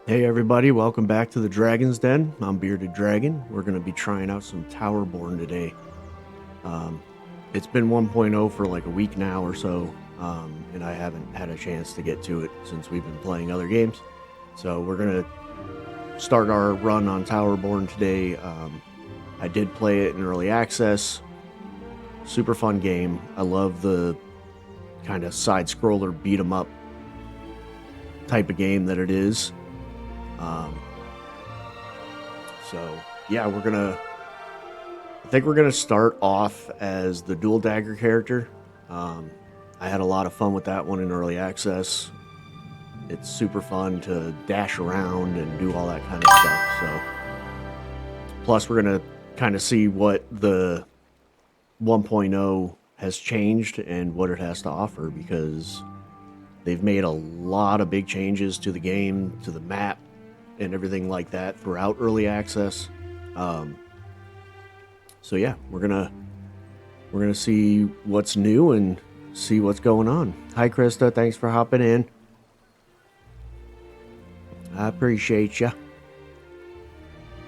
Hey everybody, welcome back to the Dragon's Den. I'm Bearded Dragon. We're going to be trying out some Tower Borne today. Um, it's been 1.0 for like a week now or so, and I haven't had a chance to get to it since we've been playing other games. So we're going to start our run on Tower Borne today. I did play it in early access. Super fun game. I love the kind of side-scroller beat-em-up type of game that it is. So yeah, I think we're gonna start off as the dual dagger character. I had a lot of fun with that one in early access. It's super fun to dash around and do all that kind of stuff. So plus we're gonna kind of see what the 1.0 has changed and what it has to offer, because they've made a lot of big changes to the game, to the map, and everything like that throughout early access. So yeah, we're gonna see what's new and see what's going on. Hi Krista, thanks for hopping in. I appreciate you.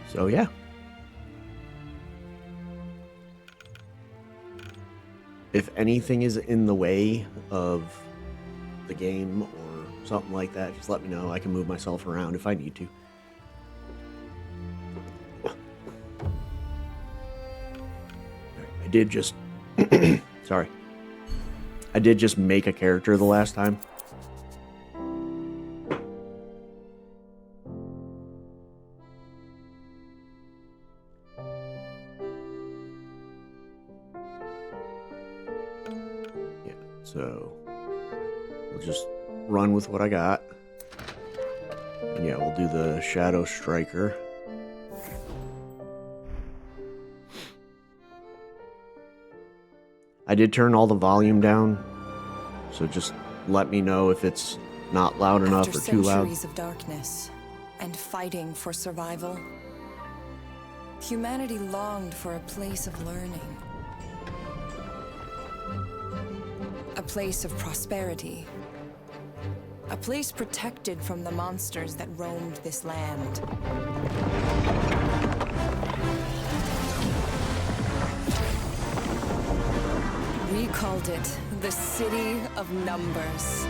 So yeah, if anything is in the way of the game or something like that, just let me know. I can move myself around if I need to. I did just sorry. I did just make a character the last time. Yeah, so we'll just run with what I got. And yeah, we'll do the Shadow Striker. I did turn all the volume down, so just let me know if it's not loud enough or too loud. After centuries of darkness and fighting for survival, humanity longed for a place of learning. A place of prosperity. A place protected from the monsters that roamed this land. We called it the City of Numbers.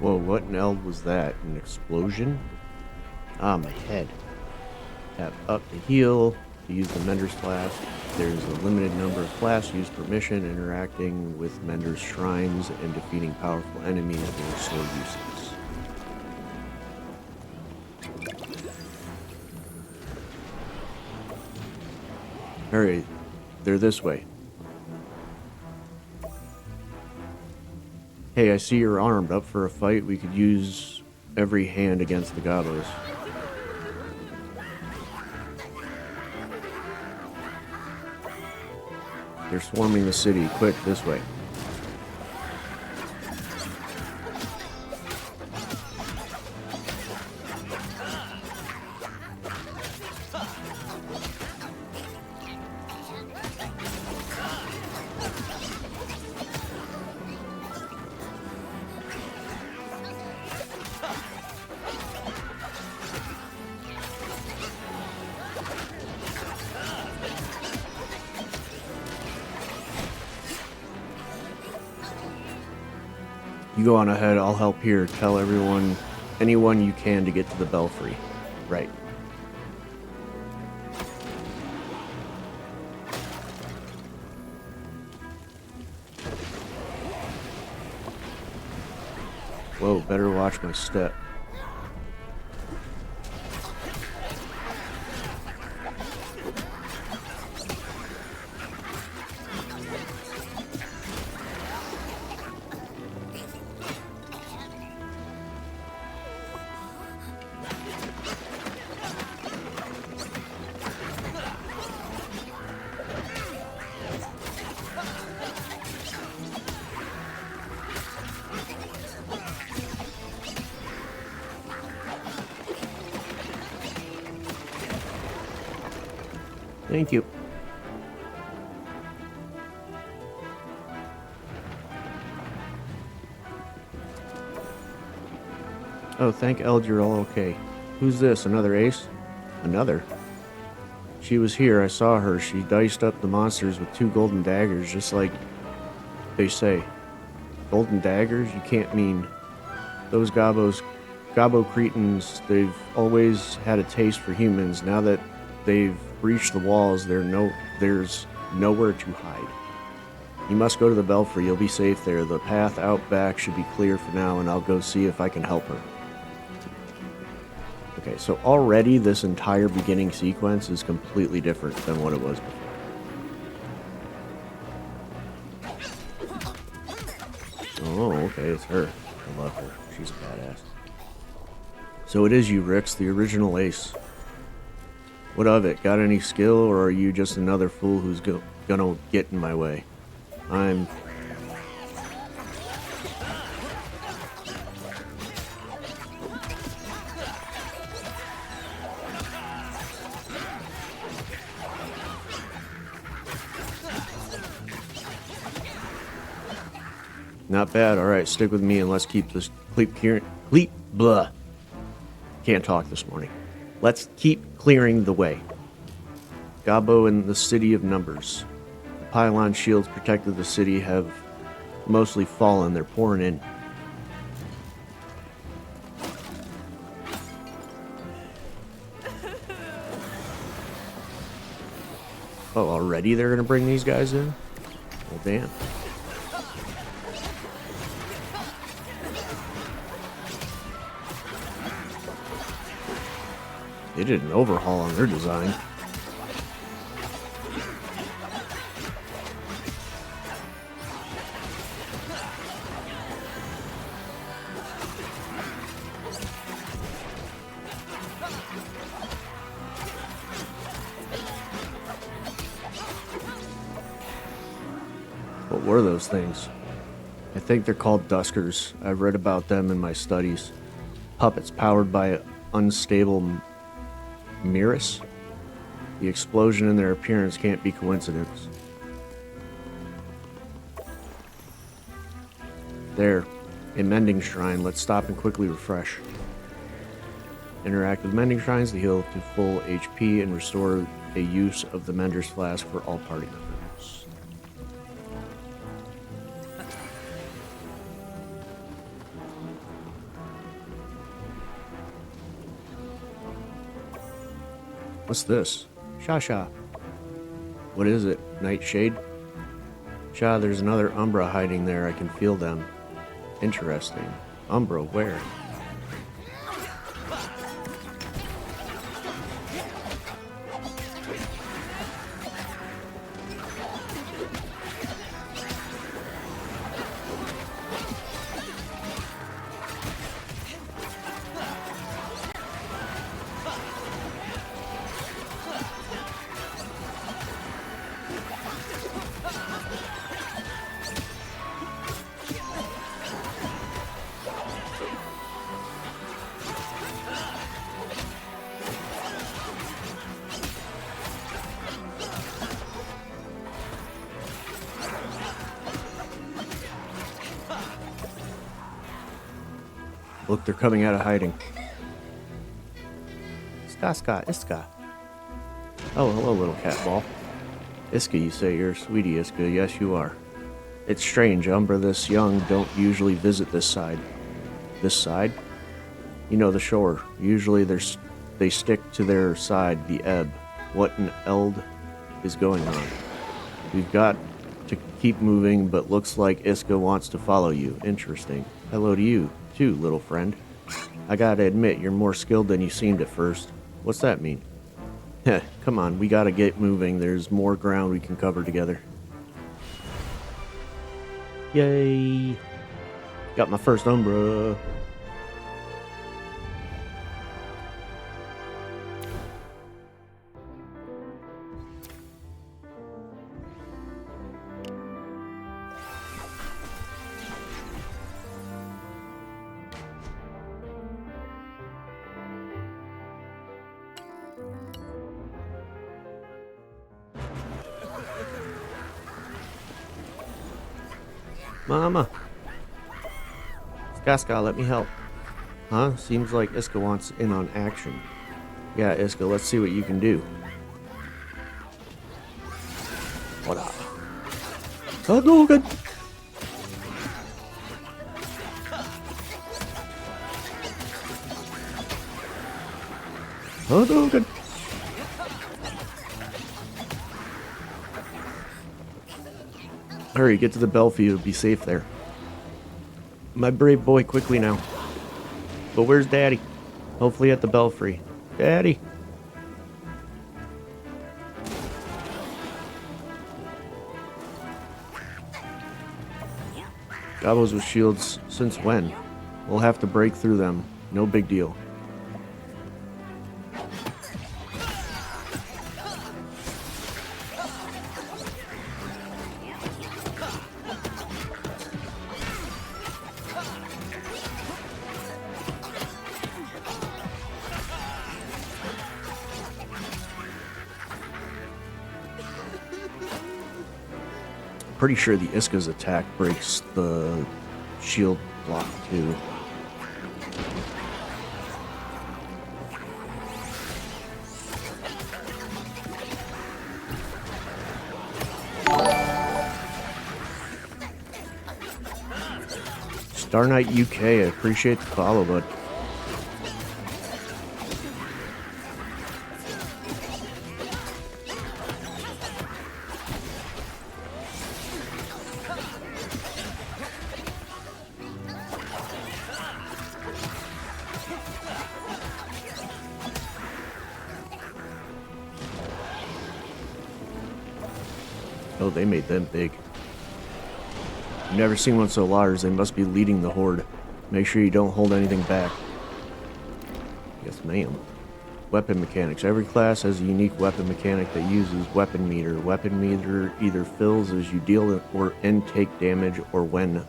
Whoa, what in hell was that? An explosion? Ah, my head. Tap up to heal. To use the Mender's Flask, there's a limited number of flasks used per mission. Interacting with Mender's shrines and defeating powerful enemies will restore uses. Alright, they're this way. Hey, I see you're armed. Up for a fight? We could use every hand against the gobos. They're swarming the city. Quick, this way. You go on ahead, I'll help here. Tell anyone you can to get to the belfry. Right. Whoa, better watch my step. Thank you. Oh, thank Eld, you're all okay. Who's this? Another ace? Another? She was here. I saw her. She diced up the monsters with 2 golden daggers, just like they say. Golden daggers? You can't mean those Gobbo Cretans. They've always had a taste for humans. Now that they've breached the walls, there's nowhere to hide. You must go to the belfry. You'll be safe there. The path out back should be clear for now, and I'll go see if I can help her. Okay, so already this entire beginning sequence is completely different than what it was before. Oh, okay, it's her. I love her. She's a badass. So it is you, Rix, the original ace. What of it? Got any skill, or are you just another fool who's gonna get in my way? I'm... Not bad. Alright, stick with me and let's keep this... Blah. Can't talk this morning. Let's keep clearing the way. Gobbo and the City of Numbers. The pylon shields protected the city have mostly fallen. They're pouring in. Oh, already they're gonna bring these guys in? Well, damn. They did an overhaul on their design. What were those things? I think they're called Duskers. I've read about them in my studies. Puppets powered by unstable Miris? The explosion in their appearance can't be coincidence. There. A mending shrine. Let's stop and quickly refresh. Interact with mending shrines to heal to full HP and restore a use of the Mender's Flask for all party members. What's this? Sha. What is it? Nightshade? Sha, there's another Umbra hiding there. I can feel them. Interesting. Umbra, where? Look, they're coming out of hiding. Iska. Oh, hello, little cat ball. Iska, you say you're a sweetie, Iska. Yes, you are. It's strange. Umbra this young don't usually visit this side. This side? You know, the shore. Usually they stick to their side, the ebb. What an eld is going on? We've got to keep moving, but looks like Iska wants to follow you. Interesting. Hello to you, too, little friend. I gotta admit, you're more skilled than you seemed at first. What's that mean? Heh, come on, we gotta get moving. There's more ground we can cover together. Yay! Got my first Umbra. Mama! Skaska, let me help. Huh? Seems like Iska wants in on action. Yeah, Iska, let's see what you can do. What up? Hadouken! Hadouken! Hurry, get to the Belfry, you'll be safe there. My brave boy, quickly now. But where's Daddy? Hopefully at the Belfry. Daddy! Gobos with shields, since when? We'll have to break through them. No big deal. Pretty sure the Iska's attack breaks the shield block too. Star Knight UK, I appreciate the follow, bud. Oh, they made them big. I've never seen one so large. They must be leading the horde. Make sure you don't hold anything back. Yes, ma'am. Weapon mechanics. Every class has a unique weapon mechanic that uses weapon meter. Weapon meter either fills as you deal or intake damage or when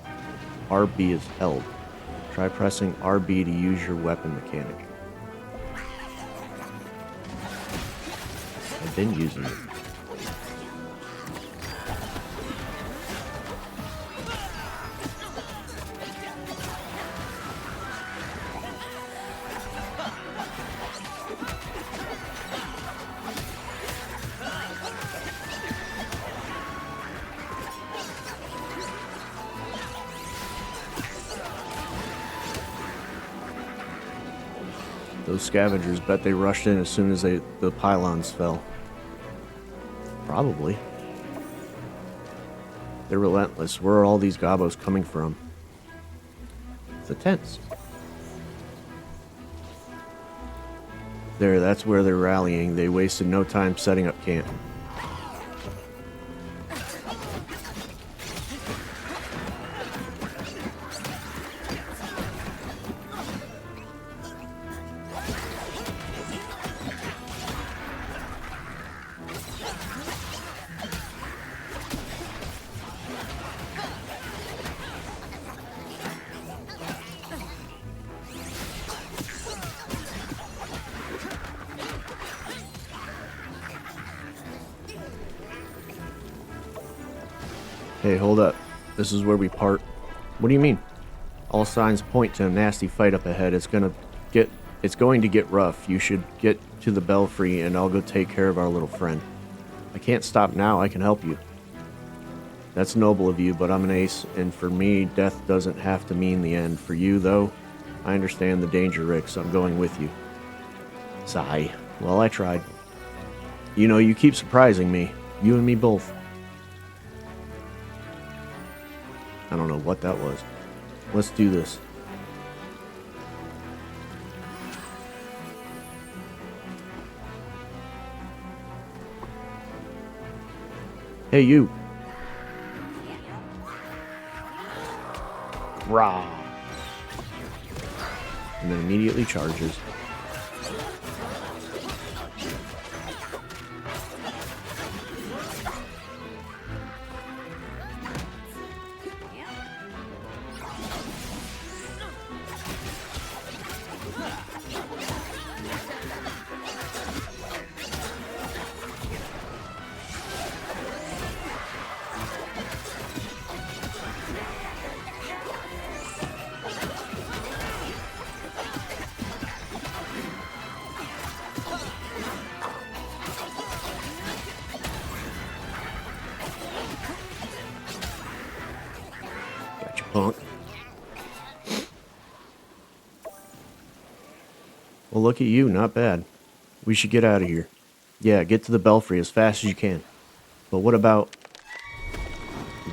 RB is held. Try pressing RB to use your weapon mechanic. I've been using it. Those scavengers, bet they rushed in as soon as the pylons fell. Probably. They're relentless. Where are all these gobos coming from? The tents. There, that's where they're rallying. They wasted no time setting up camp. Hey, hold up. This is where we part. What do you mean? All signs point to a nasty fight up ahead. It's going to get rough. You should get to the Belfry and I'll go take care of our little friend. I can't stop now. I can help you. That's noble of you, but I'm an ace, and for me, death doesn't have to mean the end. For you, though, I understand the danger, Rick, so I'm going with you. Sigh. Well, I tried. You know, you keep surprising me. You and me both. I don't know what that was. Let's do this. Hey, you. Rah. And then immediately charges. Well, look at you. Not bad. We should get out of here. Yeah, get to the belfry as fast as you can. But what about...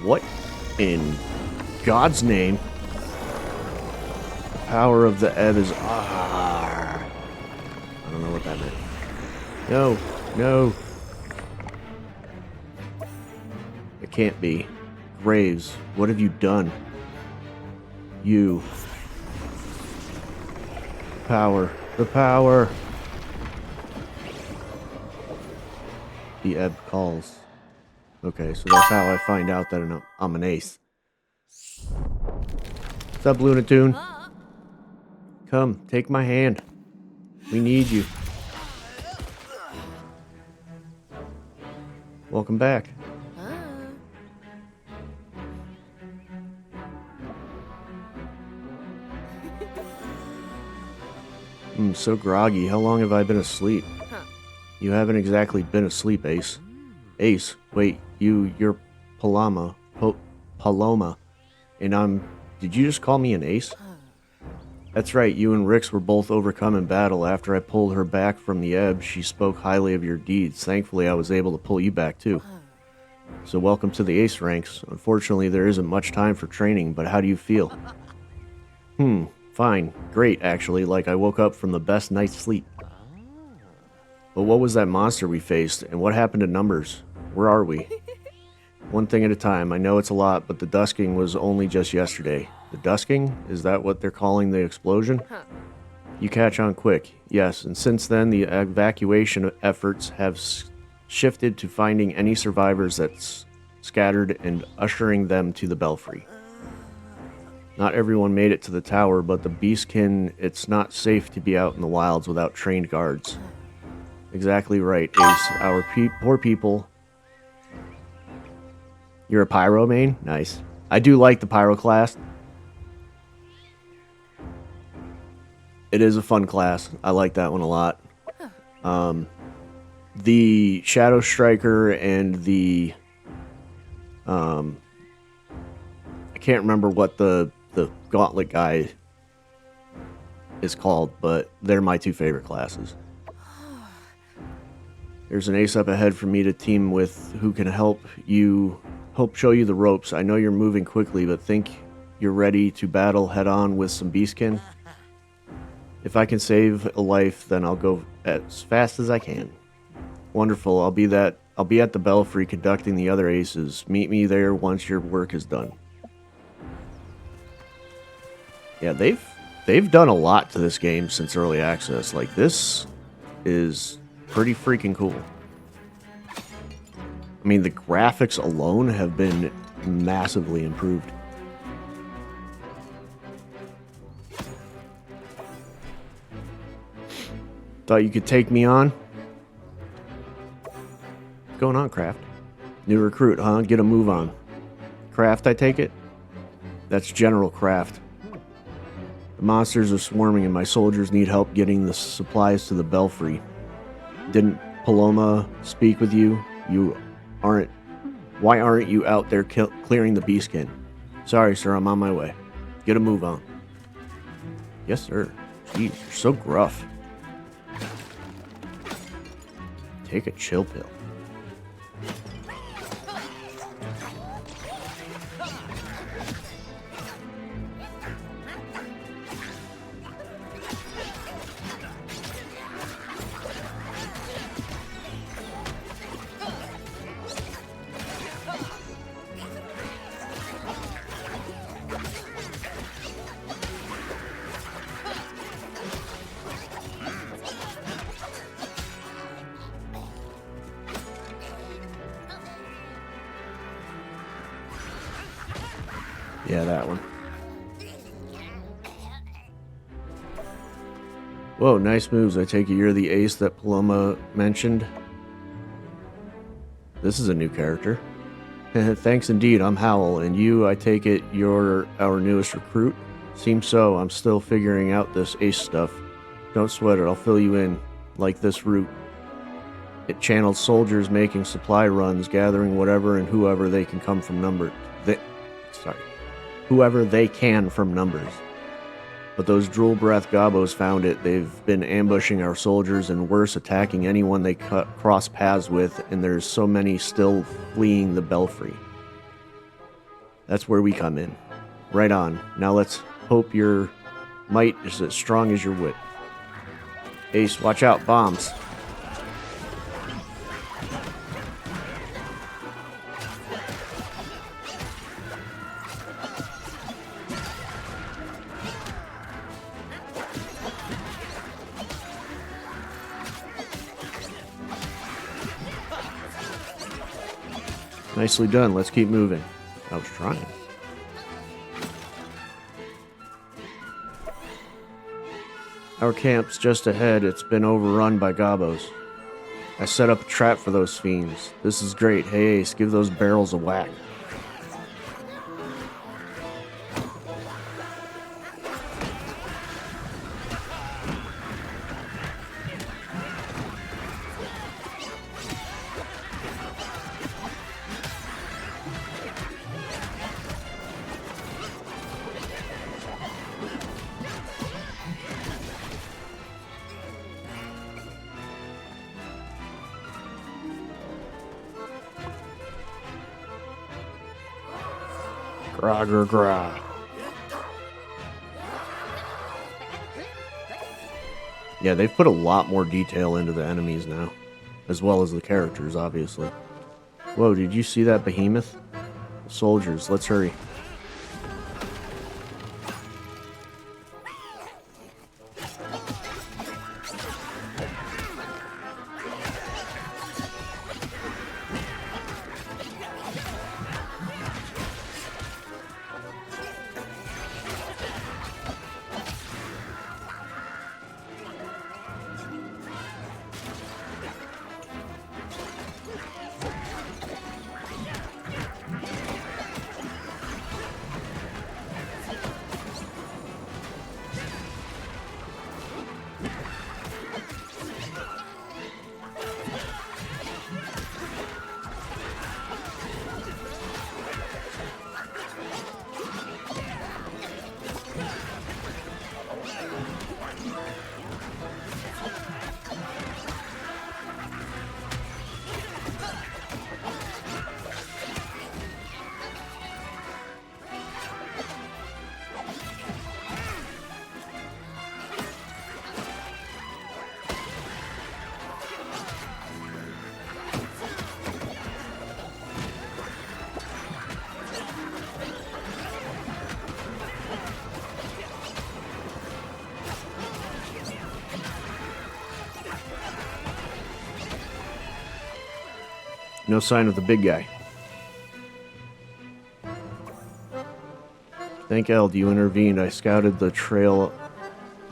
What in God's name? The power of the ebb is... I don't know what that meant. No. No. It can't be. Graves, what have you done? You. Power. The power. The ebb calls. Okay, so that's how I find out that I'm an ace. What's up, Lunatoon? Come, take my hand. We need you. Welcome back. I'm so groggy. How long have I been asleep? You haven't exactly been asleep, Ace. Ace, wait, you're Paloma. Paloma. And did you just call me an ace? That's right, you and Rix were both overcome in battle. After I pulled her back from the ebb, she spoke highly of your deeds. Thankfully, I was able to pull you back too. So welcome to the ace ranks. Unfortunately, there isn't much time for training, but how do you feel? Fine. Great, actually, like I woke up from the best night's sleep. But what was that monster we faced, and what happened to Numbers? Where are we? One thing at a time. I know it's a lot, but the dusking was only just yesterday. The dusking? Is that what they're calling the explosion? You catch on quick. Yes, and since then, the evacuation efforts have shifted to finding any survivors that's scattered and ushering them to the belfry. Not everyone made it to the tower, but the beastkin, it's not safe to be out in the wilds without trained guards. Exactly right, Ace. Our poor people... You're a pyro main? Nice. I do like the pyro class. It is a fun class. I like that one a lot. The Shadow Striker and the... I can't remember what the Gauntlet guy is called, but they're my two favorite classes. There's an ace up ahead for me to team with who can help show you the ropes. I know you're moving quickly, but think you're ready to battle head on with some beastkin? If I can save a life, then I'll go as fast as I can. Wonderful. I'll be at the belfry conducting the other aces. Meet me there once your work is done. Yeah, they've done a lot to this game since early access. Like, this is pretty freaking cool. I mean, the graphics alone have been massively improved. Thought you could take me on? What's going on, Kraft? New recruit, huh? Get a move on. Kraft, I take it? That's General Kraft. The monsters are swarming and my soldiers need help getting the supplies to the belfry. Didn't Paloma speak with you? Why aren't you out there clearing the beastkin? Sorry, sir, I'm on my way. Get a move on. Yes, sir. Jeez, you're so gruff. Take a chill pill. Yeah, that one. Whoa, nice moves. I take it you're the ace that Paloma mentioned. This is a new character. Thanks indeed, I'm Howl, and you, I take it you're our newest recruit? Seems so, I'm still figuring out this ace stuff. Don't sweat it, I'll fill you in, like this route. It channels soldiers making supply runs, gathering whatever and whoever they can come from whoever they can from numbers. But those drool breath gobos found it. They've been ambushing our soldiers and worse, attacking anyone they cross paths with, and there's so many still fleeing the belfry. That's where we come in. Right on. Now let's hope your might is as strong as your wit. Ace, watch out, bombs. Nicely done. Let's keep moving. I was trying. Our camp's just ahead. It's been overrun by gobos. I set up a trap for those fiends. This is great. Hey Ace, give those barrels a whack. Gra gra gra. Yeah, they've put a lot more detail into the enemies now, as well as the characters, obviously. Whoa, did you see that behemoth? Soldiers, let's hurry. No sign of the big guy. Thank Eld, you intervened. I scouted the trail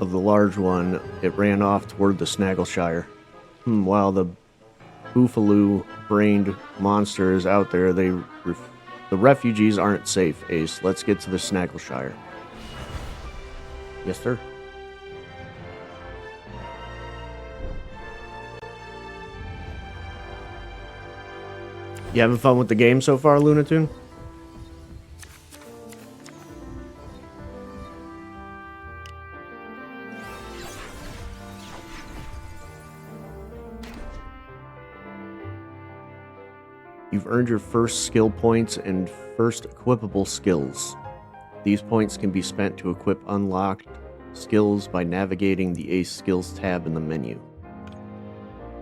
of the large one. It ran off toward the Snaggleshire. While the Boofaloo-brained monster is out there, the refugees aren't safe, Ace. Let's get to the Snaggleshire. Yes, sir. You having fun with the game so far, Lunatoon? You've earned your first skill points and first equipable skills. These points can be spent to equip unlocked skills by navigating the Ace Skills tab in the menu.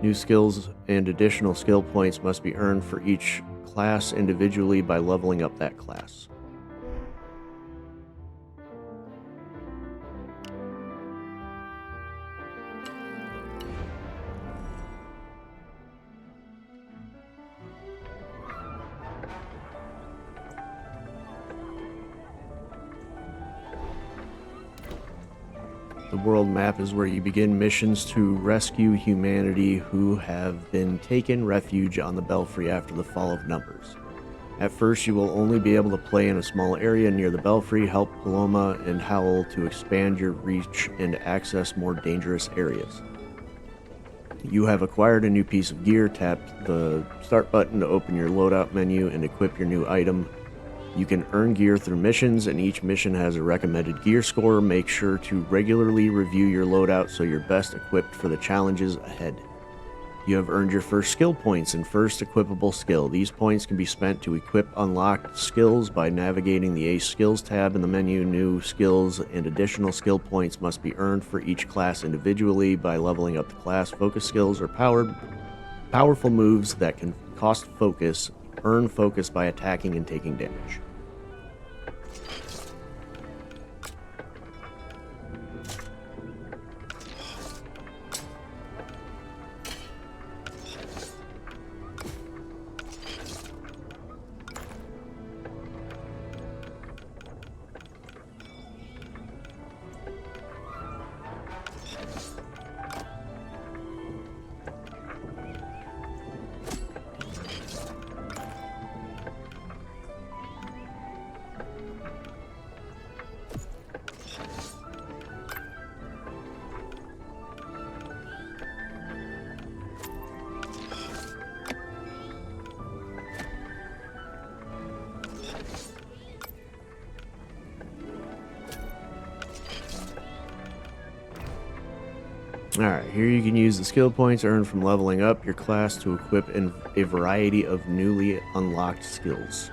New skills and additional skill points must be earned for each class individually by leveling up that class. The world map is where you begin missions to rescue humanity who have been taken refuge on the Belfry after the fall of numbers. At first, you will only be able to play in a small area near the Belfry, help Paloma and Howl to expand your reach and access more dangerous areas. You have acquired a new piece of gear. Tap the start button to open your loadout menu and equip your new item. You can earn gear through missions, and each mission has a recommended gear score. Make sure to regularly review your loadout so you're best equipped for the challenges ahead. You have earned your first skill points and first equipable skill. These points can be spent to equip unlocked skills by navigating the Ace Skills tab in the menu. New skills and additional skill points must be earned for each class individually by leveling up the class. Focus skills are powerful moves that can cost focus. Earn focus by attacking and taking damage. Alright, here you can use the skill points earned from leveling up your class to equip in a variety of newly unlocked skills.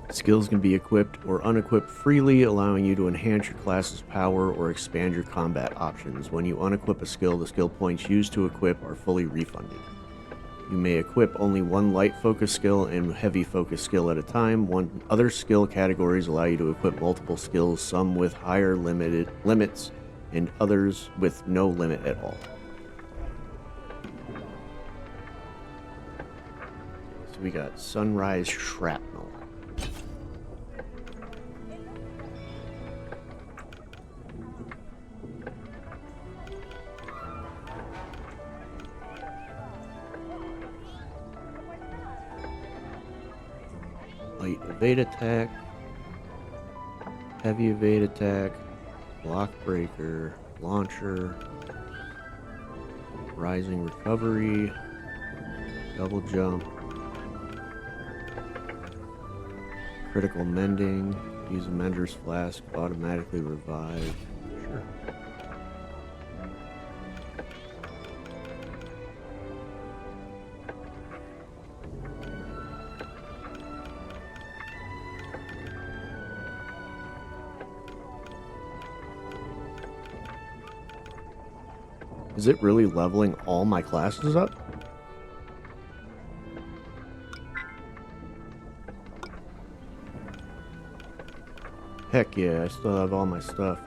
Skills can be equipped or unequipped freely, allowing you to enhance your class's power or expand your combat options. When you unequip a skill, the skill points used to equip are fully refunded. You may equip only one light focus skill and heavy focus skill at a time. Other skill categories allow you to equip multiple skills, some with higher limits and others with no limit at all. So we got Sunrise Shrapnel. Light evade attack, heavy evade attack, block breaker, launcher, rising recovery, double jump, critical mending, use a mender's flask, automatically revive. Sure. Is it really leveling all my classes up? Heck yeah, I still have all my stuff.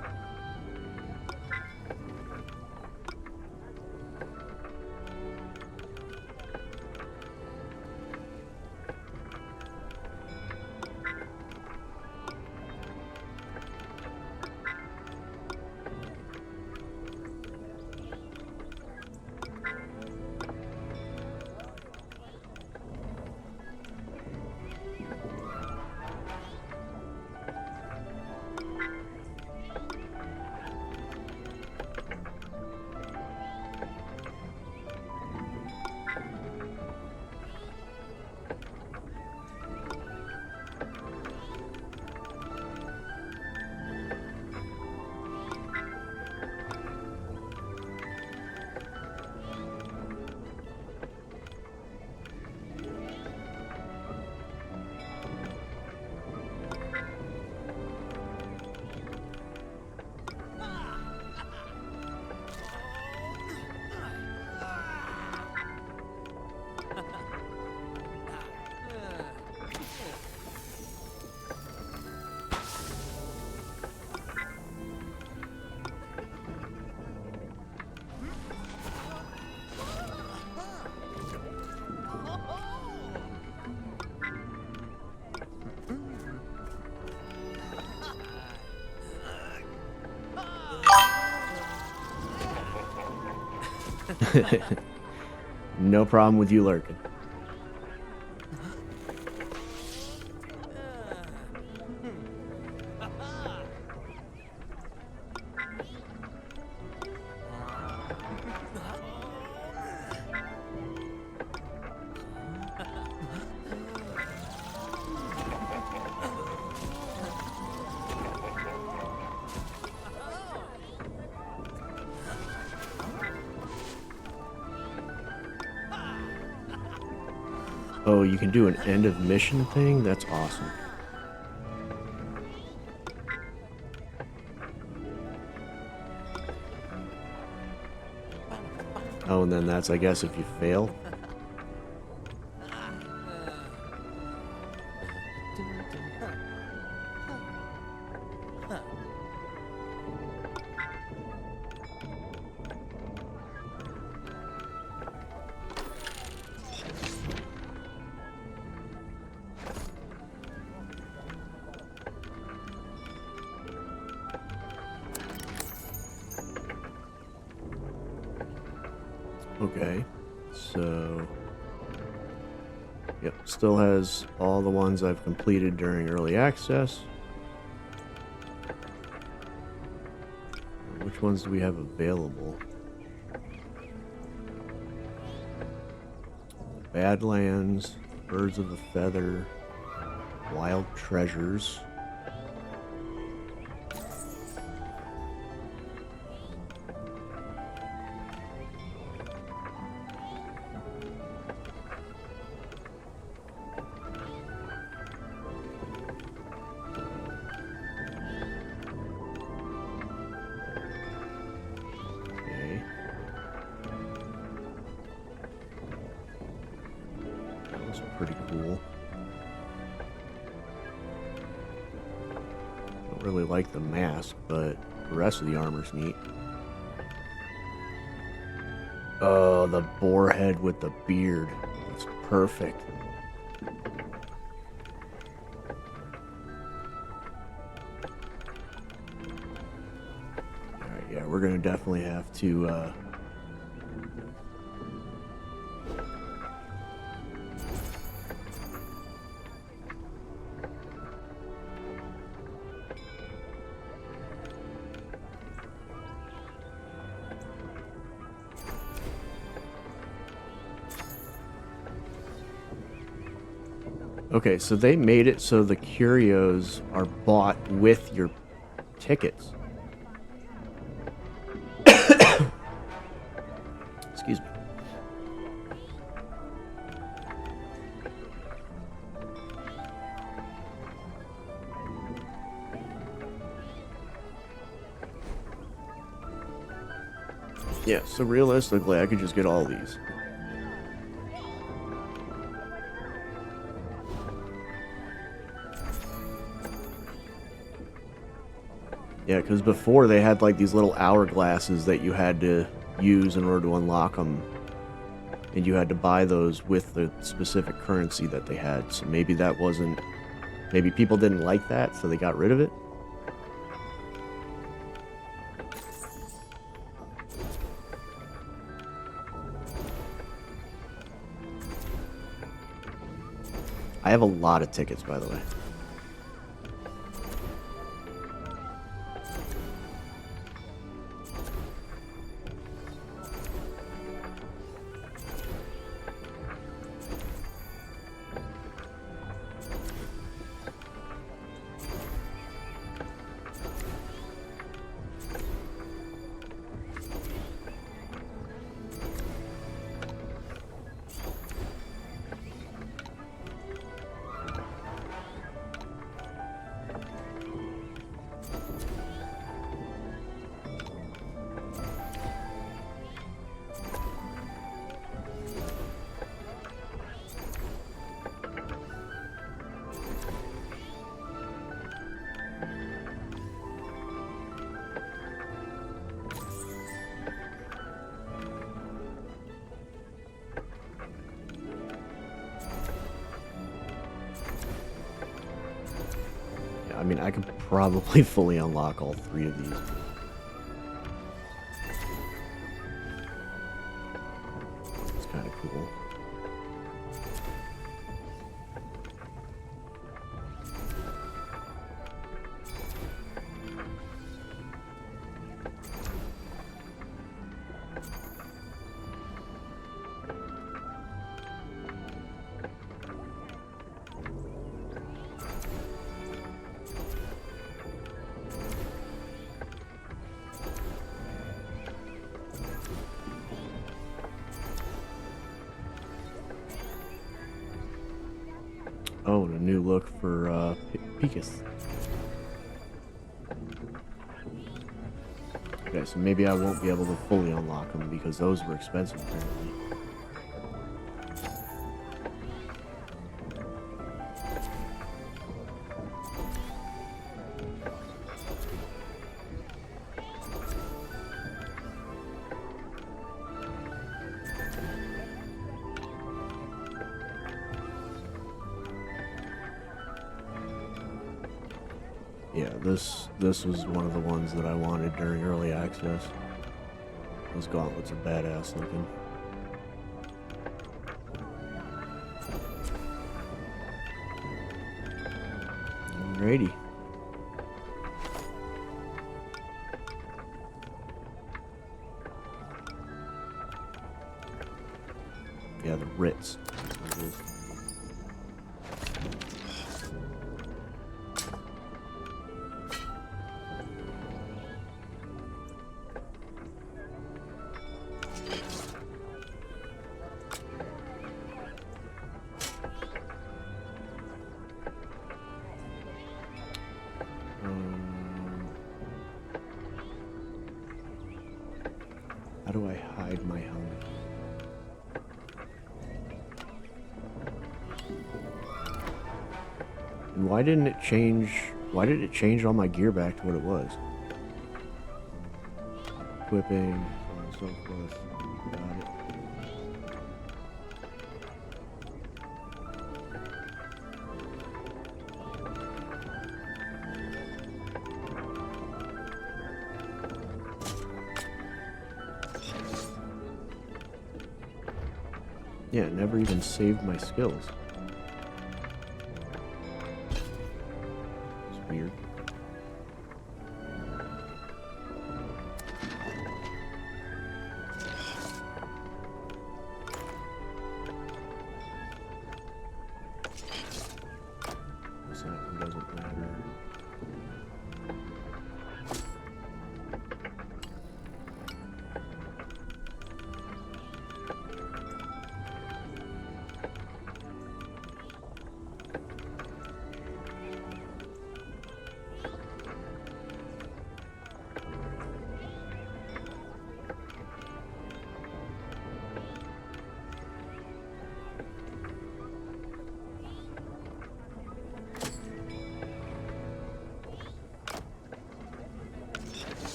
No problem with you lurking. Oh, you can do an end of mission thing? That's awesome. Oh, and then that's, I guess, if you fail. Okay, so yep, still has all the ones I've completed during early access. Which ones do we have available? Badlands, Birds of a Feather, Wild Treasures. Pretty cool. Don't really like the mask, but the rest of the armor's neat. Oh, the boar head with the beard. That's perfect. Alright, yeah, we're gonna definitely have to okay, so they made it so the curios are bought with your tickets. Excuse me. Yeah, so realistically, I could just get all these. Yeah, because before they had like these little hourglasses that you had to use in order to unlock them. And you had to buy those with the specific currency that they had. So maybe that wasn't... Maybe people didn't like that, so they got rid of it? I have a lot of tickets, by the way. I mean, I could probably fully unlock all 3 of these. It's kind of cool. new look for Picus. Okay, so maybe I won't be able to fully unlock them because those were expensive apparently. Yeah, this was one of the ones that I wanted during early access. Those gauntlets are badass looking. Alrighty. Yeah, the Ritz. That's what it is. How do I hide my helmet? And why didn't it change? Why did it change all my gear back to what it was? Equipping, so on and so forth. Got it. Yeah, it never even saved my skills. It's weird. So that doesn't matter.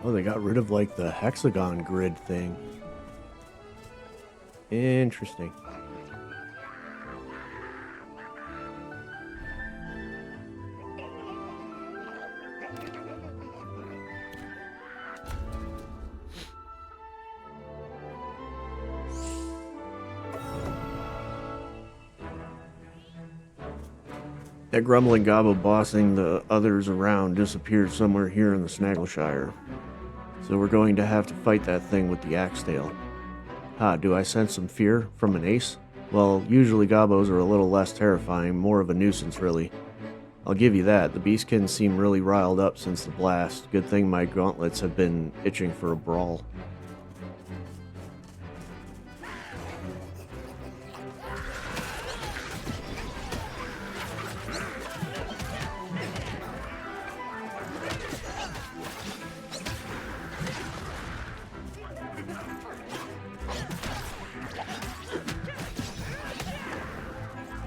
Oh, they got rid of like the hexagon grid thing. Interesting. That grumbling gobble bossing the others around disappeared somewhere here in the Snaggleshire. So we're going to have to fight that thing with the axe tail. Ah, do I sense some fear from an ace? Well, usually gobos are a little less terrifying, more of a nuisance, really. I'll give you that. The beastkins seem really riled up since the blast. Good thing my gauntlets have been itching for a brawl.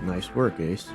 Nice work, Ace.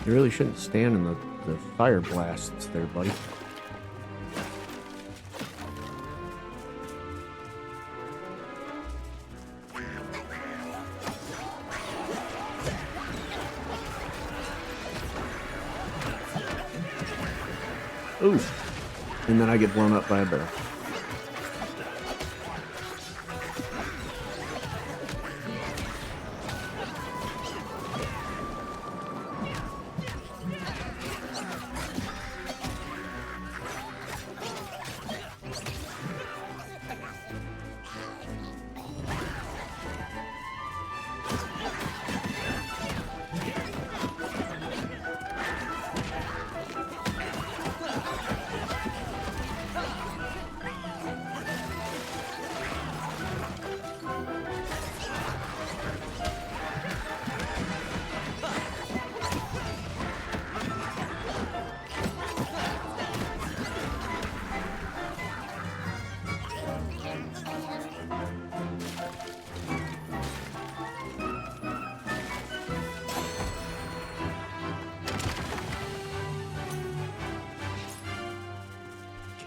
You really shouldn't stand in the fire blasts there, buddy. Ooh. And then I get blown up by a barrel.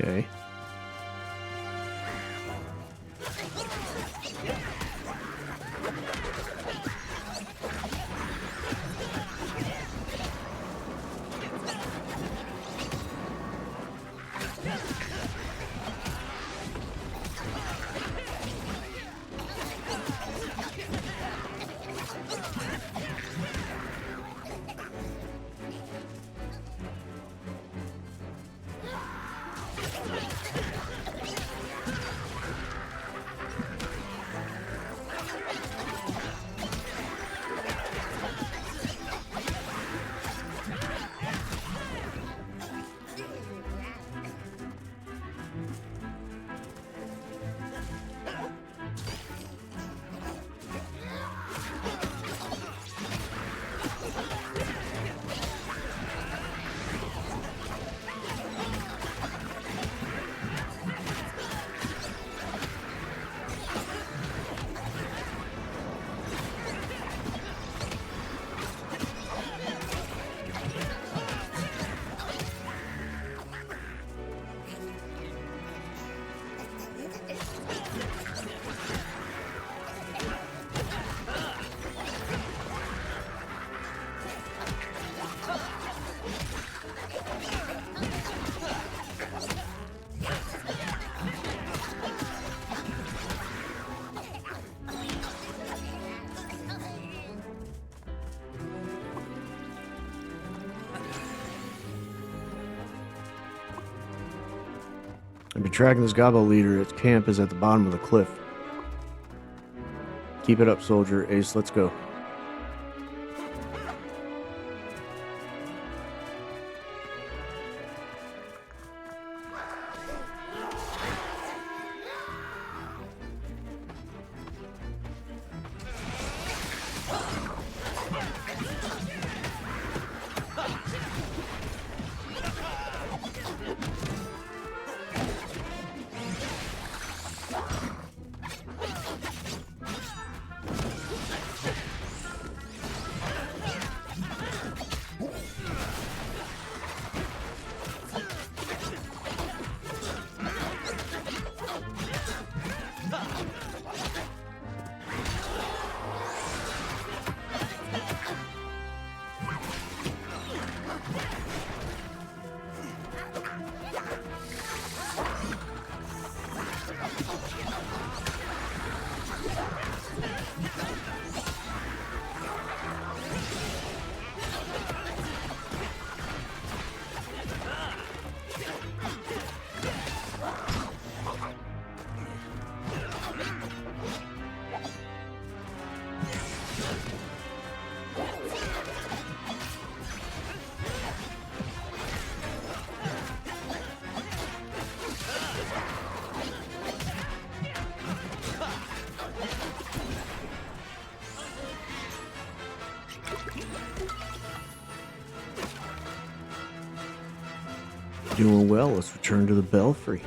Okay. I've been tracking this Gobbo leader. Its camp is at the bottom of the cliff. Keep it up, soldier. Ace, let's go. Doing well. Let's return to the Belfry.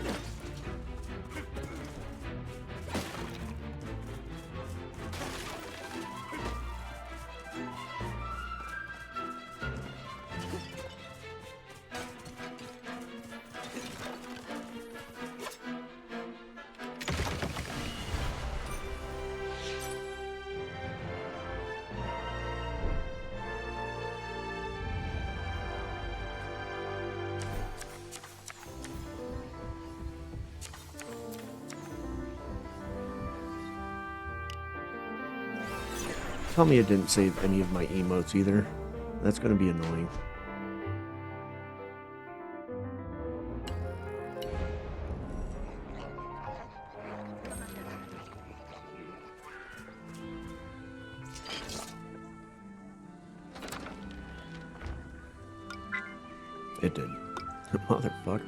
Tell me it didn't save any of my emotes either. That's going to be annoying. It did. Motherfucker.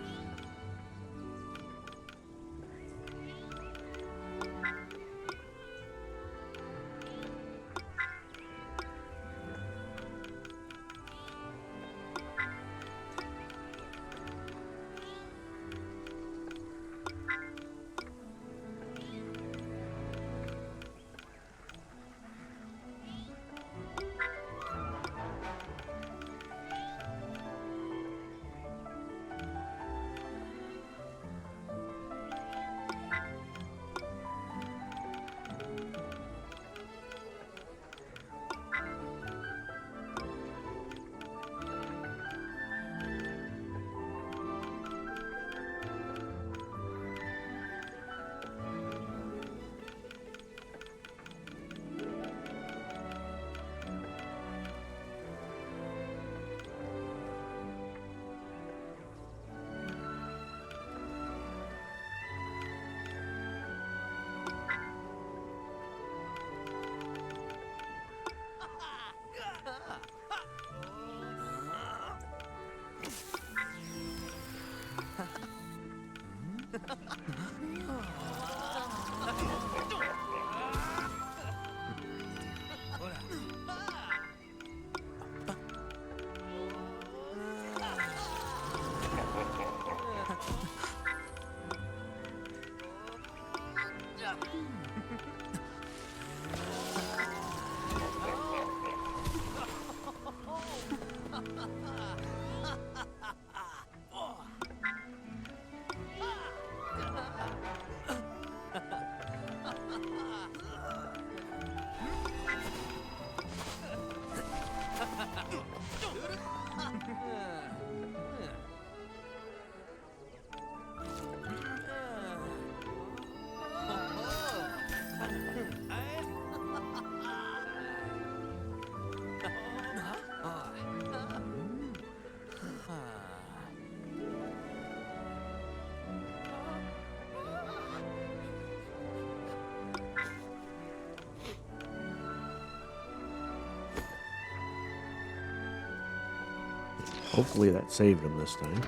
Hopefully that saved him this time.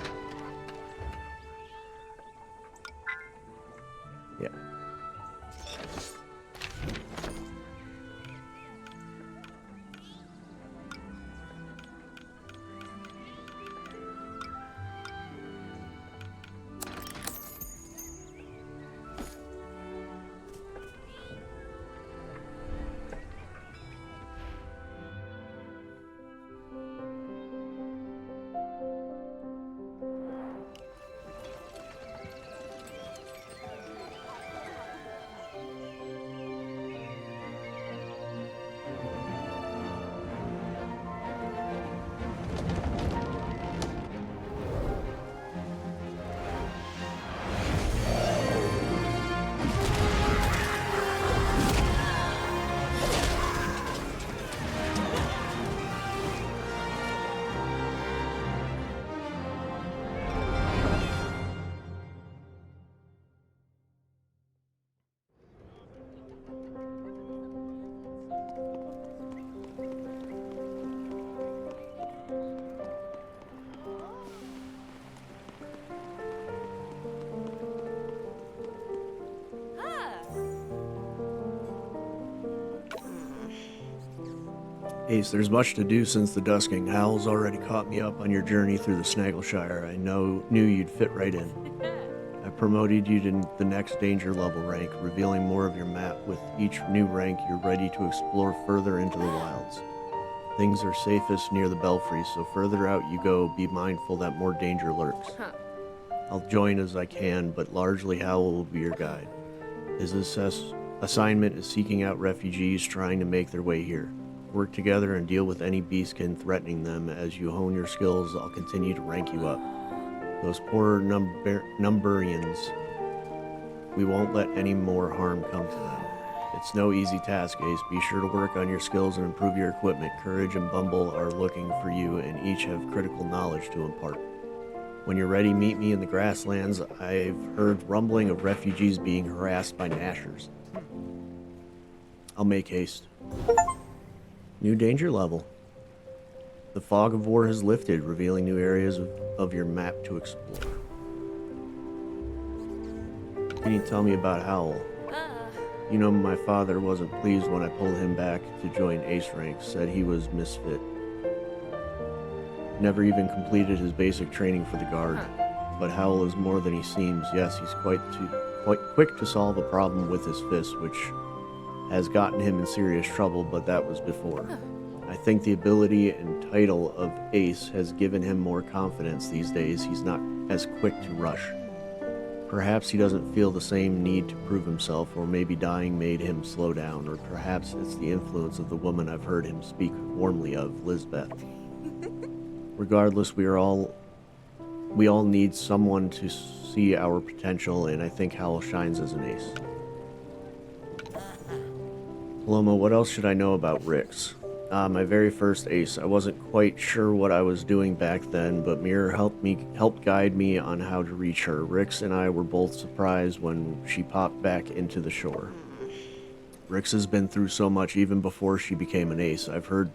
Yeah. Ace, there's much to do since the dusking. Howl's already caught me up on your journey through the Snaggleshire. I knew you'd fit right in. I promoted you to the next danger level rank, revealing more of your map. With each new rank, you're ready to explore further into the wilds. Things are safest near the belfry, so further out you go, be mindful that more danger lurks. I'll join as I can, but largely Howl will be your guide. His assignment is seeking out refugees trying to make their way here. Work together and deal with any beastkin threatening them. As you hone your skills, I'll continue to rank you up. Those poor Numberians, we won't let any more harm come to them. It's no easy task, Ace. Be sure to work on your skills and improve your equipment. Courage and Bumble are looking for you, and each have critical knowledge to impart. When you're ready, meet me in the grasslands. I've heard rumbling of refugees being harassed by Nashers. I'll make haste. New danger level. The fog of war has lifted, revealing new areas of your map to explore. Can you tell me about Howl? You know, my father wasn't pleased when I pulled him back to join Ace ranks, said he was misfit. Never even completed his basic training for the guard. But Howl is more than he seems. Yes, he's quite quick to solve a problem with his fist, which has gotten him in serious trouble, but that was before. I think the ability and title of Ace has given him more confidence these days. He's not as quick to rush. Perhaps he doesn't feel the same need to prove himself, or maybe dying made him slow down, or perhaps it's the influence of the woman I've heard him speak warmly of, Lizbeth. Regardless, we all need someone to see our potential, and I think Howl shines as an ace. Paloma, what else should I know about Rix? My very first ace. I wasn't quite sure what I was doing back then, but Mirror helped guide me on how to reach her. Rix and I were both surprised when she popped back into the shore. Rix has been through so much even before she became an ace. I've heard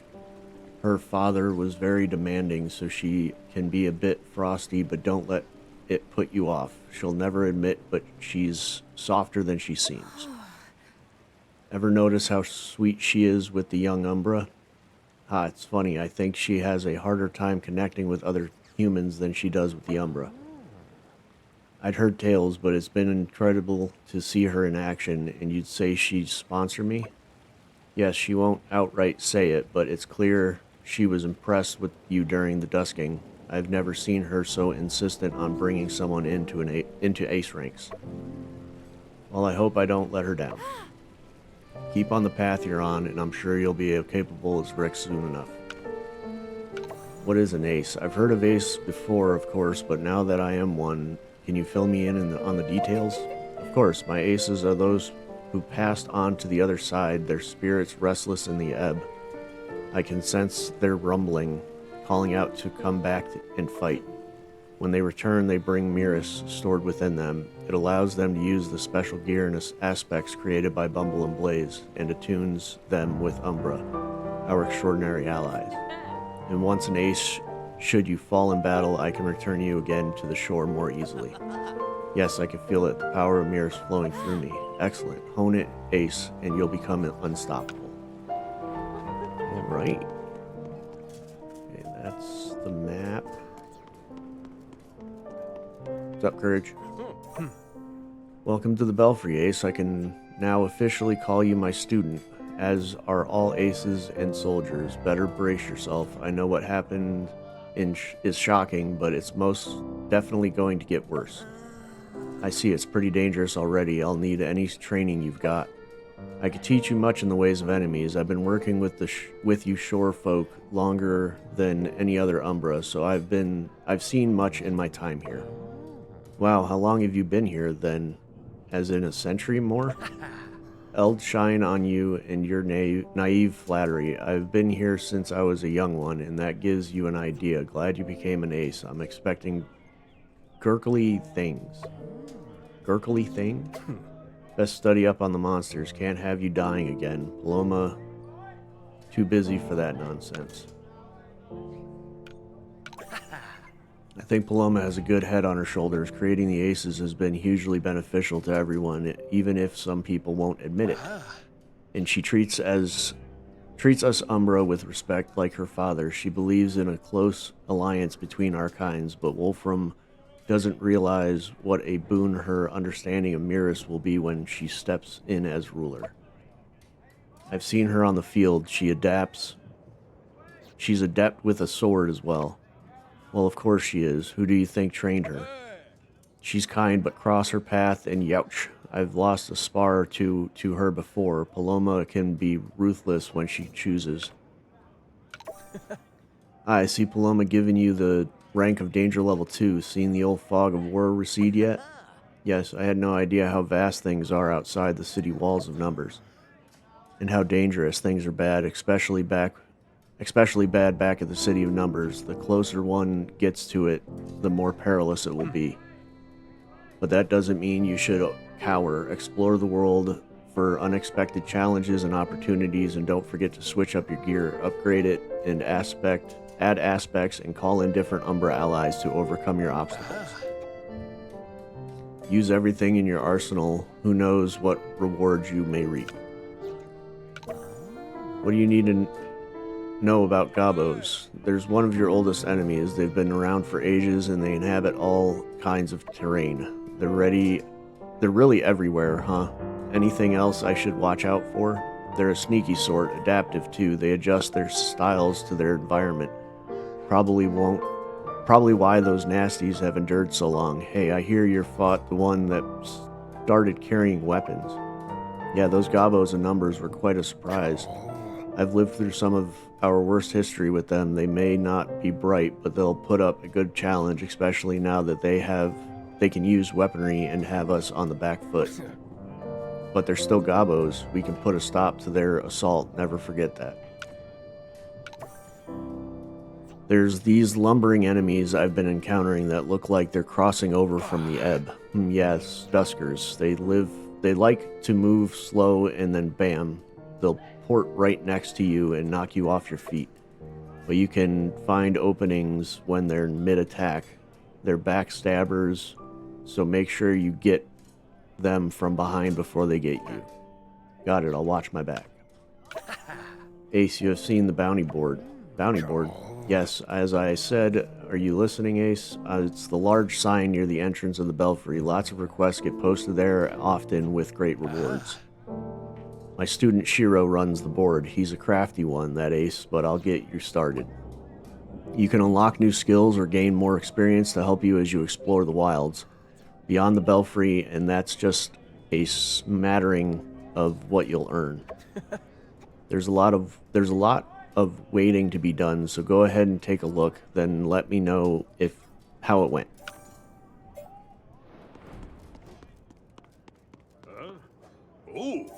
her father was very demanding, so she can be a bit frosty, but don't let it put you off. She'll never admit, but she's softer than she seems. Ever notice how sweet she is with the young Umbra? It's funny. I think she has a harder time connecting with other humans than she does with the Umbra. I'd heard tales, but it's been incredible to see her in action, and you'd say she'd sponsor me? Yes, she won't outright say it, but it's clear she was impressed with you during the dusking. I've never seen her so insistent on bringing someone into ace ranks. Well, I hope I don't let her down. Keep on the path you're on, and I'm sure you'll be as capable as Rick soon enough. What is an ace? I've heard of ace before, of course, but now that I am one, can you fill me in on the details? Of course, my aces are those who passed on to the other side, their spirits restless in the ebb. I can sense their rumbling, calling out to come back and fight. When they return, they bring Miras stored within them. It allows them to use the special gear and aspects created by Bumble and Blaze, and attunes them with Umbra, our extraordinary allies. And once an ace, should you fall in battle, I can return you again to the shore more easily. Yes, I can feel it, the power of Miras flowing through me. Excellent. Hone it, ace, and you'll become unstoppable. Alright. Okay, that's the map. What's up, Courage? Welcome to the Belfry, Ace. I can now officially call you my student, as are all aces and soldiers. Better brace yourself. I know what happened is shocking, but it's most definitely going to get worse. I see it's pretty dangerous already. I'll need any training you've got. I could teach you much in the ways of enemies. I've been working with you shore folk longer than any other Umbra, so I've seen much in my time here. Wow, how long have you been here, then? As in a century more? Eld shine on you and your naive flattery. I've been here since I was a young one, and that gives you an idea. Glad you became an ace. I'm expecting gurgly things. Gurgly thing? Best study up on the monsters. Can't have you dying again. Paloma, too busy for that nonsense. I think Paloma has a good head on her shoulders. Creating the aces has been hugely beneficial to everyone, even if some people won't admit it. And she treats treats us Umbra with respect like her father. She believes in a close alliance between our kinds, but Wolfram doesn't realize what a boon her understanding of Mirus will be when she steps in as ruler. I've seen her on the field. She adapts. She's adept with a sword as well. Well, of course she is. Who do you think trained her? She's kind, but cross her path and youch. I've lost a spar or two to her before. Paloma can be ruthless when she chooses. I see Paloma giving you the rank of danger level 2. Seen the old fog of war recede yet? Yes, I had no idea how vast things are outside the city walls of Numbers. And how dangerous things are bad, especially bad back at the city of Numbers. The closer one gets to it, the more perilous it will be. But that doesn't mean you should cower. Explore the world for unexpected challenges and opportunities, and don't forget to switch up your gear, upgrade it, and add aspects, and call in different Umbra allies to overcome your obstacles. Use everything in your arsenal. Who knows what rewards you may reap. What do you need to know about Gobos? There's one of your oldest enemies. They've been around for ages, and they inhabit all kinds of terrain. They're really everywhere, huh? Anything else I should watch out for? They're a sneaky sort, adaptive too. They adjust their styles to their environment. Probably why those nasties have endured so long. Hey, I hear you fought the one that started carrying weapons. Yeah, those Gobos and Numbers were quite a surprise. I've lived through some of our worst history with them. They may not be bright, but they'll put up a good challenge, especially now that they can use weaponry and have us on the back foot. But they're still Gobos. We can put a stop to their assault. Never forget that. There's these lumbering enemies I've been encountering that look like they're crossing over from the ebb. Yes, Duskers. They like to move slow, and then bam, they'll port right next to you and knock you off your feet. But you can find openings when they're mid-attack. They're backstabbers, so make sure you get them from behind before they get you. Got it, I'll watch my back. Ace, you have seen the bounty board. Bounty board? Yes, as I said, are you listening, Ace? It's the large sign near the entrance of the belfry. Lots of requests get posted there, often with great rewards. My student Shiro runs the board. He's a crafty one, that Ace, but I'll get you started. You can unlock new skills or gain more experience to help you as you explore the wilds beyond the belfry, and that's just a smattering of what you'll earn. There's a lot of waiting to be done, so go ahead and take a look, then let me know how it went. Ooh.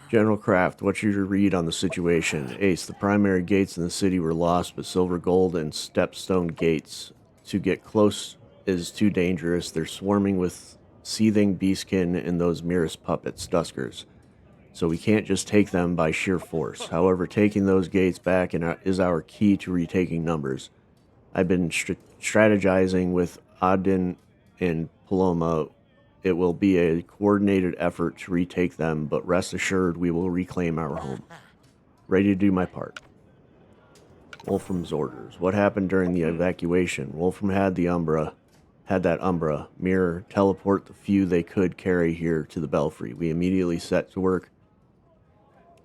General Kraft, what's your read on the situation? Ace, the primary gates in the city were lost, but silver, gold, and stepstone gates. To get close is too dangerous. They're swarming with seething beastkin and those Mirus puppets, Duskers. So we can't just take them by sheer force. However, taking those gates back is our key to retaking Numbers. I've been strategizing with Odin and Paloma. It will be a coordinated effort to retake them, but rest assured we will reclaim our home. Ready to do my part. Wolfram's orders. What happened during the evacuation? Wolfram had that Umbra mirror teleport the few they could carry here to the belfry. We immediately set to work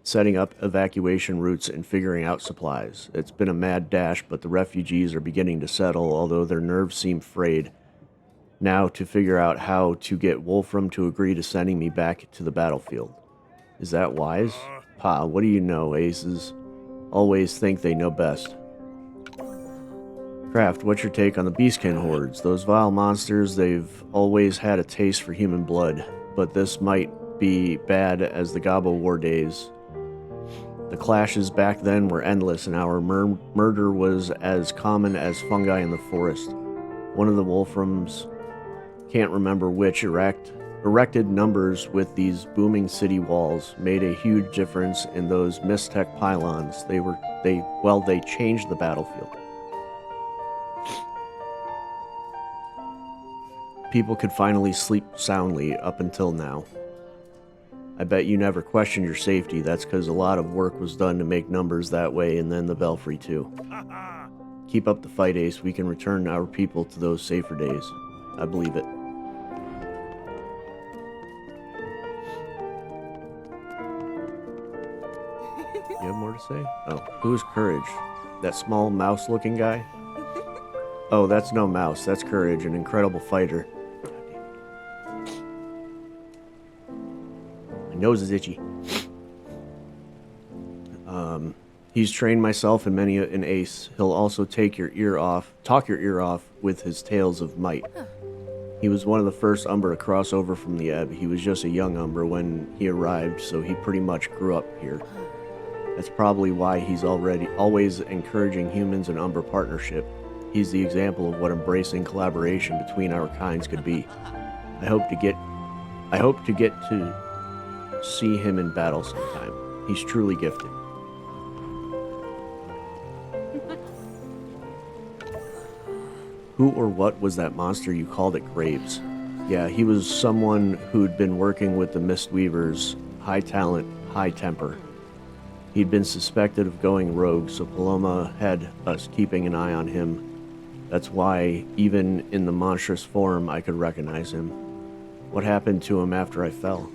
setting up evacuation routes and figuring out supplies. It's been a mad dash, but the refugees are beginning to settle, although their nerves seem frayed. Now to figure out how to get Wolfram to agree to sending me back to the battlefield. Is that wise? Pa, what do you know? Aces always think they know best. Kraft, what's your take on the beastkin hordes? Those vile monsters, they've always had a taste for human blood, but this might be bad as the Gobbo War days. The clashes back then were endless, and our murder was as common as fungi in the forest. One of the Wolframs, can't remember which, erected Numbers with these booming city walls, made a huge difference in those Mistech pylons. They changed the battlefield. People could finally sleep soundly up until now. I bet you never questioned your safety. That's because a lot of work was done to make numbers that way, and then the Belfry too. Keep up the fight, Ace. We can return our people to those safer days. I believe it. You have more to say? Oh, who is Courage? That small mouse-looking guy? Oh, that's no mouse. That's Courage, an incredible fighter. My nose is itchy. He's trained myself and many an ace. He'll also talk your ear off with his tales of might. He was one of the first Umber to cross over from the Ebb. He was just a young Umber when he arrived, so he pretty much grew up here. That's probably why he's always encouraging humans and Umber partnership. He's the example of what embracing collaboration between our kinds could be. I hope to get to see him in battle sometime. He's truly gifted. Who or what was that monster you called at Graves? Yeah, he was someone who'd been working with the Mistweavers. High talent, high temper. He'd been suspected of going rogue, so Paloma had us keeping an eye on him. That's why, even in the monstrous form, I could recognize him. What happened to him after I fell?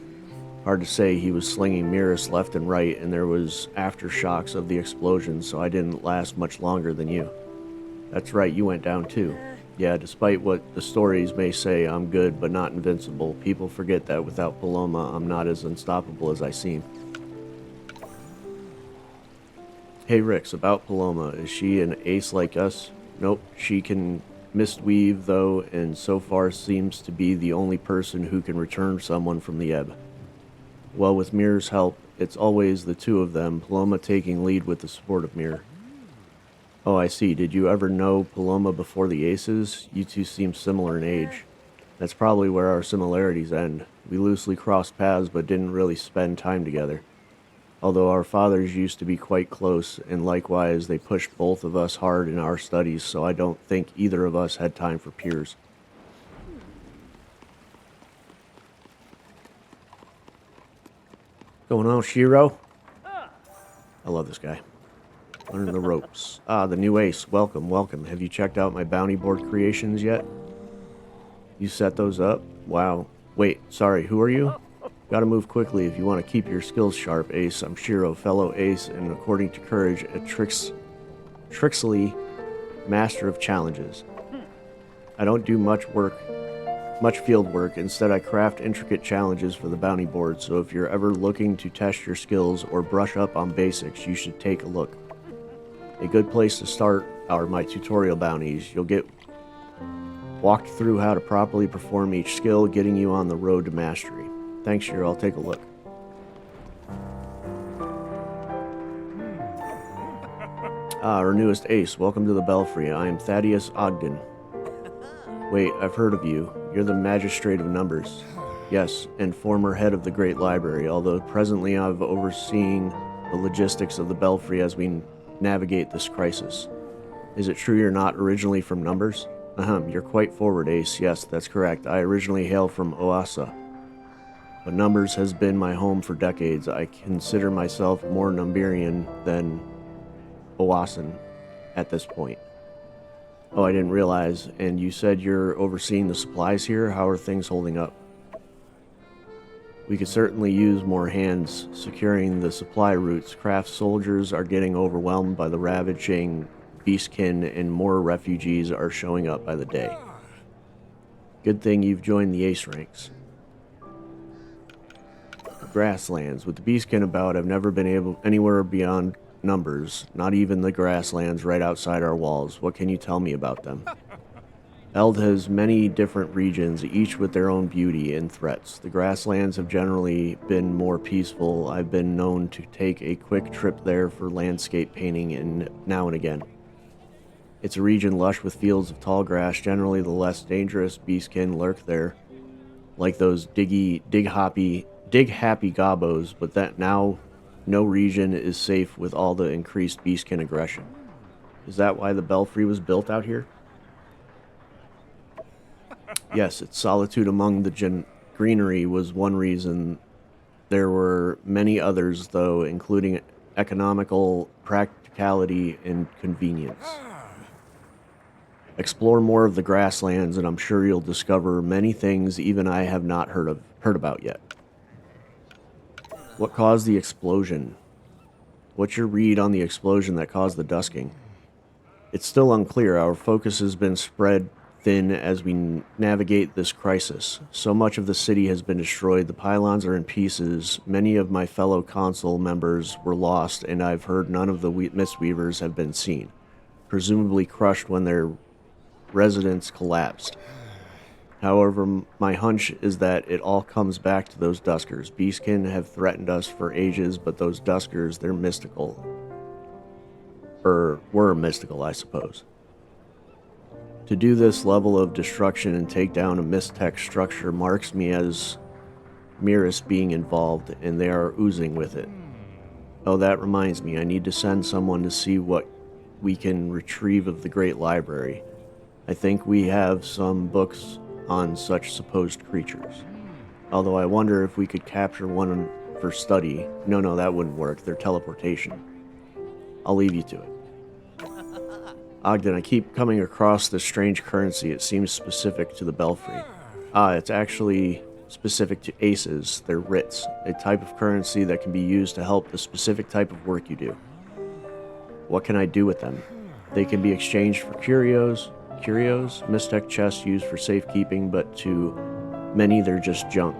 Hard to say. He was slinging mirrors left and right, and there was aftershocks of the explosion, so I didn't last much longer than you. That's right, you went down too. Yeah, despite what the stories may say, I'm good but not invincible. People forget that without Paloma, I'm not as unstoppable as I seem. Hey Rix, about Paloma, is she an ace like us? Nope, she can mistweave though, and so far seems to be the only person who can return someone from the Ebb. Well, with Mirror's help, it's always the two of them, Paloma taking lead with the support of Mirror. Oh, I see. Did you ever know Paloma before the Aces? You two seem similar in age. That's probably where our similarities end. We loosely crossed paths but didn't really spend time together. Although our fathers used to be quite close, and likewise they pushed both of us hard in our studies, so I don't think either of us had time for peers. Going on, Shiro? I love this guy. Learn the ropes. Ah, the new ace. Welcome, welcome. Have you checked out my bounty board creations yet? You set those up? Wow. Wait, sorry, who are you? Gotta move quickly if you want to keep your skills sharp, Ace. I'm Shiro, fellow ace, and according to Courage, a Trixley master of challenges. I don't do much field work. Instead, I craft intricate challenges for the bounty board, so if you're ever looking to test your skills or brush up on basics, you should take a look. A good place to start are my tutorial bounties. You'll get walked through how to properly perform each skill, getting you on the road to mastery. Thanks, Shiro. I'll take a look. Ah, our newest ace. Welcome to the Belfry. I am Thaddeus Ogden. Wait, I've heard of you. You're the Magistrate of Numbers. Yes, and former head of the Great Library, although presently I've overseeing the logistics of the Belfry as we navigate this crisis. Is it true you're not originally from Numbers? You're quite forward, Ace. Yes, that's correct. I originally hail from Oasa, but Numbers has been my home for decades. I consider myself more Numberian than Oasan at this point. Oh, I didn't realize. And you said you're overseeing the supplies here? How are things holding up? We could certainly use more hands securing the supply routes. Craft soldiers are getting overwhelmed by the ravaging beastkin, and more refugees are showing up by the day. Good thing you've joined the ace ranks. Grasslands. With the beastkin about, I've never been able anywhere beyond Numbers, not even the grasslands right outside our walls. What can you tell me about them? Eld has many different regions, each with their own beauty and threats. The grasslands have generally been more peaceful. I've been known to take a quick trip there for landscape painting and now and again. It's a region lush with fields of tall grass. Generally, the less dangerous beastkin lurk there, like those dig happy gobos, but that now no region is safe with all the increased beastkin aggression. Is that why the Belfry was built out here? Yes, its solitude among the greenery was one reason There were many others, though, including economical practicality and convenience. Explore more of the grasslands, and I'm sure you'll discover many things even I have not heard about yet. What caused the explosion? What's your read on the explosion that caused the dusking? It's still unclear. Our focus has been spread thin as we navigate this crisis. So much of the city has been destroyed. The pylons are in pieces. Many of my fellow council members were lost, and I've heard none of the Mistweavers have been seen, presumably crushed when their residence collapsed. However, my hunch is that it all comes back to those Duskers. Beastkin have threatened us for ages, but those Duskers, they're mystical. Or were mystical, I suppose. To do this level of destruction and take down a Mistech structure marks me as Mirus being involved, and they are oozing with it. Oh, that reminds me, I need to send someone to see what we can retrieve of the Great Library. I think we have some books on such supposed creatures. Although I wonder if we could capture one for study. No, that wouldn't work. They're teleportation. I'll leave you to it. Ogden, I keep coming across this strange currency. It seems specific to the Belfry. It's actually specific to aces. They're writs, a type of currency that can be used to help the specific type of work you do. What can I do with them? They can be exchanged for curios, Mistech chests used for safekeeping, but to many they're just junk.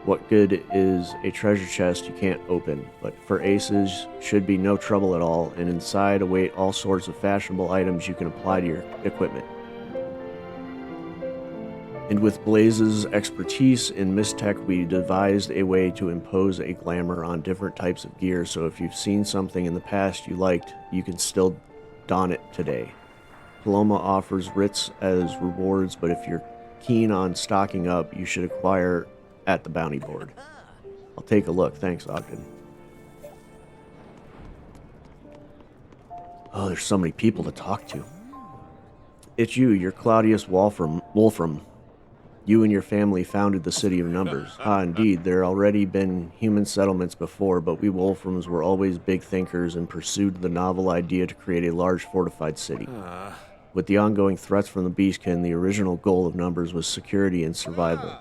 What good is a treasure chest you can't open? But for aces, should be no trouble at all, and inside await all sorts of fashionable items you can apply to your equipment. And with Blaze's expertise in Mistech, we devised a way to impose a glamour on different types of gear, so if you've seen something in the past you liked, you can still don it today. Paloma offers writs as rewards, but if you're keen on stocking up, you should acquire at the bounty board. I'll take a look. Thanks, Ogden. Oh, there's so many people to talk to. It's you're Claudius Wolfram. You and your family founded the City of Numbers. Indeed, there already been human settlements before, but we Wolframs were always big thinkers and pursued the novel idea to create a large fortified city. With the ongoing threats from the Beastkin, the original goal of Numbers was security and survival.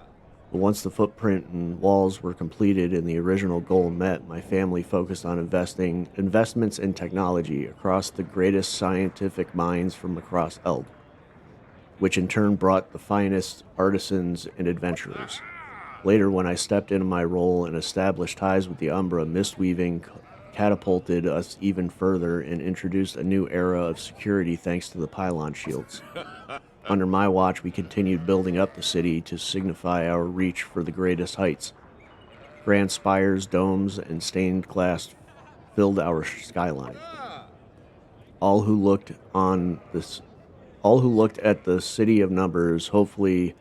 But once the footprint and walls were completed and the original goal met, my family focused on investments in technology across the greatest scientific minds from across Eld, which in turn brought the finest artisans and adventurers. Later, when I stepped into my role and established ties with the Umbra, Mistweaving catapulted us even further and introduced a new era of security thanks to the pylon shields. Under my watch, we continued building up the city to signify our reach for the greatest heights. Grand spires, domes, and stained glass filled our skyline. All who looked at the City of Numbers hopefully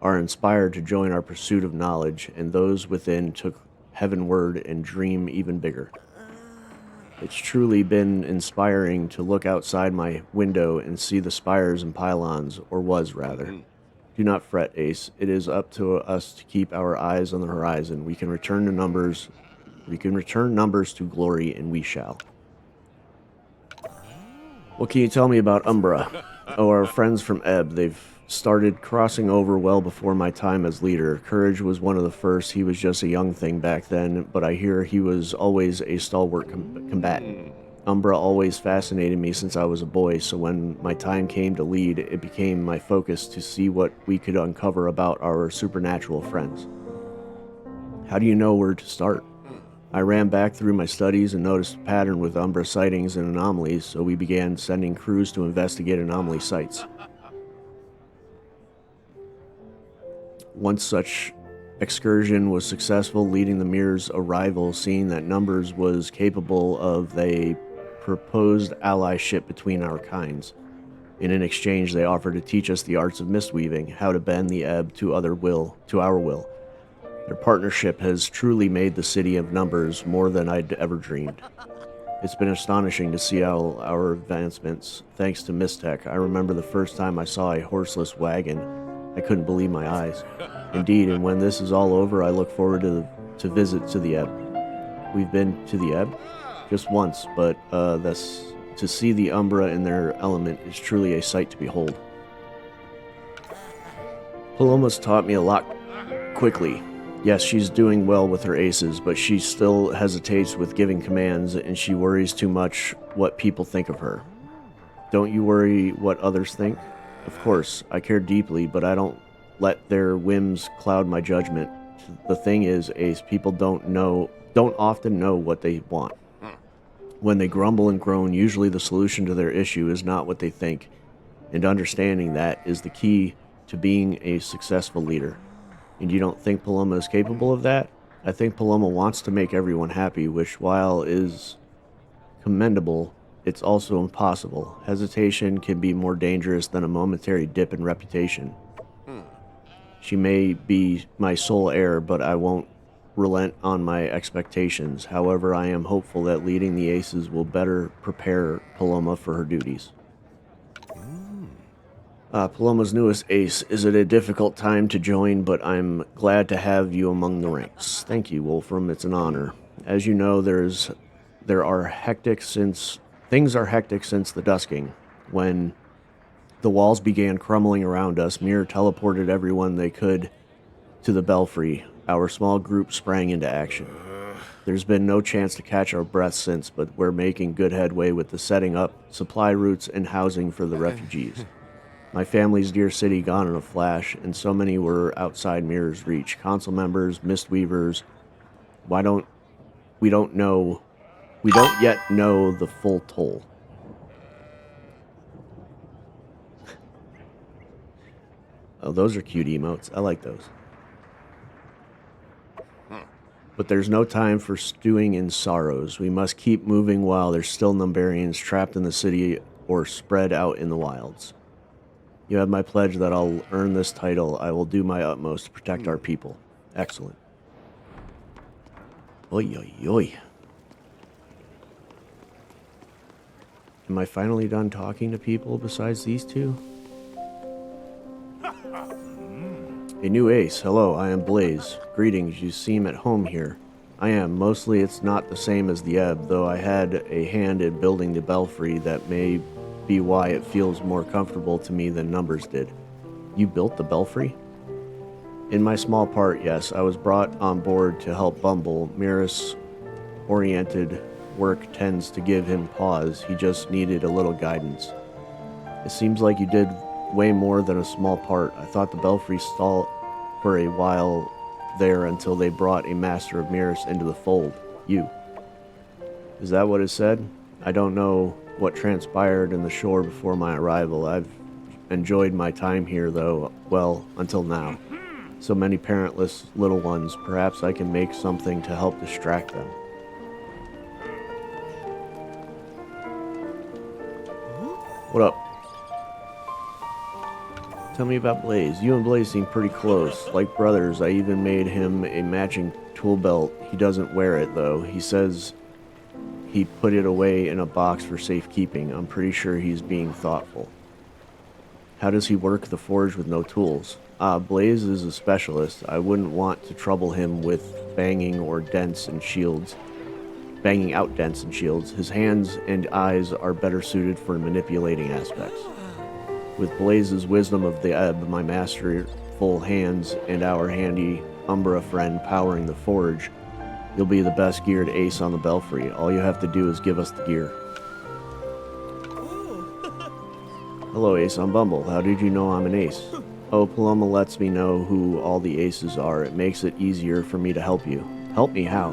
are inspired to join our pursuit of knowledge, and those within took heavenward and dream even bigger. It's truly been inspiring to look outside my window and see the spires and pylons, or was rather. Do not fret, Ace. It is up to us to keep our eyes on the horizon. We can return numbers to glory, and we shall. What can you tell me about Umbra? Oh, our friends from Ebb. They've started crossing over well before my time as leader. Courage was one of the first. He was just a young thing back then, but I hear he was always a stalwart combatant. Umbra always fascinated me since I was a boy, so when my time came to lead, it became my focus to see what we could uncover about our supernatural friends. How do you know where to start? I ran back through my studies and noticed a pattern with Umbra sightings and anomalies, so we began sending crews to investigate anomaly sites. One such excursion was successful, leading the Mirror's arrival, seeing that Numbers was capable of a proposed allyship between our kinds. In an exchange, they offered to teach us the arts of mistweaving, how to bend the ebb to our will. Their partnership has truly made the City of Numbers more than I'd ever dreamed. It's been astonishing to see all our advancements, thanks to Mistech. I remember the first time I saw a horseless wagon. I couldn't believe my eyes. Indeed, and when this is all over, I look forward to to visit to the Ebb. We've been to the Ebb just once, but to see the Umbra in their element is truly a sight to behold. Paloma's taught me a lot quickly. Yes, she's doing well with her aces, but she still hesitates with giving commands, and she worries too much what people think of her. Don't you worry what others think? Of course, I care deeply, but I don't let their whims cloud my judgment. The thing is, Ace, people don't often know what they want. When they grumble and groan, usually the solution to their issue is not what they think, and understanding that is the key to being a successful leader. And you don't think Paloma is capable of that? I think Paloma wants to make everyone happy, which, while is commendable, it's also impossible. Hesitation can be more dangerous than a momentary dip in reputation. She may be my sole heir, but I won't relent on my expectations. However, I am hopeful that leading the Aces will better prepare Paloma for her duties. Paloma's newest ace. Is it a difficult time to join, but I'm glad to have you among the ranks. Thank you, Wolfram. It's an honor. As you know, things are hectic since the dusking. When the walls began crumbling around us, Mir teleported everyone they could to the belfry. Our small group sprang into action. There's been no chance to catch our breath since, but we're making good headway with the setting up, supply routes, and housing for the refugees. My family's dear city gone in a flash, and so many were outside Mirror's reach. Council members, Mistweavers. We don't yet know the full toll. Oh, those are cute emotes. I like those. But there's no time for stewing in sorrows. We must keep moving while there's still Numbarians trapped in the city or spread out in the wilds. You have my pledge that I'll earn this title. I will do my utmost to protect our people. Excellent. Oi, oi, oi. Am I finally done talking to people besides these two? A new ace. Hello, I am Blaze. Greetings, you seem at home here. I am. Mostly it's not the same as the Ebb, though I had a hand in building the belfry. That may be why it feels more comfortable to me than Numbers did. You built the belfry? In my small part, yes. I was brought on board to help Bumble. Mirror-oriented work tends to give him pause. He just needed a little guidance. It seems like you did way more than a small part. I thought the belfry stalled for a while there until they brought a master of mirrors into the fold. You. Is that what is said? I don't know what transpired in the shore before my arrival. I've enjoyed my time here, though, well, until now. So many parentless little ones. Perhaps I can make something to help distract them. What up? Tell me about Blaze. You and Blaze seem pretty close, like brothers. I even made him a matching tool belt. He doesn't wear it, though. He says he put it away in a box for safekeeping. I'm pretty sure he's being thoughtful. How does he work the forge with no tools? Blaze is a specialist. I wouldn't want to trouble him with banging out dents and shields. His hands and eyes are better suited for manipulating aspects. With Blaze's wisdom of the Ebb, my masterful hands, and our handy Umbra friend powering the forge, you'll be the best geared ace on the belfry. All you have to do is give us the gear. Hello, Ace on Bumble. How did you know I'm an ace? Oh, Paloma lets me know who all the aces are. It makes it easier for me to help you. Help me how?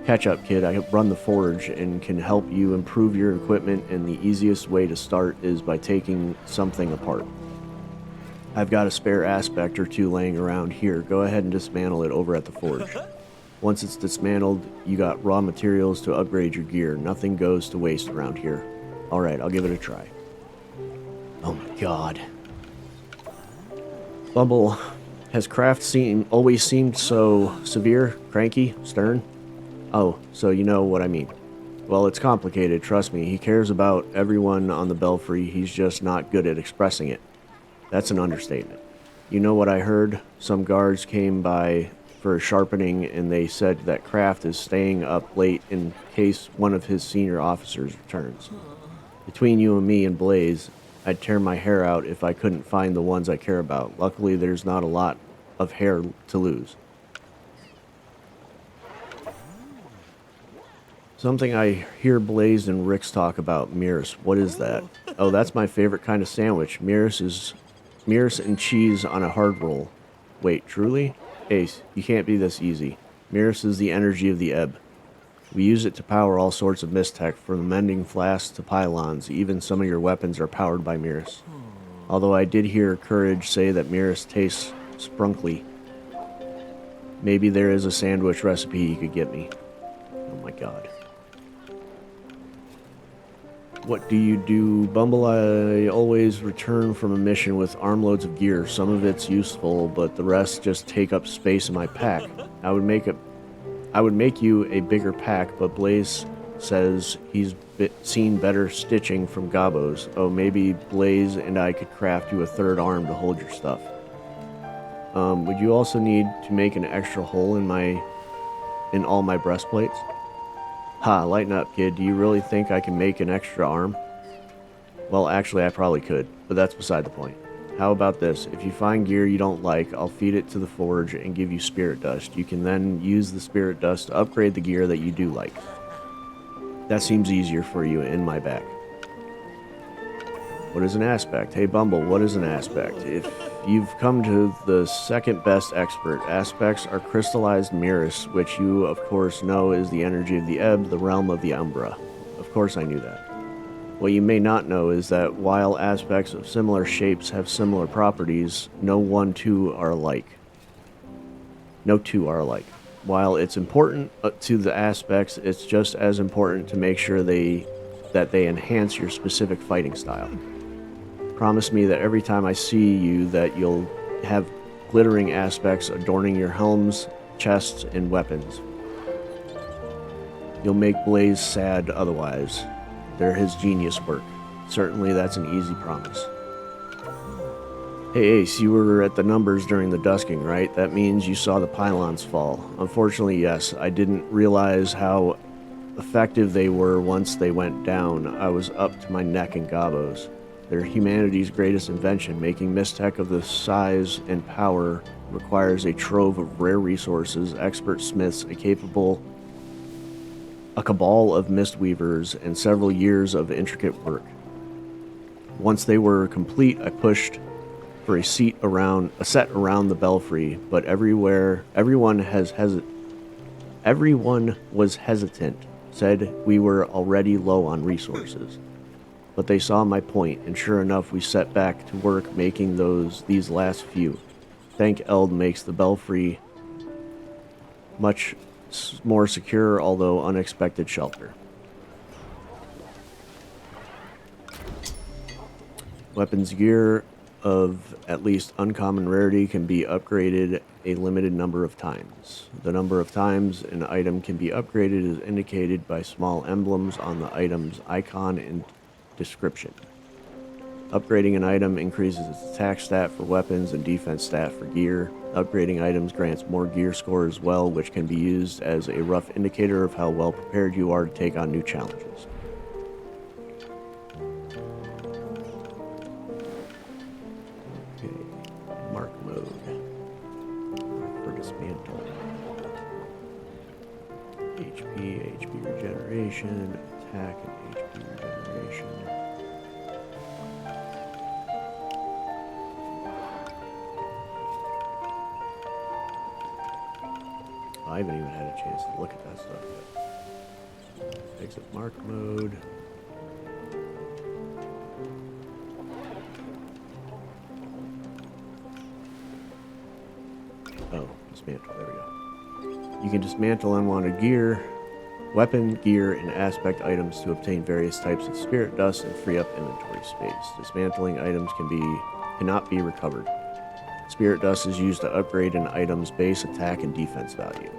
Catch up, kid. I run the forge and can help you improve your equipment, and the easiest way to start is by taking something apart. I've got a spare aspect or two laying around here. Go ahead and dismantle it over at the forge. Once it's dismantled, you got raw materials to upgrade your gear. Nothing goes to waste around here. Alright, I'll give it a try. Oh my god. Bumble, has Kraft always seemed so severe, cranky, stern? Oh, so you know what I mean. Well, it's complicated, trust me. He cares about everyone on the belfry, he's just not good at expressing it. That's an understatement. You know what I heard? Some guards came by for sharpening, and they said that Kraft is staying up late in case one of his senior officers returns. Between you and me and Blaze, I'd tear my hair out if I couldn't find the ones I care about. Luckily, there's not a lot of hair to lose. Something I hear Blaze and Rix talk about, Mirs. What is that? Oh, that's my favorite kind of sandwich. Mirs and cheese on a hard roll. Wait, truly? Ace, you can't be this easy. Mirs is the energy of the ebb. We use it to power all sorts of mist tech, from mending flasks to pylons. Even some of your weapons are powered by Mirs. Although I did hear Courage say that Mirs tastes sprunkly. Maybe there is a sandwich recipe you could get me. Oh my god. What do you do, Bumble? I always return from a mission with armloads of gear. Some of it's useful, but the rest just take up space in my pack. I would make you a bigger pack, but Blaze says he's seen better stitching from Gabos. Oh, maybe Blaze and I could craft you a third arm to hold your stuff. Would you also need to make an extra hole in all my breastplates? Ha, lighten up, kid. Do you really think I can make an extra arm? Well, actually, I probably could, but that's beside the point. How about this? If you find gear you don't like, I'll feed it to the forge and give you spirit dust. You can then use the spirit dust to upgrade the gear that you do like. That seems easier for you in my back. What is an aspect? Hey, Bumble, what is an aspect? If you've come to the second best expert, aspects are crystallized mirrors, which you, of course, know is the energy of the ebb, the realm of the Umbra. Of course I knew that. What you may not know is that while aspects of similar shapes have similar properties, no two are alike. While it's important to the aspects, it's just as important to make sure that they enhance your specific fighting style. Promise me that every time I see you that you'll have glittering aspects adorning your helms, chests, and weapons. You'll make Blaze sad otherwise. They're his genius work. Certainly that's an easy promise. Hey Ace, you were at the numbers during the dusking, right? That means you saw the pylons fall. Unfortunately, yes. I didn't realize how effective they were once they went down. I was up to my neck in gobos. They're humanity's greatest invention. Making mist tech of this size and power requires a trove of rare resources, expert smiths, a cabal of mist weavers, and several years of intricate work. Once they were complete, I pushed for a set around the belfry, but everyone was hesitant, said we were already low on resources. But they saw my point, and sure enough, we set back to work making these last few. Thank Eld makes the belfry much more secure, although unexpected shelter. Weapons gear of at least uncommon rarity can be upgraded a limited number of times. The number of times an item can be upgraded is indicated by small emblems on the item's icon and description. Upgrading an item increases its attack stat for weapons and defense stat for gear. Upgrading items grants more gear score as well, which can be used as a rough indicator of how well prepared you are to take on new challenges. Okay, mark mode. Mark for dismantle. HP regeneration, attack and HP regeneration. I haven't even had a chance to look at that stuff yet. Exit mark mode. Oh, dismantle, there we go. You can dismantle unwanted gear, weapon, gear, and aspect items to obtain various types of spirit dust and free up inventory space. Dismantling items cannot be recovered. Spirit dust is used to upgrade an item's base attack and defense value.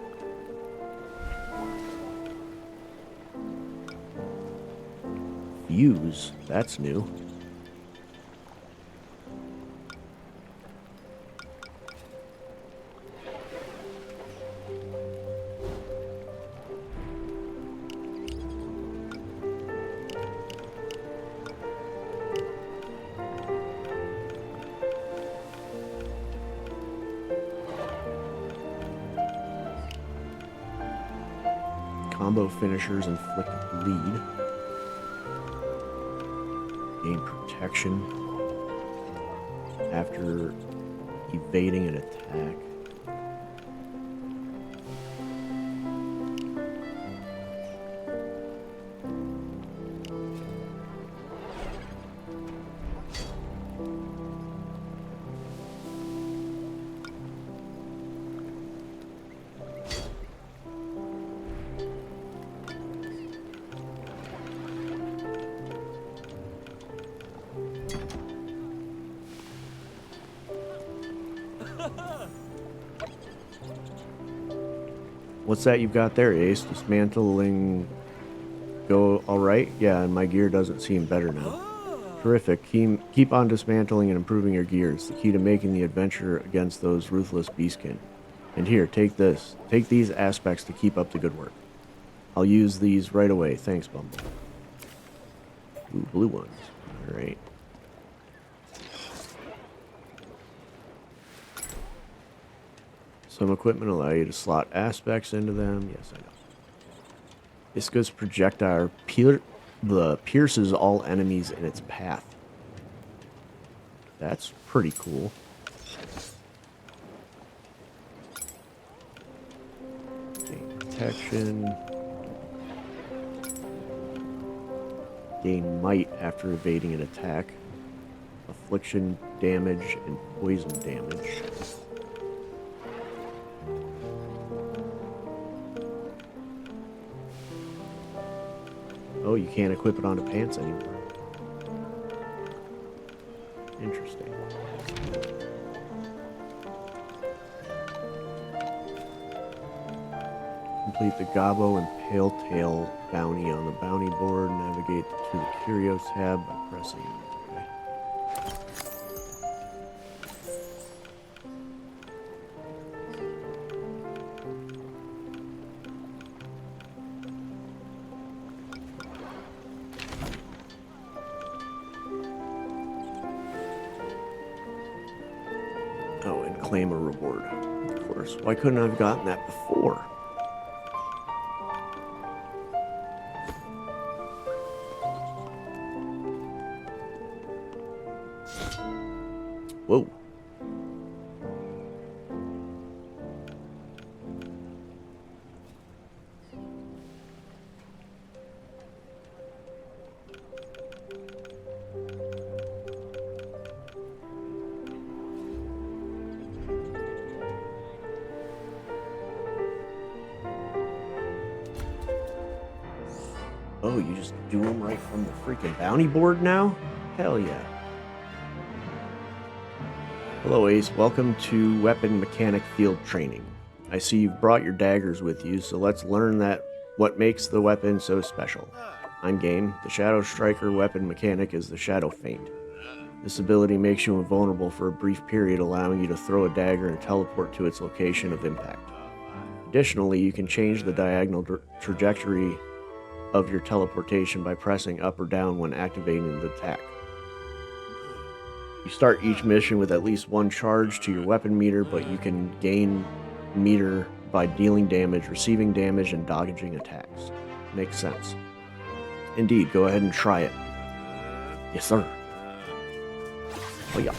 Fuse, that's new. Combo finishers inflict bleed. Gain protection after evading an attack. What's that you've got there, Ace? Dismantling go alright? Yeah, and my gear doesn't seem better now. Terrific. Keep on dismantling and improving your gear. It's the key to making the adventure against those ruthless beastkin. And here, take this. Take these aspects to keep up the good work. I'll use these right away. Thanks, Bumble. Ooh, blue ones. Alright. Some equipment allow you to slot aspects into them. Yes, I know. Isca's projectile pierces all enemies in its path. That's pretty cool. Gain protection. Gain might after evading an attack. Affliction damage and poison damage. Oh, you can't equip it onto pants anymore. Interesting. Complete the Gobbo and Pale Tail bounty on the bounty board. Navigate to the Curios tab by pressing. Okay. Oh, and claim a reward, of course. Why couldn't I have gotten that before? Whoa. Oh, you just do them right from the freaking bounty board now? Hell yeah. Hello, Ace. Welcome to Weapon Mechanic Field Training. I see you've brought your daggers with you, so let's learn what makes the weapon so special. I'm game. The Shadow Striker weapon mechanic is the Shadow Feint. This ability makes you invulnerable for a brief period, allowing you to throw a dagger and teleport to its location of impact. Additionally, you can change the diagonal trajectory of your teleportation by pressing up or down when activating the attack. You start each mission with at least one charge to your weapon meter, but you can gain meter by dealing damage, receiving damage, and dodging attacks. Makes sense. Indeed, go ahead and try it. Yes, sir. Oh yeah.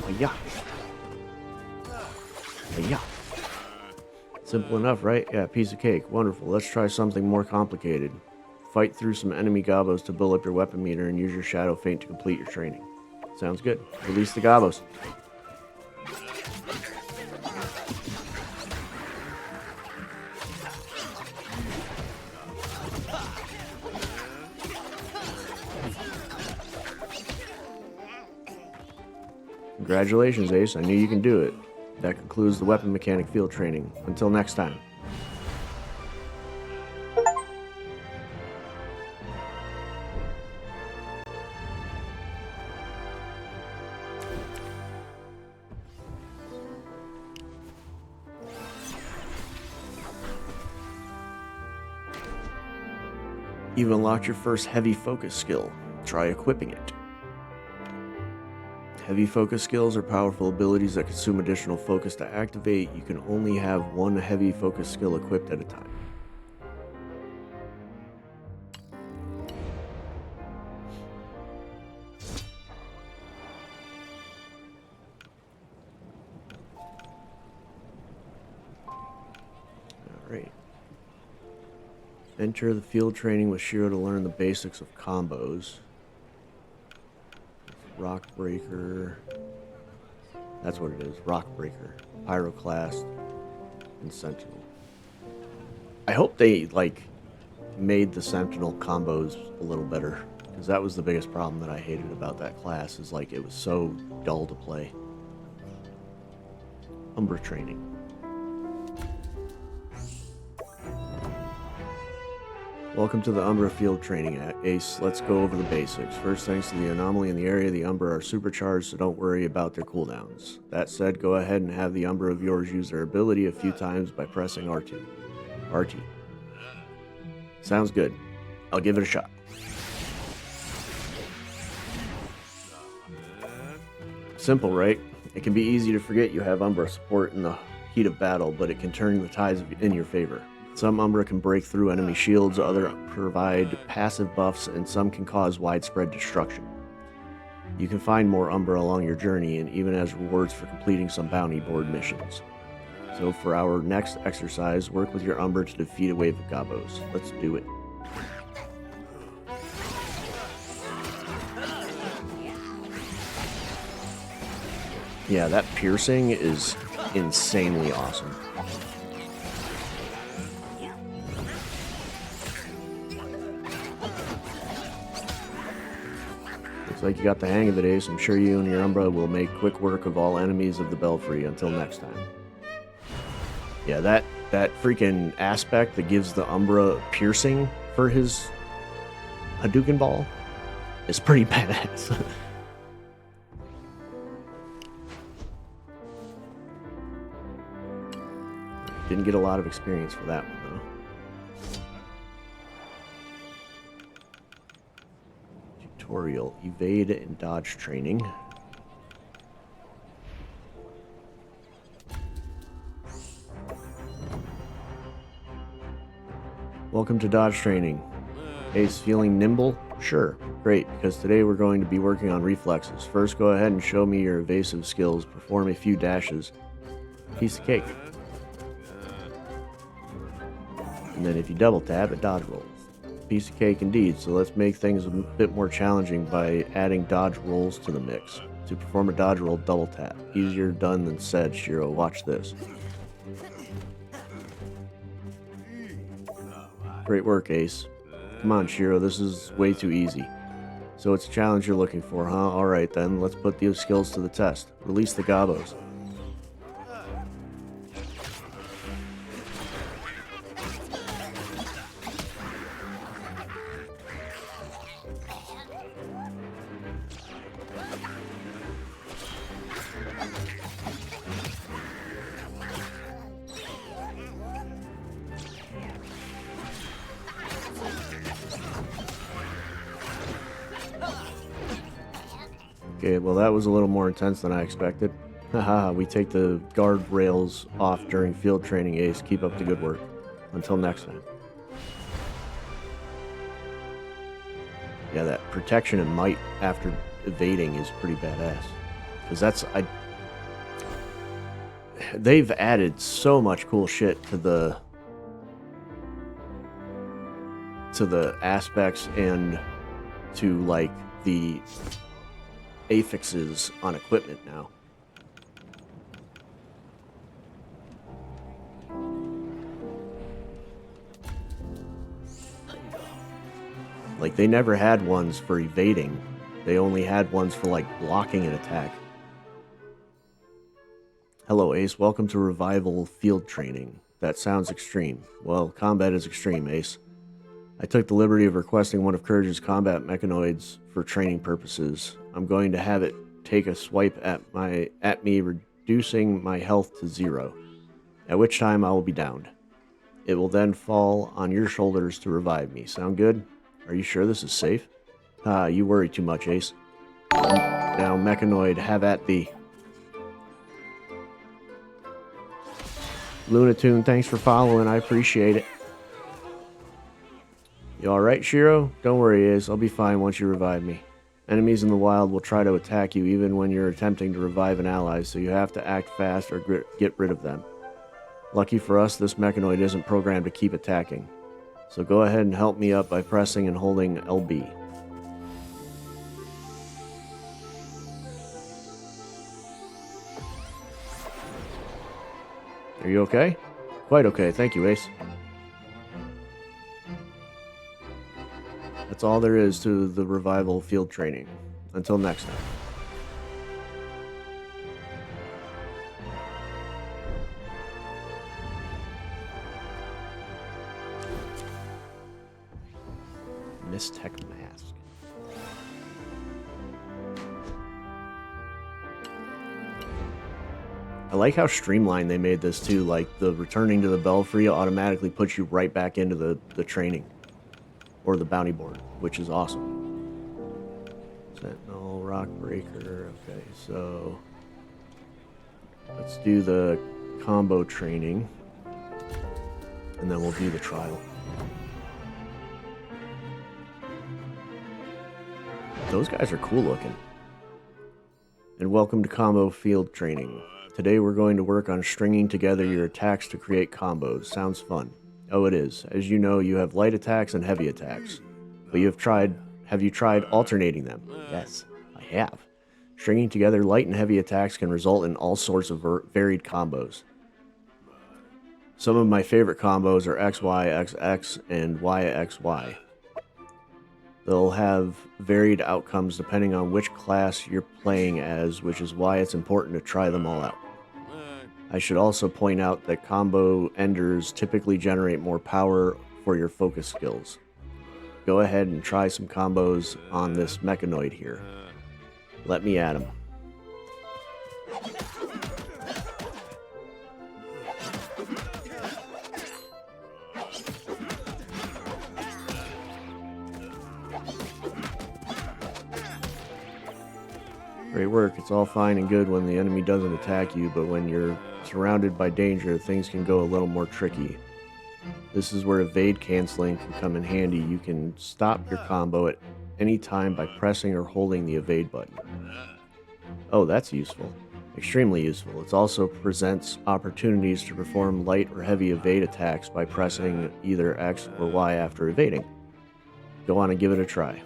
Oh yeah. Oh yeah. Simple enough, right? Yeah, piece of cake. Wonderful. Let's try something more complicated. Fight through some enemy Gobbos to build up your weapon meter and use your Shadow Feint to complete your training. Sounds good. Release the Gobbos. Congratulations, Ace. I knew you can do it. That concludes the Weapon Mechanic Field Training. Until next time. You've unlocked your first heavy focus skill. Try equipping it. Heavy focus skills are powerful abilities that consume additional focus to activate. You can only have one heavy focus skill equipped at a time. Alright. Enter the field training with Shiro to learn the basics of combos. Rock Breaker. That's what it is. Rock Breaker, Pyroclast, and Sentinel. I hope they, like, made the Sentinel combos a little better. Because that was the biggest problem that I hated about that class, is, like, it was so dull to play. Umbra Training. Welcome to the Umbra Field Training, Ace. Let's go over the basics. First, thanks to the anomaly in the area, the Umbra are supercharged, so don't worry about their cooldowns. That said, go ahead and have the Umbra of yours use their ability a few times by pressing R2. RT. Sounds good. I'll give it a shot. Simple, right? It can be easy to forget you have Umbra support in the heat of battle, but it can turn the tides in your favor. Some Umbra can break through enemy shields, others provide passive buffs, and some can cause widespread destruction. You can find more Umbra along your journey, and even as rewards for completing some bounty board missions. So for our next exercise, work with your Umbra to defeat a wave of Gobos. Let's do it. Yeah, that piercing is insanely awesome. Looks like you got the hang of it, Ace. I'm sure you and your Umbra will make quick work of all enemies of the Belfry. Until next time. Yeah, that freaking aspect that gives the Umbra piercing for his Hadouken ball is pretty badass. Didn't get a lot of experience for that one, though. Tutorial, evade and dodge training. Welcome to dodge training. Ace, feeling nimble? Sure, great, because today we're going to be working on reflexes. First, go ahead and show me your evasive skills. Perform a few dashes. Piece of cake. And then if you double tap, it dodge rolls. Piece of cake indeed, so let's make things a bit more challenging by adding dodge rolls to the mix. To perform a dodge roll, double tap. Easier done than said, Shiro. Watch this. Great work, Ace. Come on, Shiro, this is way too easy. So it's a challenge you're looking for, huh? Alright then, let's put these skills to the test. Release the Gobos. Okay, well that was a little more intense than I expected. Haha, we take the guardrails off during field training, Ace. Keep up the good work. Until next time. Yeah, that protection and might after evading is pretty badass. Because they've added so much cool shit to the aspects and to, like, the affixes on equipment now. Like, they never had ones for evading. They only had ones for, like, blocking an attack. Hello, Ace. Welcome to Revival Field Training. That sounds extreme. Well, combat is extreme, Ace. I took the liberty of requesting one of Courage's combat mechanoids for training purposes. I'm going to have it take a swipe at me, reducing my health to 0, at which time I will be downed. It will then fall on your shoulders to revive me. Sound good? Are you sure this is safe? Ah, you worry too much, Ace. Now, Mechanoid, have at thee. Lunatoon, thanks for following. I appreciate it. You alright, Shiro? Don't worry, Ace. I'll be fine once you revive me. Enemies in the wild will try to attack you even when you're attempting to revive an ally, so you have to act fast or get rid of them. Lucky for us, this Mechanoid isn't programmed to keep attacking. So go ahead and help me up by pressing and holding LB. Are you okay? Quite okay, thank you, Ace. That's all there is to the revival field training. Until next time. Mistech Mask. I like how streamlined they made this too, like the returning to the Belfry automatically puts you right back into the training. Or the bounty board, which is awesome. Sentinel, Rock Breaker, okay, so let's do the combo training. And then we'll do the trial. Those guys are cool looking. And welcome to Combo Field Training. Today we're going to work on stringing together your attacks to create combos. Sounds fun. Oh, it is. As you know, you have light attacks and heavy attacks. But have you tried alternating them? Yes, I have. Stringing together light and heavy attacks can result in all sorts of varied combos. Some of my favorite combos are XYXX and YXY. They'll have varied outcomes depending on which class you're playing as, which is why it's important to try them all out. I should also point out that combo enders typically generate more power for your focus skills. Go ahead and try some combos on this Mechanoid here. Let me at him. Great work. It's all fine and good when the enemy doesn't attack you, but when you're surrounded by danger, things can go a little more tricky. This is where evade canceling can come in handy. You can stop your combo at any time by pressing or holding the evade button. Oh, that's useful. Extremely useful. It also presents opportunities to perform light or heavy evade attacks by pressing either X or Y after evading. Go on and give it a try.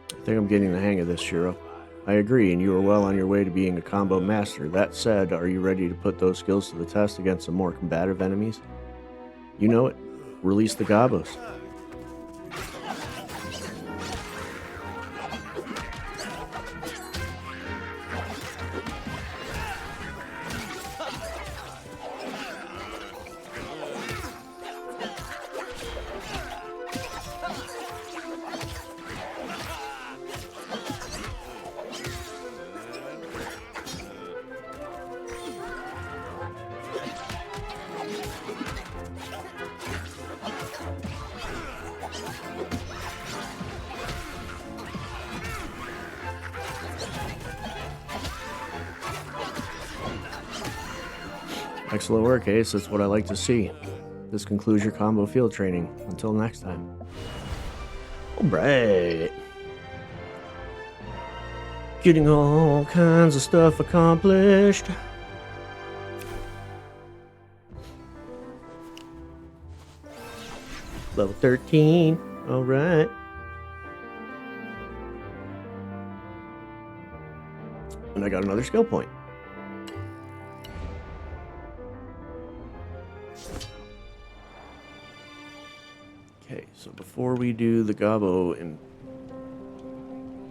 I think I'm getting the hang of this, Shiro. I agree, and you are well on your way to being a combo master. That said, are you ready to put those skills to the test against some more combative enemies? You know it. Release the Gobos. Excellent work, Ace. That's what I like to see. This concludes your combo field training. Until next time. Alright. Getting all kinds of stuff accomplished. Level 13. Alright. And I got another skill point. Okay, so before we do the Gobbo and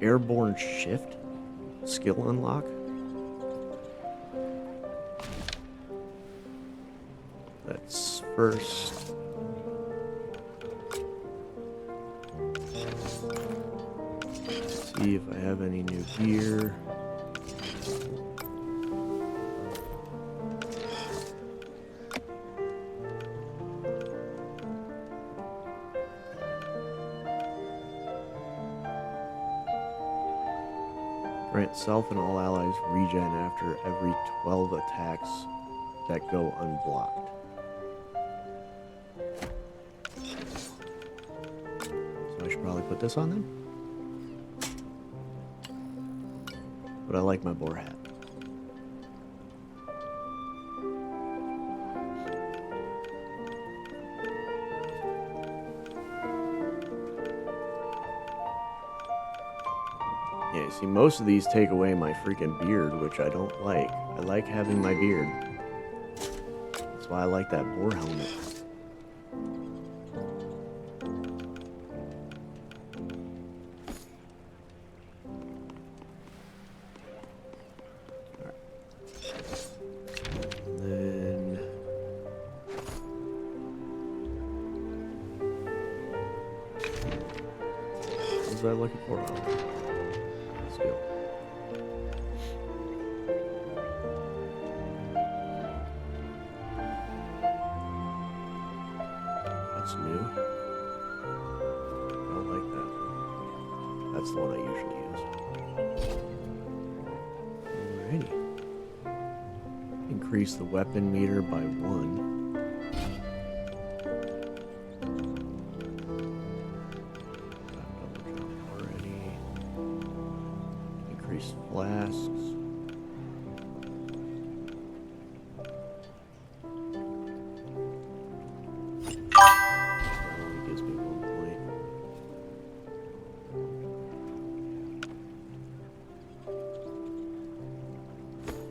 Airborne Shift skill unlock, let's first see if I have any new gear. Grant self and all allies regen after every 12 attacks that go unblocked. So I should probably put this on then. But I like my boar hat. Yeah, you see, most of these take away my freaking beard, which I don't like. I like having my beard. That's why I like that boar helmet. Alright. Then... what was I looking for? Skill. That's new. I don't like that one. That's the one I usually use. Alrighty. Increase the weapon meter by 1. Flasks. That only gives me 1 point.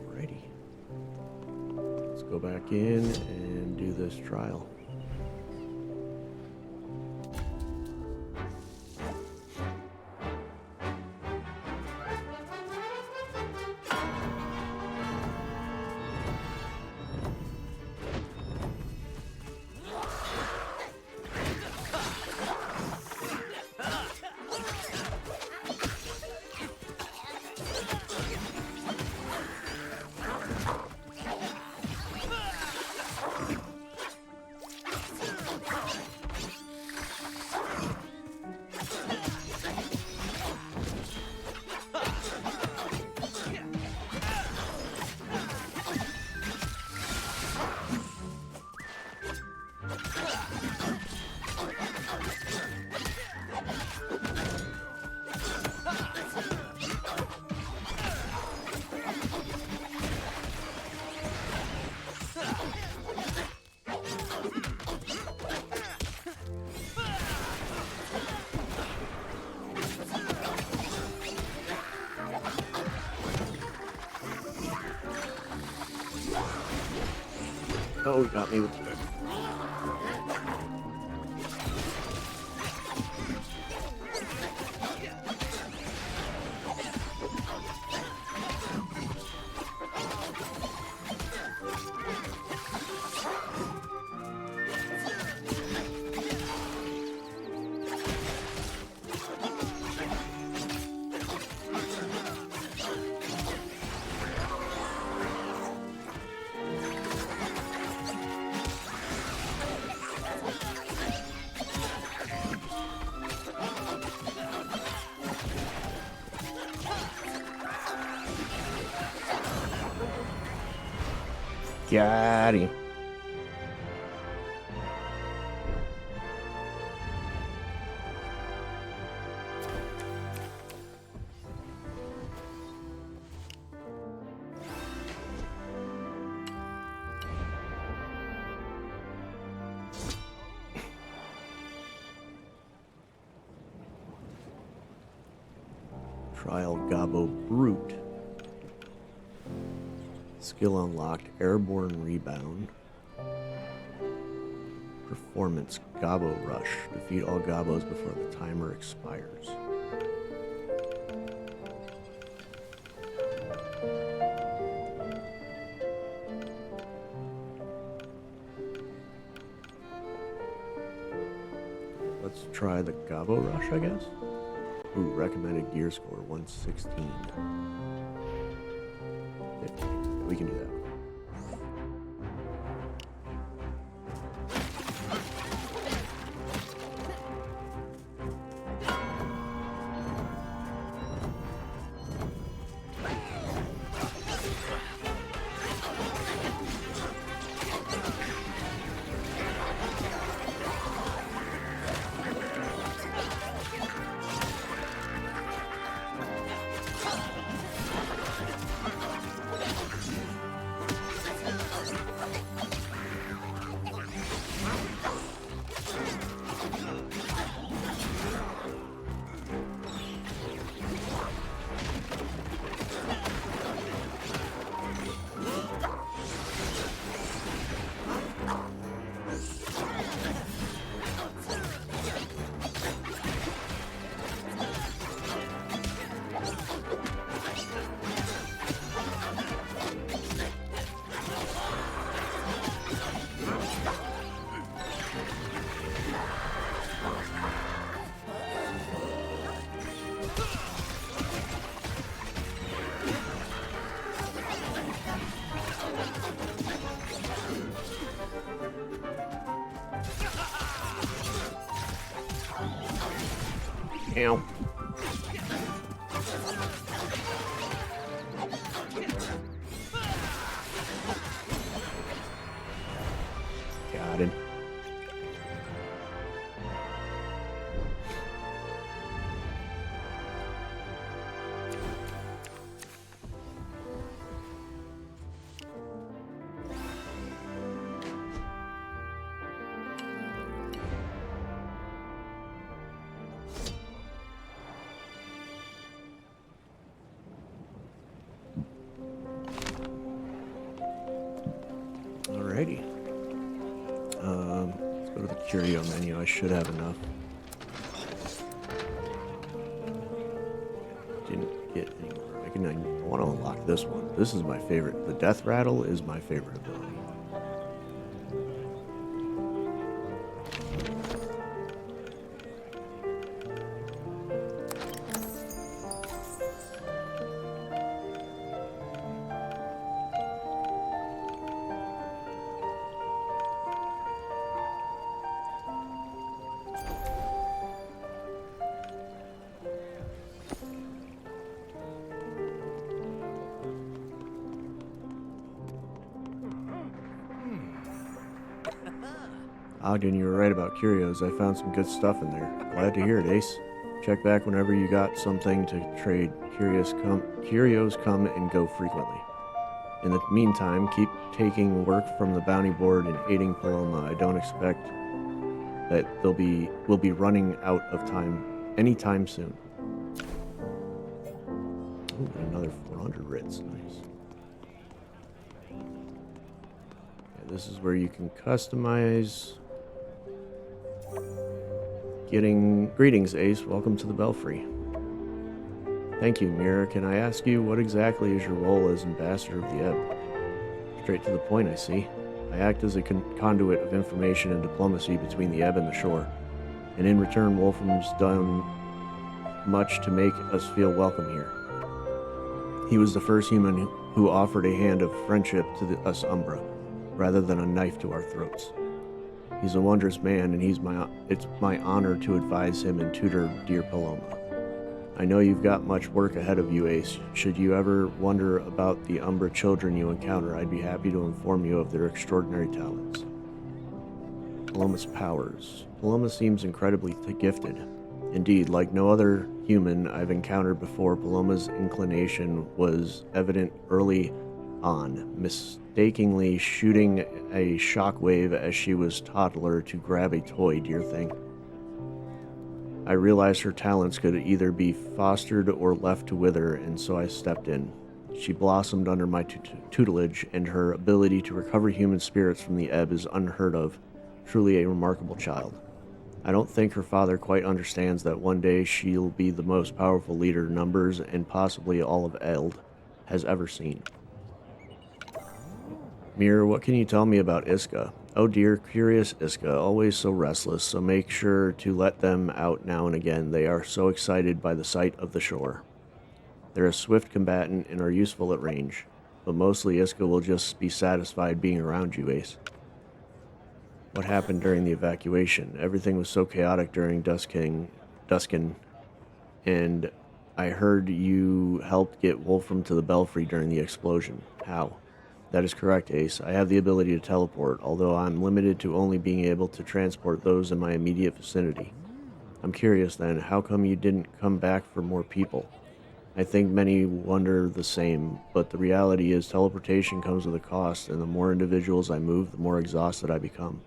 Alrighty. Let's go back in and do this trial. Oh, he got me with the... Got him. Trial Gobbo Brute. Skill unlocked, Airborne Rebound. Performance, Gobbo Rush. Defeat all Gobbos before the timer expires. Let's try the Gobbo Rush, I guess. Ooh, recommended gear score 116. 50. We can do that. Ow. Got him. Alrighty. Let's go to the curio menu. I should have enough. Didn't get any more. I want to unlock this one. This is my favorite. The death rattle is my favorite ability. Ogden, you were right about curios. I found some good stuff in there. Glad to hear it, Ace. Check back whenever you got something to trade. Curios come and go frequently. In the meantime, keep taking work from the bounty board and aiding Paloma. I don't expect that we'll be running out of time anytime soon. Ooh, another 400 writs. Nice. Yeah, this is where you can customize. Greetings, Ace. Welcome to the Belfry. Thank you, Mira. Can I ask you what exactly is your role as ambassador of the Ebb? Straight to the point, I see. I act as a conduit of information and diplomacy between the Ebb and the shore. And in return, Wolfram's done much to make us feel welcome here. He was the first human who offered a hand of friendship to us Umbra, rather than a knife to our throats. He's a wondrous man, and it's my honor to advise him and tutor dear Paloma. I know you've got much work ahead of you, Ace. Should you ever wonder about the Umbra children you encounter, I'd be happy to inform you of their extraordinary talents. Paloma's powers. Paloma seems incredibly gifted. Indeed, like no other human I've encountered before, Paloma's inclination was evident early on, mistakenly shooting a shockwave as she was toddler to grab a toy, dear thing. I realized her talents could either be fostered or left to wither, and so I stepped in. She blossomed under my tutelage, and her ability to recover human spirits from the Ebb is unheard of. Truly a remarkable child. I don't think her father quite understands that one day she'll be the most powerful leader Numbers and possibly all of Eld has ever seen. Mir, what can you tell me about Iska? Oh dear, curious Iska, always so restless, so make sure to let them out now and again. They are so excited by the sight of the shore. They're a swift combatant and are useful at range, but mostly Iska will just be satisfied being around you, Ace. What happened during the evacuation? Everything was so chaotic during Duskin, and I heard you helped get Wolfram to the Belfry during the explosion. How? That is correct, Ace. I have the ability to teleport, although I'm limited to only being able to transport those in my immediate vicinity. I'm curious then, how come you didn't come back for more people? I think many wonder the same, but the reality is teleportation comes with a cost, and the more individuals I move, the more exhausted I become.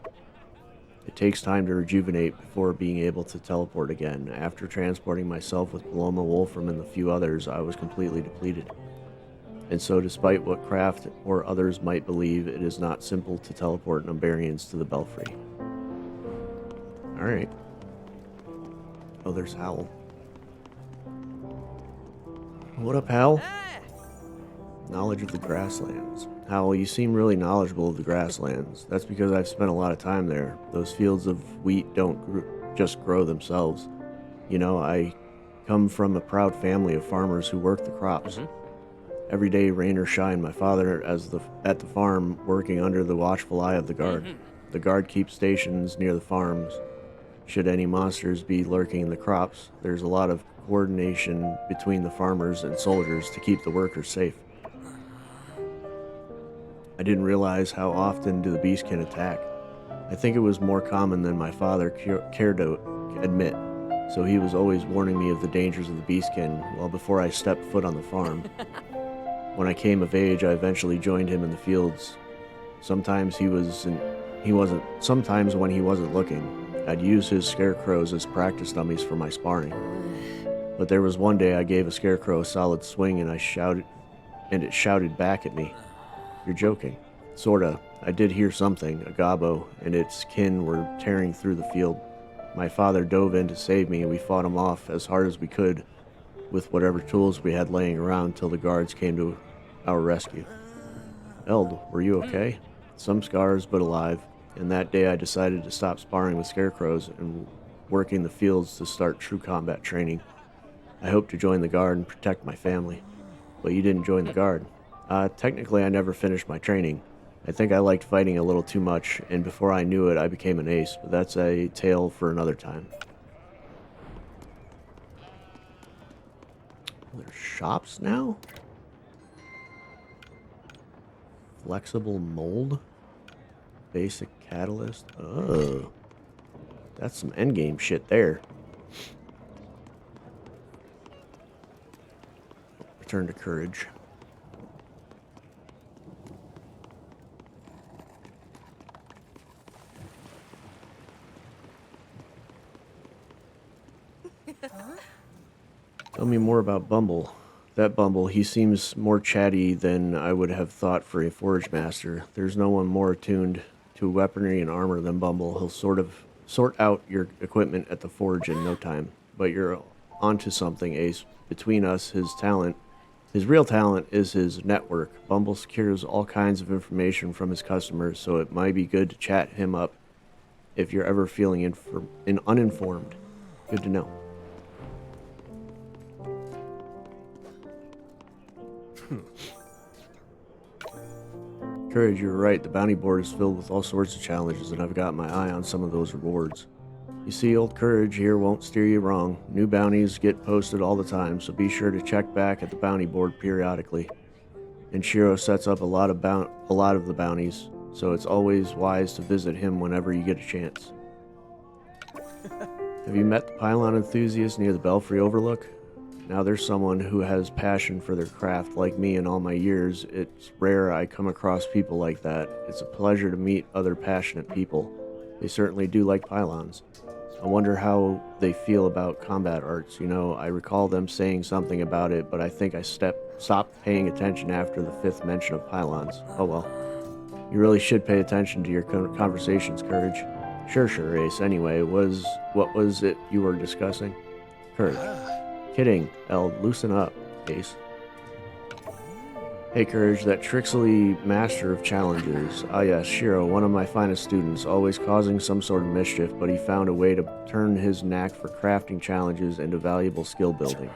It takes time to rejuvenate before being able to teleport again. After transporting myself with Paloma, Wolfram, and the few others, I was completely depleted. And so, despite what Kraft or others might believe, it is not simple to teleport Numbarians to the Belfry. Alright. Oh, there's Howl. What up, Hal? Knowledge of the grasslands. Hal, you seem really knowledgeable of the grasslands. That's because I've spent a lot of time there. Those fields of wheat don't just grow themselves. You know, I come from a proud family of farmers who work the crops. Every day, rain or shine, my father at the farm working under the watchful eye of the guard. The guard keeps stations near the farms. Should any monsters be lurking in the crops, there's a lot of coordination between the farmers and soldiers to keep the workers safe. I didn't realize how often the beast can attack. I think it was more common than my father cared to admit, so he was always warning me of the dangers of the beastkin well before I stepped foot on the farm. When I came of age, I eventually joined him in the fields. Sometimes sometimes when he wasn't looking, I'd use his scarecrows as practice dummies for my sparring. But there was one day I gave a scarecrow a solid swing and it shouted back at me. You're joking. Sorta. I did hear something, a gobbo, and its kin were tearing through the field. My father dove in to save me and we fought him off as hard as we could with whatever tools we had laying around till the guards came to our rescue. Eld, were you okay? Some scars, but alive. And that day I decided to stop sparring with scarecrows and working the fields to start true combat training. I hoped to join the guard and protect my family. But you didn't join the guard. Technically I never finished my training. I think I liked fighting a little too much, and before I knew it I became an ace, but that's a tale for another time. There's shops now? Flexible mold? Basic catalyst? Oh. That's some endgame shit there. Return to courage. Tell me more about Bumble. That Bumble, he seems more chatty than I would have thought for a forge master. There's no one more attuned to weaponry and armor than Bumble. He'll sort out your equipment at the forge in no time. But you're onto something, Ace. Between us, his real talent is his network. Bumble secures all kinds of information from his customers, so it might be good to chat him up if you're ever feeling uninformed. Good to know. Courage, you're right. The bounty board is filled with all sorts of challenges, and I've got my eye on some of those rewards. You see, old Courage here won't steer you wrong. New bounties get posted all the time, so be sure to check back at the bounty board periodically. And Shiro sets up a lot of the bounties, so it's always wise to visit him whenever you get a chance. Have you met the pylon enthusiast near the Belfry Overlook? Now there's someone who has passion for their craft like me in all my years. It's rare I come across people like that. It's a pleasure to meet other passionate people. They certainly do like pylons. I wonder how they feel about combat arts. You know, I recall them saying something about it, but I think I stopped paying attention after the 5th mention of pylons. Oh well. You really should pay attention to your conversations, Courage. Sure, Ace. Anyway, what was it you were discussing? Courage. Kidding, Eld. Loosen up, Ace. Hey, Courage, that tricksily master of challenges. Ah, yes, Shiro, one of my finest students, always causing some sort of mischief, but he found a way to turn his knack for crafting challenges into valuable skill building.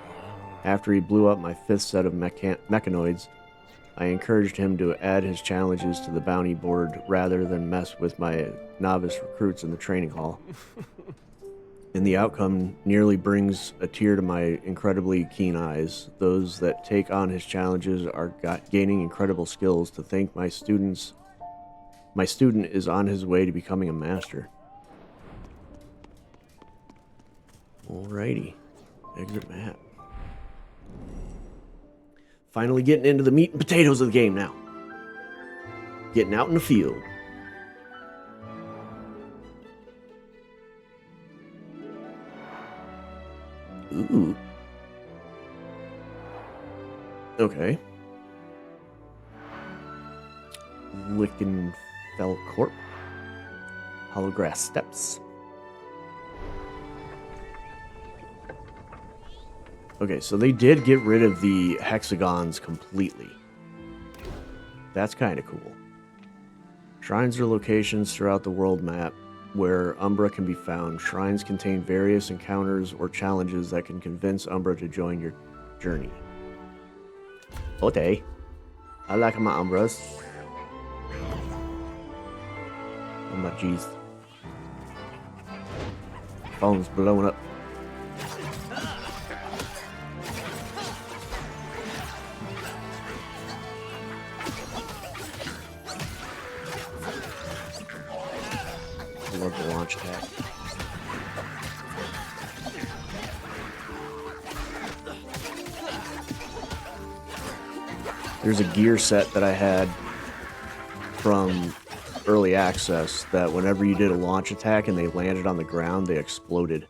After he blew up my 5th set of mechanoids, I encouraged him to add his challenges to the bounty board rather than mess with my novice recruits in the training hall. And the outcome nearly brings a tear to my incredibly keen eyes. Those that take on his challenges are gaining incredible skills. To think my student is on his way to becoming a master. Alrighty. Exit map. Finally getting into the meat and potatoes of the game now. Getting out in the field. Ooh. Okay. Lickenfell Corp. Hollowgrass Steps. Okay, so they did get rid of the hexagons completely. That's kind of cool. Shrines are locations throughout the world map where Umbra can be found. Shrines contain various encounters or challenges that can convince Umbra to join your journey. Okay. I like my Umbras. Oh my jeez. Phone's blowing up. I love the launch attack. There's a gear set that I had from early access that whenever you did a launch attack and they landed on the ground, they exploded.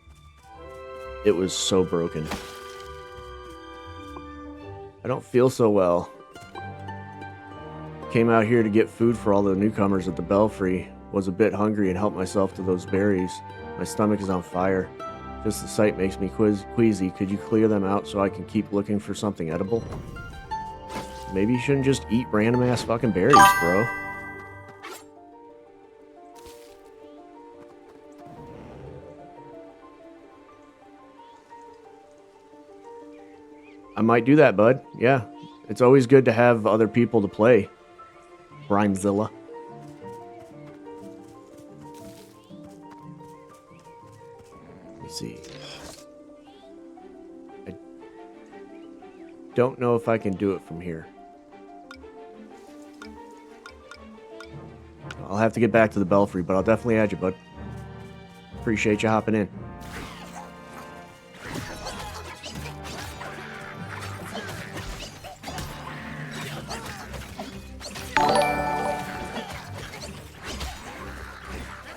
It was so broken. I don't feel so well. Came out here to get food for all the newcomers at the Belfry. Was a bit hungry and helped myself to those berries. My stomach is on fire. Just the sight makes me queasy. Could you clear them out so I can keep looking for something edible? Maybe you shouldn't just eat random ass fucking berries, bro. I might do that, bud. Yeah. It's always good to have other people to play. Rhymezilla. Let me see. I don't know if I can do it from here. I'll have to get back to the Belfry, but I'll definitely add you, bud. Appreciate you hopping in.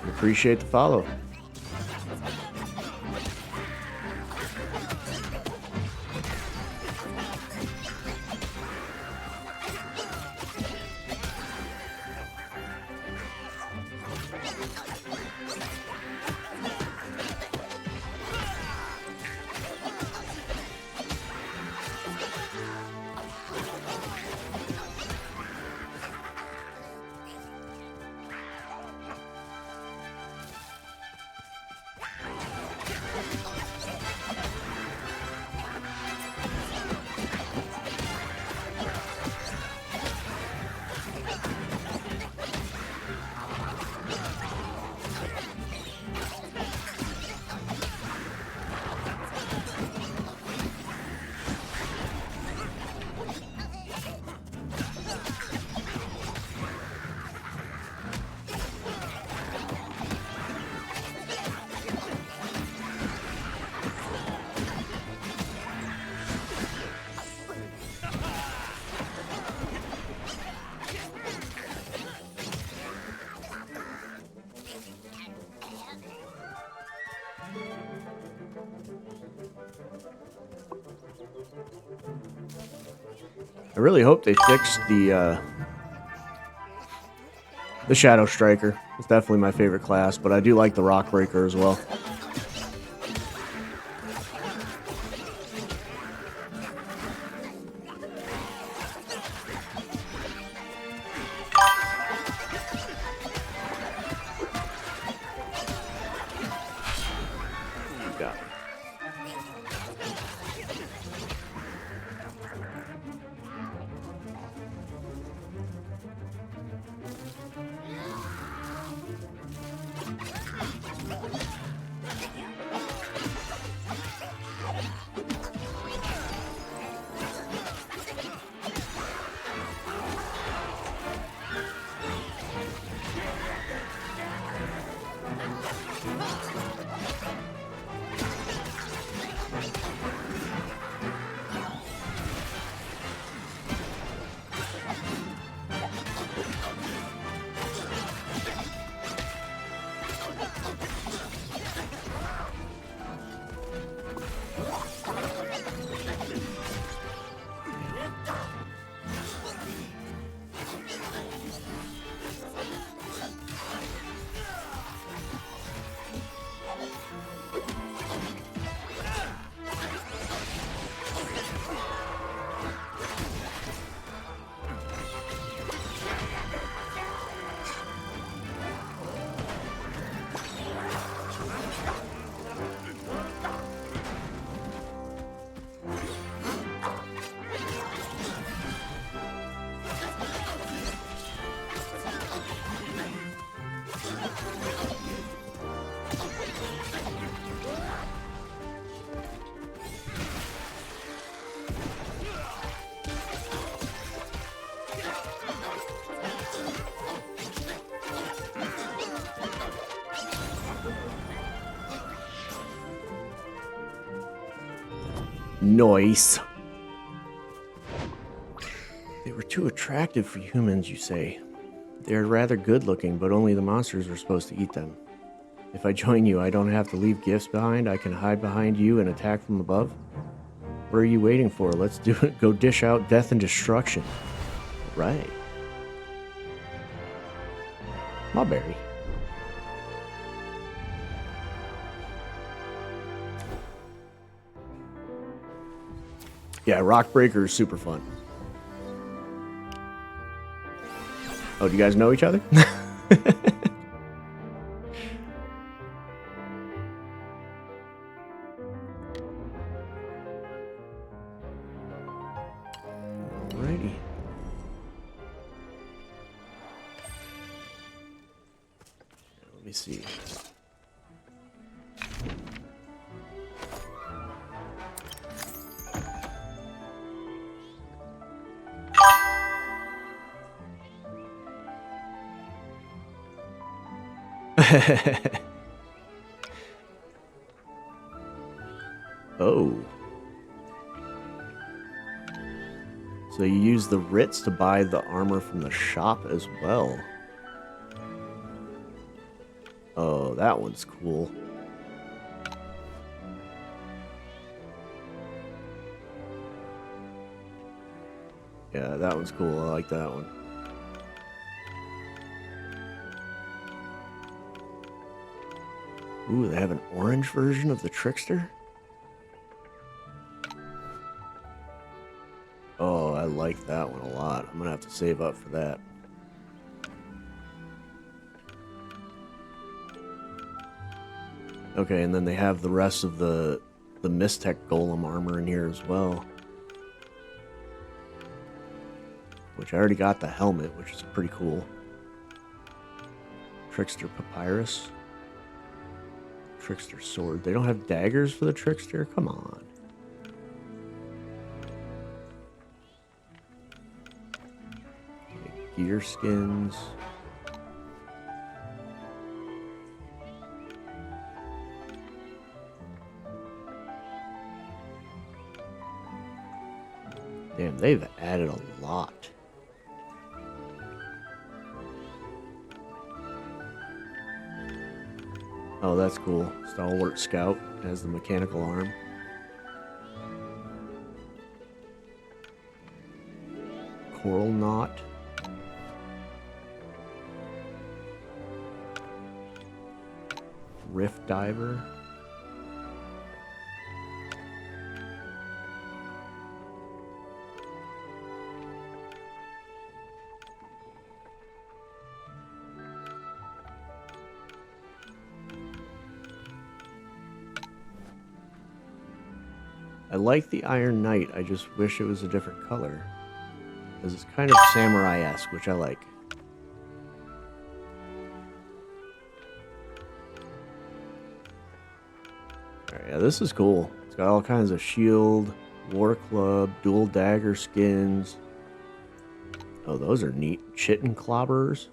Appreciate the follow. I really hope they fixed the Shadow Striker. It's definitely my favorite class, but I do like the Rock Breaker as well. Nice. They were too attractive for humans, you say. They're rather good looking, but only the monsters are supposed to eat them. If I join you, I don't have to leave gifts behind. I can hide behind you and attack from above. What are you waiting for? Let's do it. Go dish out death and destruction. Right. Mulberry. Yeah, Rock Breaker is super fun. Oh, do you guys know each other? Alrighty. Let me see. Oh. So you use the writs to buy the armor from the shop as well. Oh, that one's cool. Yeah, that one's cool. I like that one. Ooh, they have an orange version of the Trickster? Oh, I like that one a lot. I'm gonna have to save up for that. Okay, and then they have the rest of the Mystech Golem armor in here as well. Which I already got the helmet, which is pretty cool. Trickster Papyrus. Trickster Sword. They don't have daggers for the Trickster? Come on. Okay, gear skins. Damn, they've added a lot. Oh, that's cool. Stalwart Scout has the mechanical arm. Coral Knot. Rift Diver. I like the Iron Knight, I just wish it was a different color. Because it's kind of samurai-esque, which I like. Alright, yeah, this is cool. It's got all kinds of shield, war club, dual dagger skins. Oh, those are neat. Chitin clobberers.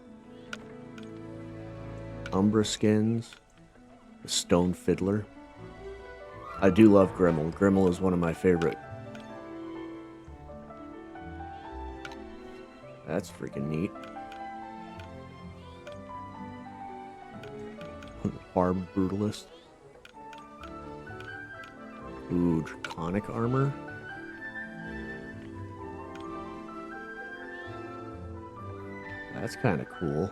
Umbra skins. The Stone Fiddler. I do love Grimmel. Grimmel is one of my favorite. That's freaking neat. Barb Brutalist. Ooh, Draconic armor. That's kind of cool.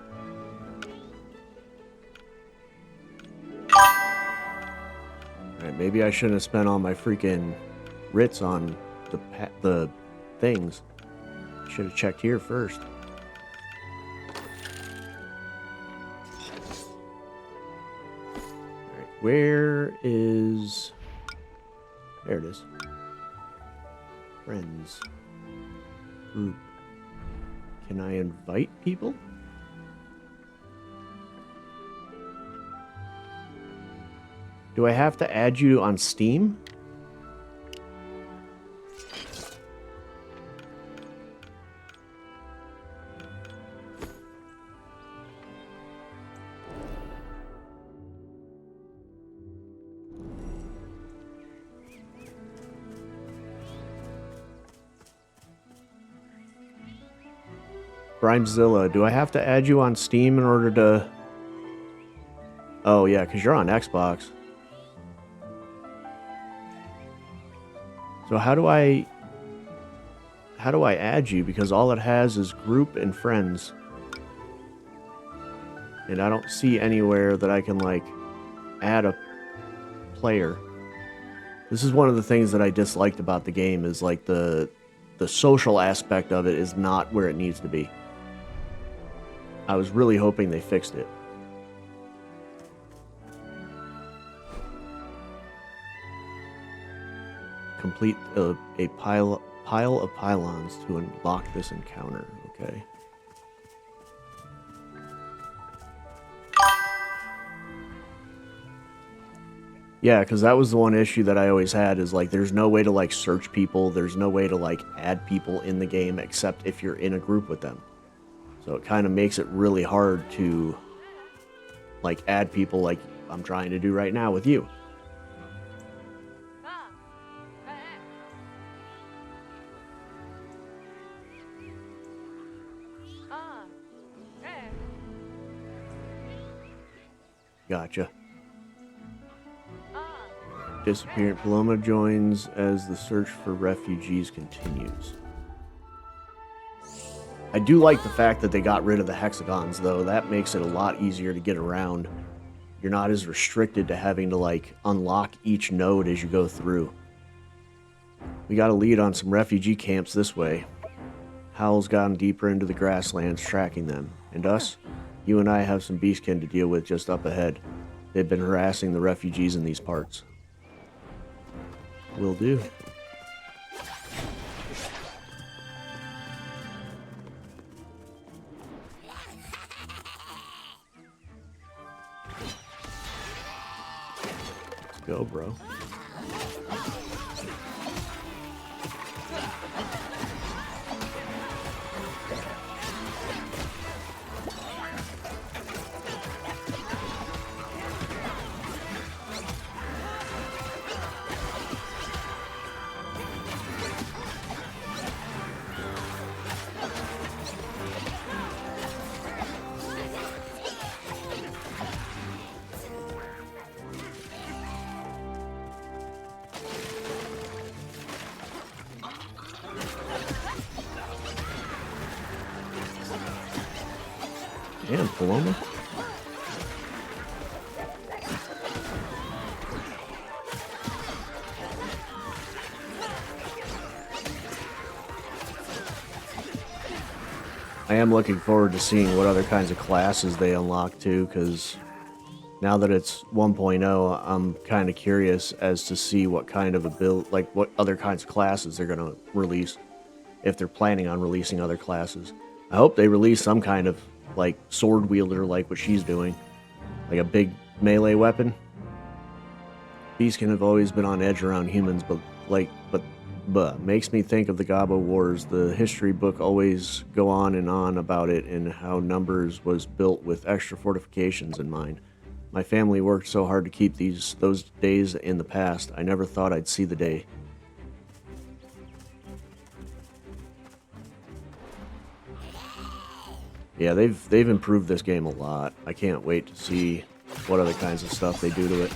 Alright, maybe I shouldn't have spent all my freaking writs on the things. Should have checked here first. Alright, where is... There it is. Friends. Group. Can I invite people? Do I have to add you on Steam? Brimezilla, do I have to add you on Steam in order to... Oh, yeah, because you're on Xbox. So how do I add you? Because all it has is group and friends. And I don't see anywhere that I can, like, add a player. This is one of the things that I disliked about the game, is, like, the social aspect of it is not where it needs to be. I was really hoping they fixed it. Complete a pile of pylons to unlock this encounter. Okay. Yeah, because that was the one issue that I always had, is like there's no way to like search people, there's no way to like add people in the game except if you're in a group with them. So it kind of makes it really hard to like add people like I'm trying to do right now with you. Gotcha. Disappearing Paloma joins as the search for refugees continues. I do like the fact that they got rid of the hexagons, though. That makes it a lot easier to get around. You're not as restricted to having to, like, unlock each node as you go through. We got a lead on some refugee camps this way. Howl's gotten deeper into the grasslands, tracking them. And us? You and I have some beastkin to deal with just up ahead. They've been harassing the refugees in these parts. Will do. Let's go, bro. Damn, Paloma. I am looking forward to seeing what other kinds of classes they unlock too, because now that it's 1.0, I'm kind of curious as to see what kind of a build, like what other kinds of classes they're going to release, if they're planning on releasing other classes. I hope they release some kind of like sword wielder, like what she's doing, like a big melee weapon. Beastkin have always been on edge around humans, but makes me think of the Gabo Wars. The history book always go on about it and how Numbers was built with extra fortifications in mind. My family worked so hard to keep those days in the past. I never thought I'd see the day. Yeah, they've improved this game a lot. I can't wait to see what other kinds of stuff they do to it.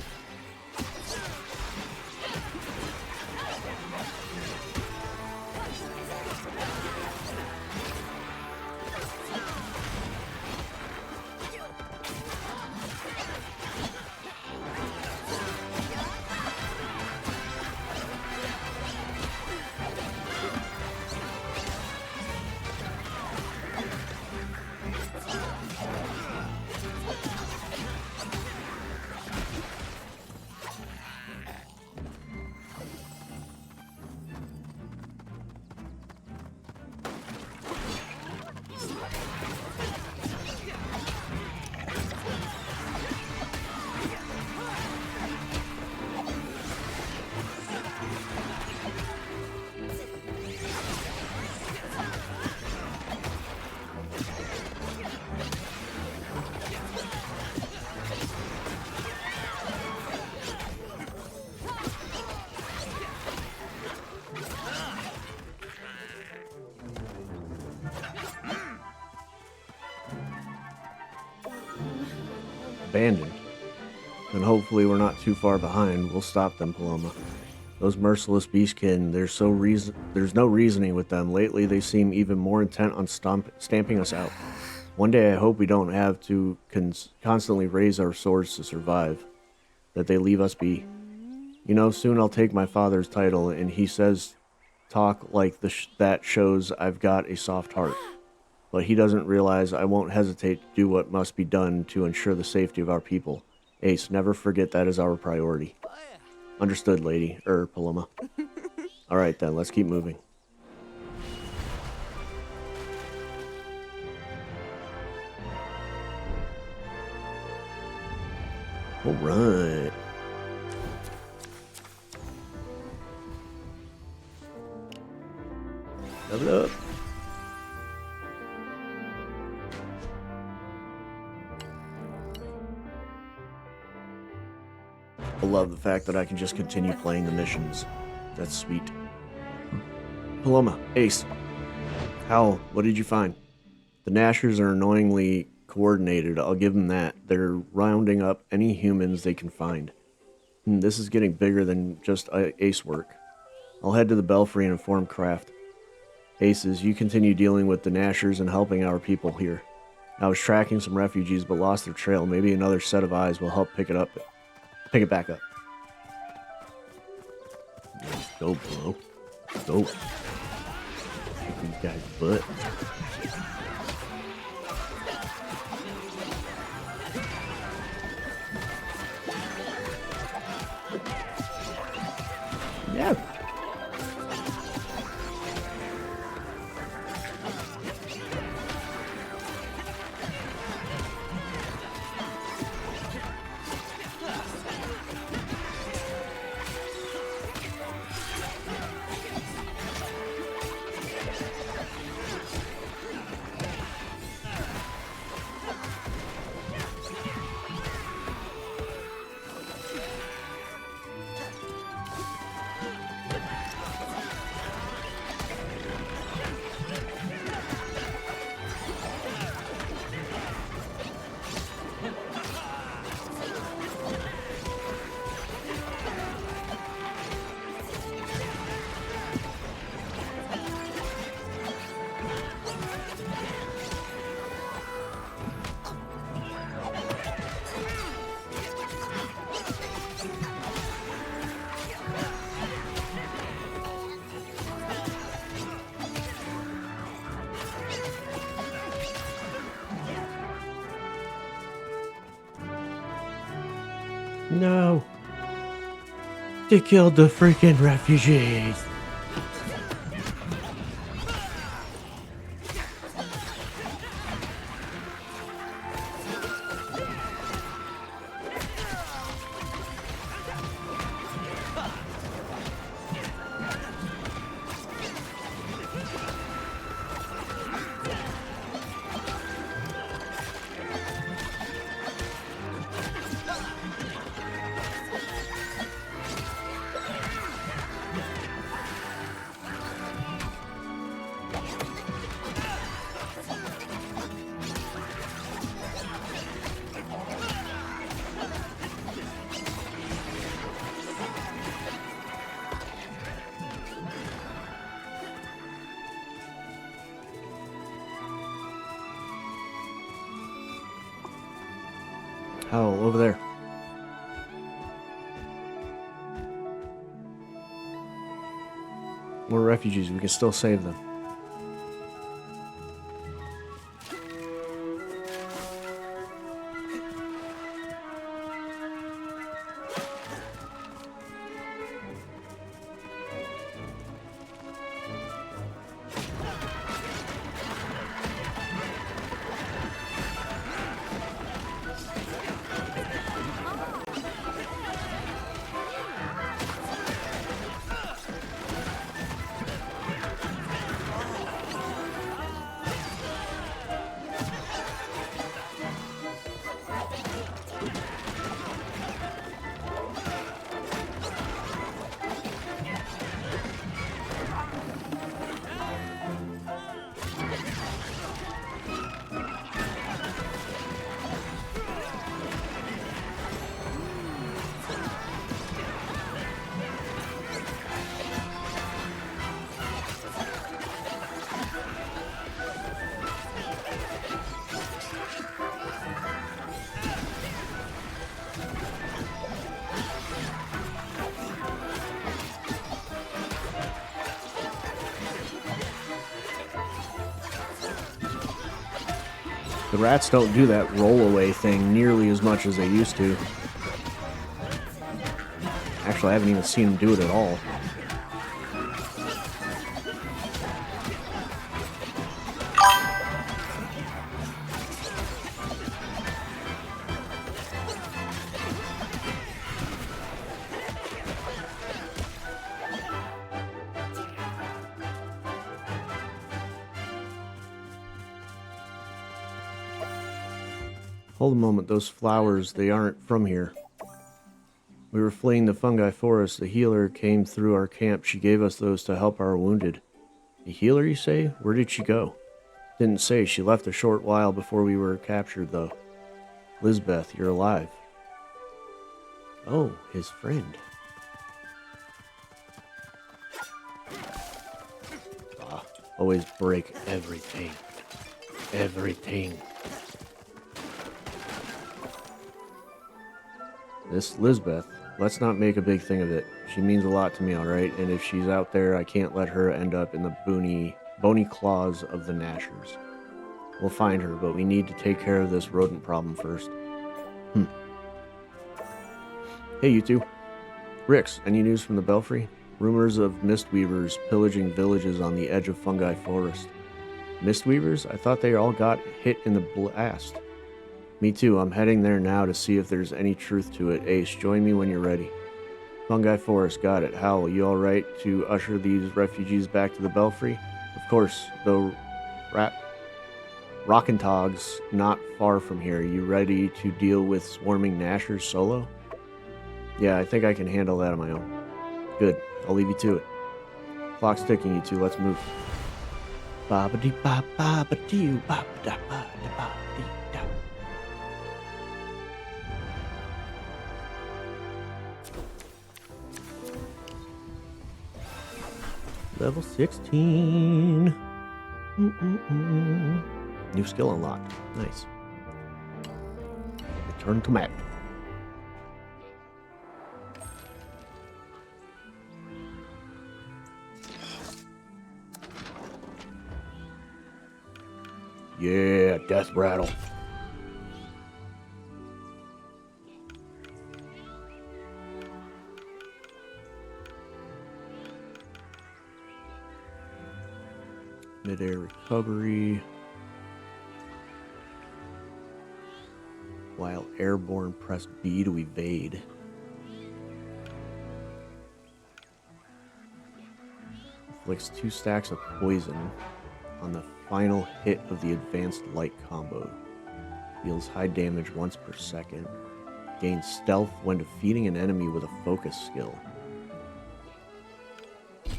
abandoned. And hopefully we're not too far behind. We'll stop them, Paloma. Those merciless beastkin, there's no reasoning with them. Lately, they seem even more intent on stamping us out. One day, I hope we don't have to constantly raise our swords to survive. That they leave us be. You know, soon I'll take my father's title, and he says talk like that shows I've got a soft heart. But he doesn't realize I won't hesitate to do what must be done to ensure the safety of our people. Ace, never forget that is our priority. Understood, lady. Paloma. Alright then, let's keep moving. Alright. Level up. I love the fact that I can just continue playing the missions. That's sweet. Paloma, Ace. Hal, what did you find? The Nashers are annoyingly coordinated, I'll give them that. They're rounding up any humans they can find. This is getting bigger than just Ace work. I'll head to the Belfry and inform Kraft. Aces, you continue dealing with the Nashers and helping our people here. I was tracking some refugees but lost their trail. Maybe another set of eyes will help pick it back up. Let's go, bro. Let's go. Kick these guys' butt. Yeah. No. They killed the freaking refugees. Oh, over there. More refugees. We can still save them. The rats don't do that roll-away thing nearly as much as they used to. Actually, I haven't even seen them do it at all. Hold a moment, those flowers, they aren't from here. We were fleeing the fungi forest. The healer came through our camp. She gave us those to help our wounded. A healer, you say? Where did she go? Didn't say. She left a short while before we were captured, though. Lizbeth, you're alive. Oh, his friend. Ah, always break everything. Everything. This Lizbeth, let's not make a big thing of it. She means a lot to me, alright? And if she's out there, I can't let her end up in the bony claws of the Gnashers. We'll find her, but we need to take care of this rodent problem first. Hey, you two. Rix, any news from the Belfry? Rumors of Mistweavers pillaging villages on the edge of Fungi Forest. Mistweavers? I thought they all got hit in the blast. Me too. I'm heading there now to see if there's any truth to it. Ace, join me when you're ready. Fungi Forest, got it. Howl, you alright to usher these refugees back to the Belfry? Of course, though Rockentog's not far from here. You ready to deal with swarming Gnashers solo? Yeah, I think I can handle that on my own. Good. I'll leave you to it. Clock's ticking, you two. Let's move. Ba-ba-dee-ba-ba-ba-dee, ba-ba-da-ba-da-ba-dee-da. Level 16. New skill unlocked. Nice. Return to map. Yeah, death rattle. Mid-air recovery. While airborne, press B to evade. Inflicts 2 stacks of poison on the final hit of the advanced light combo. Deals high damage once per second. Gains stealth when defeating an enemy with a focus skill. Let's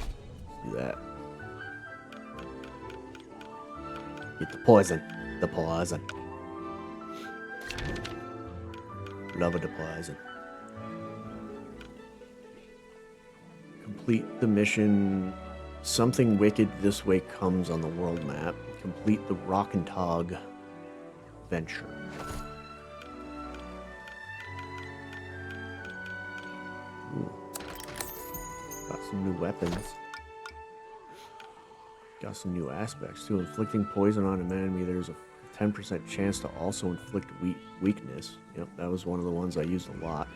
do that. Get the poison. The poison. Love the poison. Complete the mission. Something wicked this way comes on the world map. Complete the Rockentog venture. Ooh. Got some new weapons. Got some new aspects too. Inflicting poison on an enemy, there's a 10% chance to also inflict weakness. Yep, that was one of the ones I used a lot.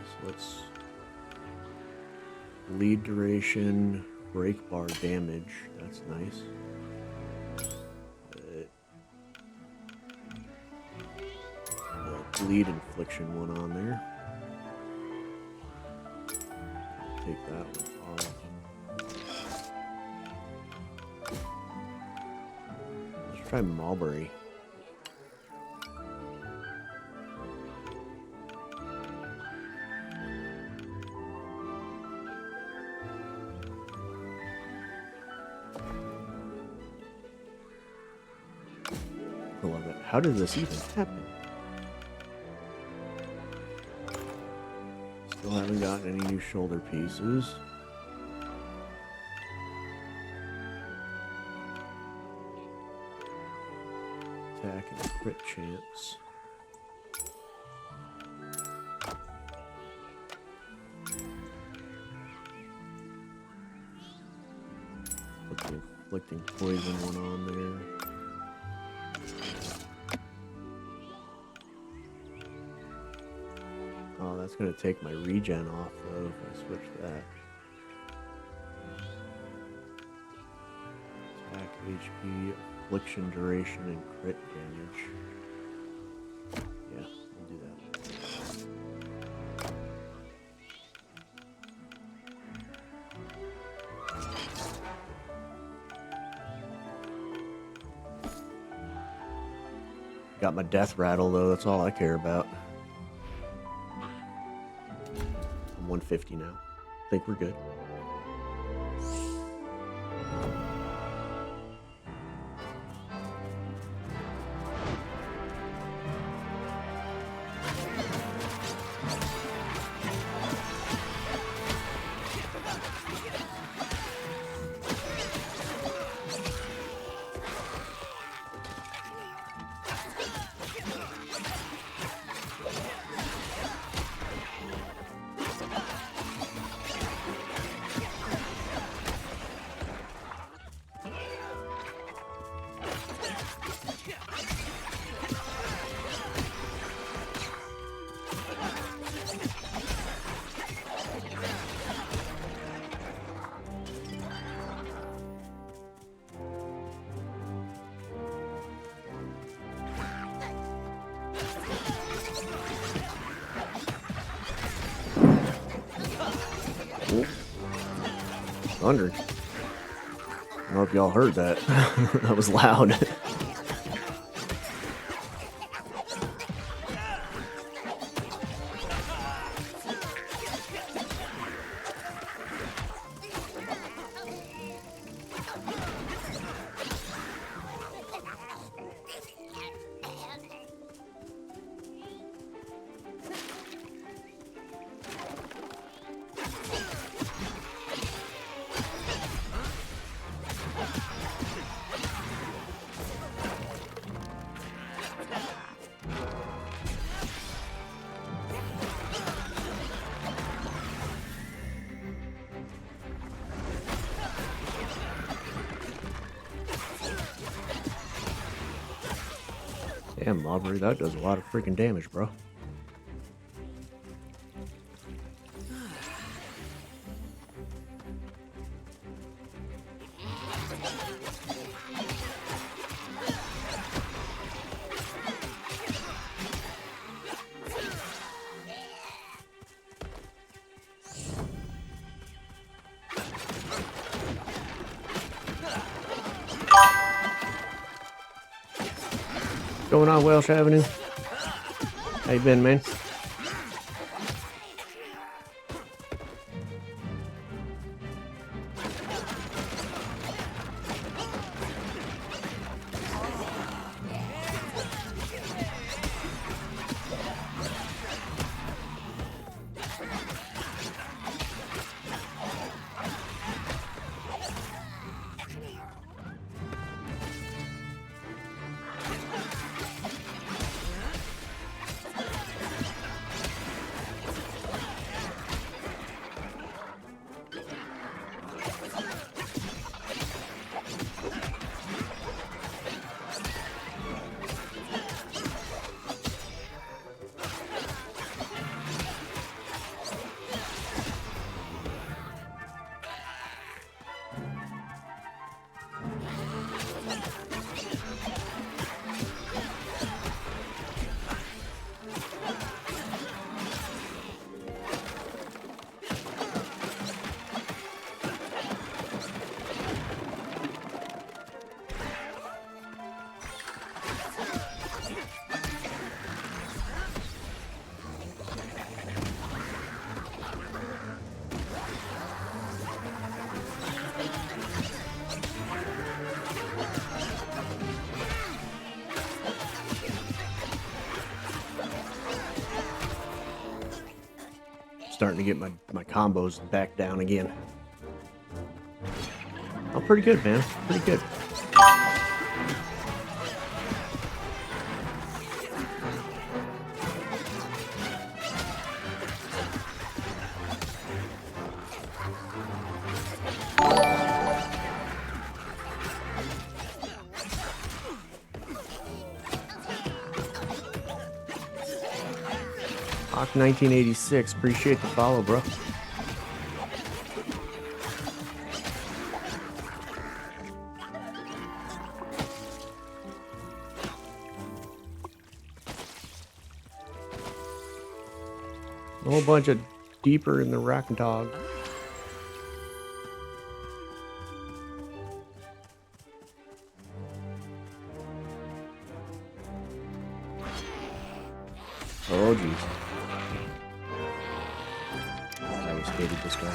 So let's lead duration, break bar damage. That's nice. Bleed infliction one on there. Take that one off. Let's try Mulberry. I love it. How did this even happen? Still haven't gotten any new shoulder pieces. attack and crit chance. Put the inflicting poison one on there. Oh, that's gonna take my regen off though if I switch that. Attack, HP, affliction duration, and crit damage. Yeah, I'll do that. Got my death rattle though, that's all I care about. I'm 150 now. Think we're good. Thunder. I don't know if y'all heard that. That was loud. Damn, Aubrey, that does a lot of freaking damage, bro. What's going on, Welsh Avenue? How you been, man? Starting to get my combos back down again. Oh, pretty good, man. Pretty good. Hawk 1986, appreciate the follow, bro. A whole bunch of deeper in the rack and dog. Oh, jeez. I always hated this guy.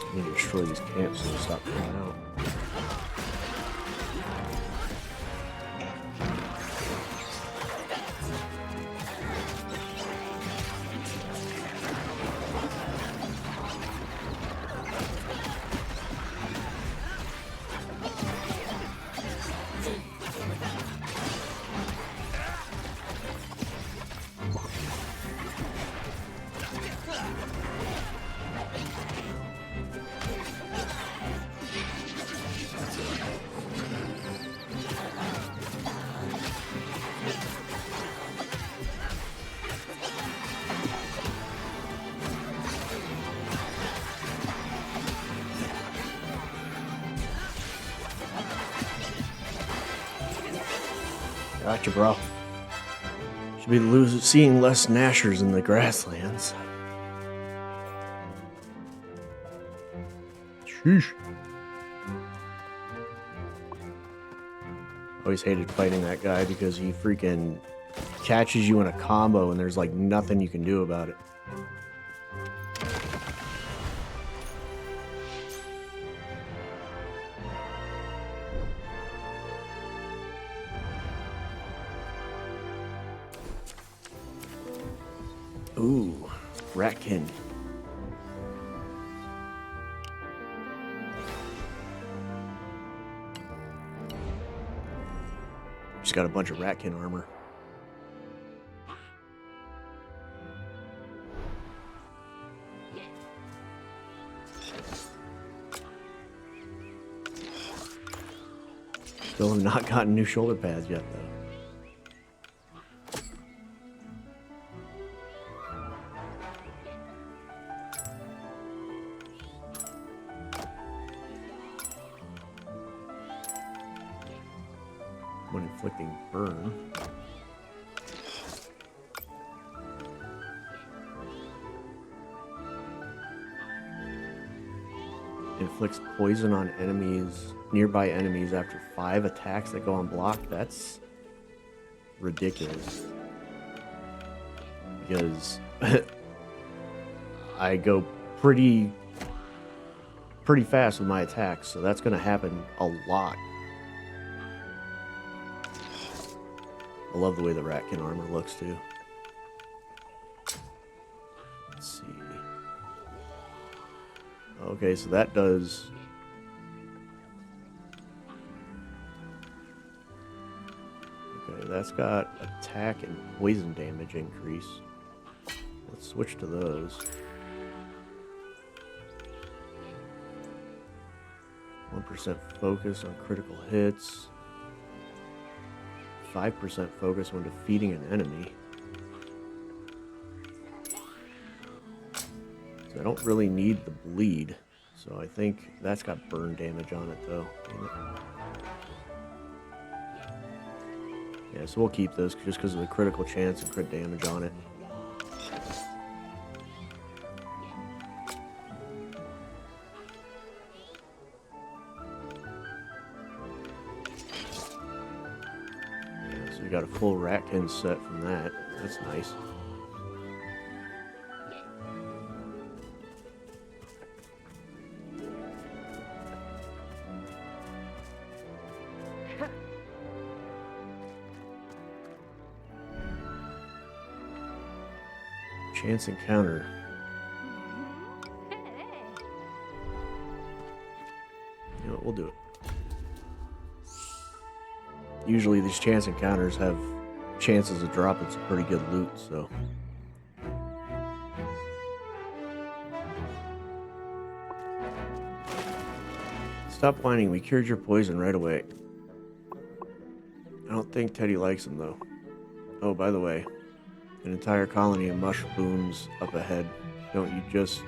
I need to destroy these camps so they stop coming out. Gotcha, bro. Should be seeing less Nashers in the grasslands. Sheesh. Always hated fighting that guy because he freaking catches you in a combo and there's like nothing you can do about it. Ooh, Ratkin. Just got a bunch of Ratkin armor. Still have not gotten new shoulder pads yet, though. When inflicting burn. Inflicts poison on nearby enemies after 5 attacks that go unblocked. That's ridiculous. Because I go pretty fast with my attacks, so that's going to happen a lot. I love the way the Ratkin armor looks too. Let's see. Okay, so that does... Okay, that's got attack and poison damage increase. Let's switch to those. 1% focus on critical hits. 5% focus when defeating an enemy. So I don't really need the bleed. So I think that's got burn damage on it though. Yeah, so we'll keep this just because of the critical chance and crit damage on it. We got a full Ratkin set from that. That's nice. Chance encounter. You know what, we'll do it. Usually these chance encounters have chances of dropping some pretty good loot, so. Stop whining, we cured your poison right away. I don't think Teddy likes him though. Oh, by the way, an entire colony of mushrooms up ahead. Don't you just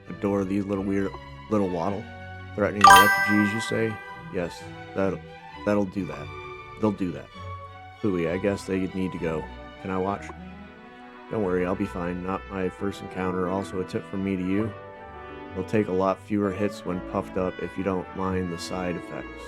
adore these little weird little waddle? Threatening the refugees, you say? Yes, that'll do that. They'll do that. Hooey, I guess they need to go. Can I watch? Don't worry, I'll be fine. Not my first encounter. Also a tip from me to you. They'll take a lot fewer hits when puffed up if you don't mind the side effects.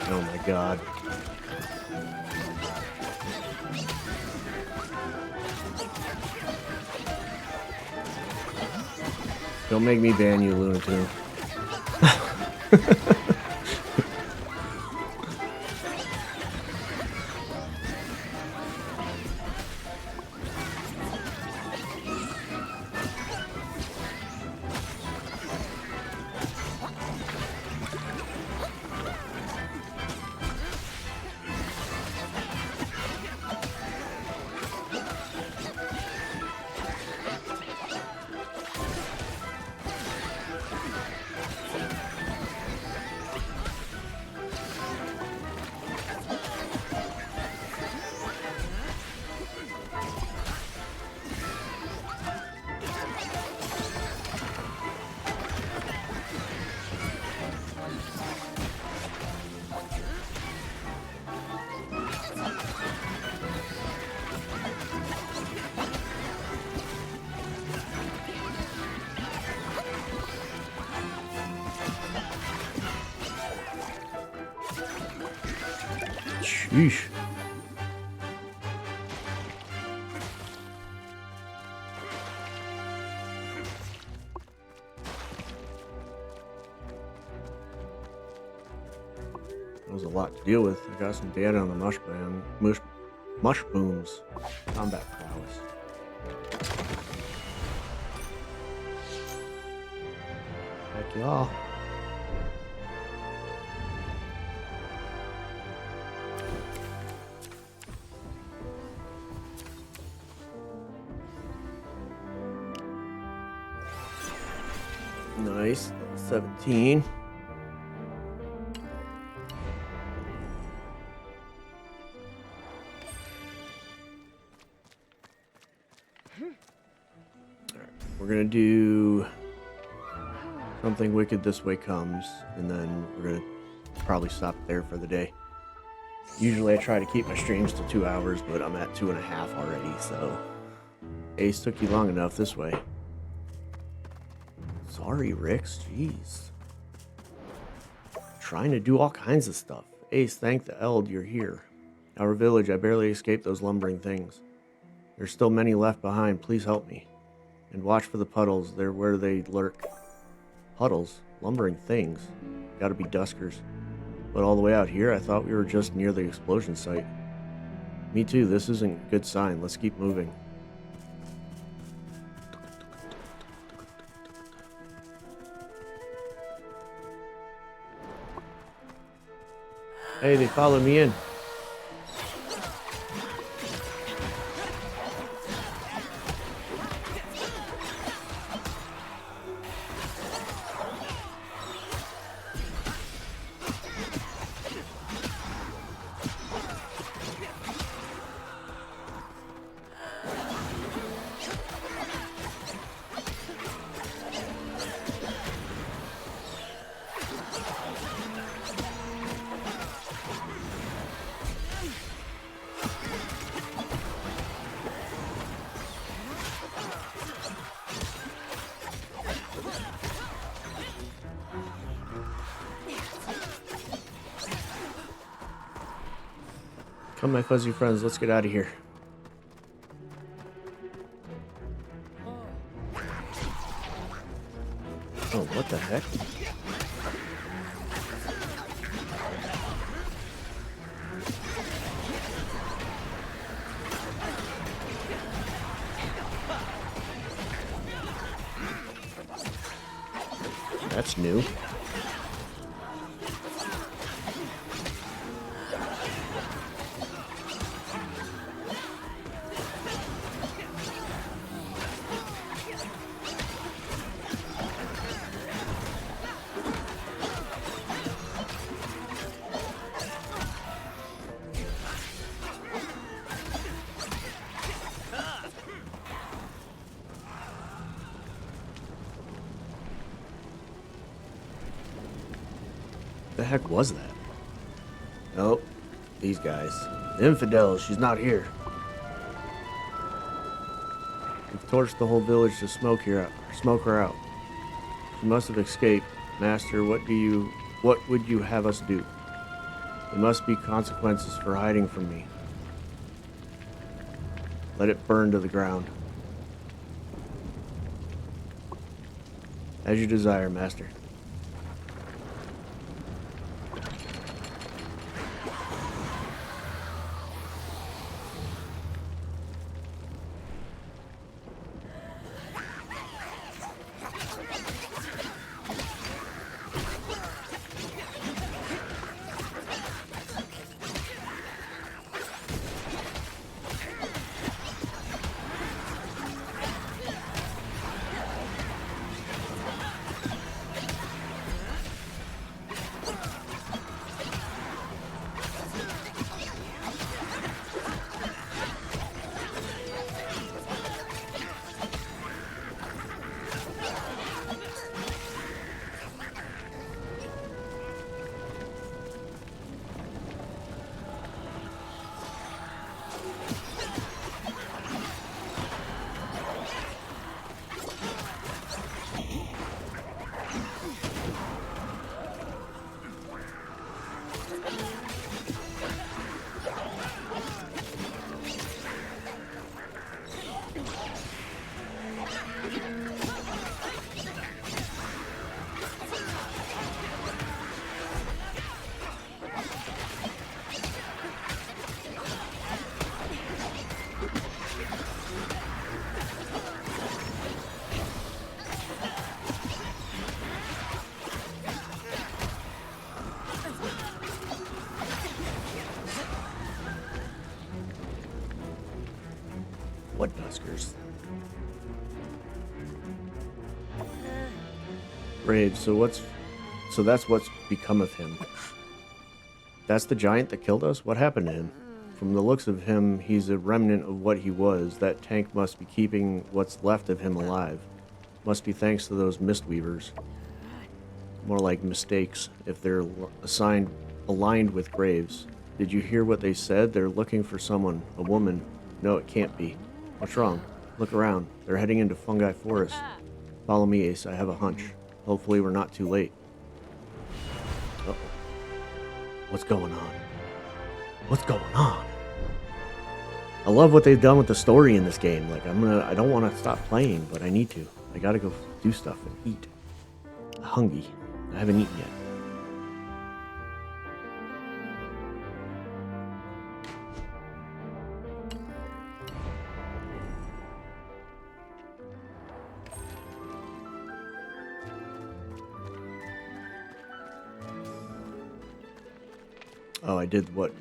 Oh my god. Don't make me ban you, Lunatune. Sheesh. That was a lot to deal with. I got some data on the mushrooms. Combat prowess. Heck y'all. Nice. 17. Alright, we're gonna do something wicked this way comes, and then we're gonna probably stop there for the day. Usually I try to keep my streams to 2 hours, but I'm at 2.5 already, so Ace took you long enough this way. Sorry, Rix. Jeez. Trying to do all kinds of stuff. Ace, thank the Eld you're here. Our village, I barely escaped those lumbering things. There's still many left behind. Please help me. And watch for the puddles. They're where they lurk. Puddles? Lumbering things. Gotta be duskers. But all the way out here, I thought we were just near the explosion site. Me too. This isn't a good sign. Let's keep moving. Hey, they followed me in. Come, my fuzzy friends, let's get out of here. Oh, what the heck? That's new. The heck was that? Nope. These guys. The infidels, she's not here. We've torched the whole village to smoke her out. She must have escaped. Master, what would you have us do? There must be consequences for hiding from me. Let it burn to the ground. As you desire, Master. What buskers? Brave, so that's what's become of him. That's the giant that killed us? What happened to him? From the looks of him, he's a remnant of what he was. That tank must be keeping what's left of him alive. Must be thanks to those mistweavers. More like mistakes, if they're aligned with graves. Did you hear what they said? They're looking for someone. A woman. No, it can't be. What's wrong? Look around. They're heading into Fungi Forest. Follow me, Ace. I have a hunch. Hopefully we're not too late. Uh-oh. What's going on? What's going on? I love what they've done with the story in this game. Like, I don't want to stop playing, but I need to. I gotta go do stuff and eat. I'm hungry. I haven't eaten yet. Oh, I did what?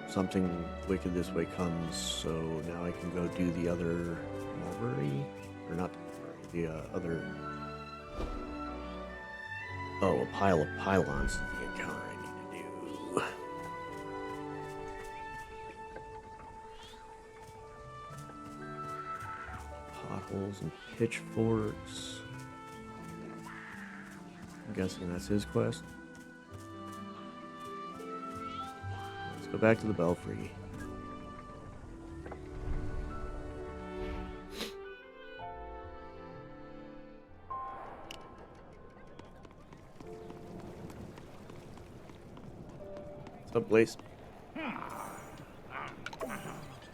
Something wicked this way comes, so now I can go do the other mulberry? Or not the other... Oh, a pile of pylons is the encounter I need to do. Potholes and pitchforks. I'm guessing that's his quest. Go back to the belfry. What's up, Blaze?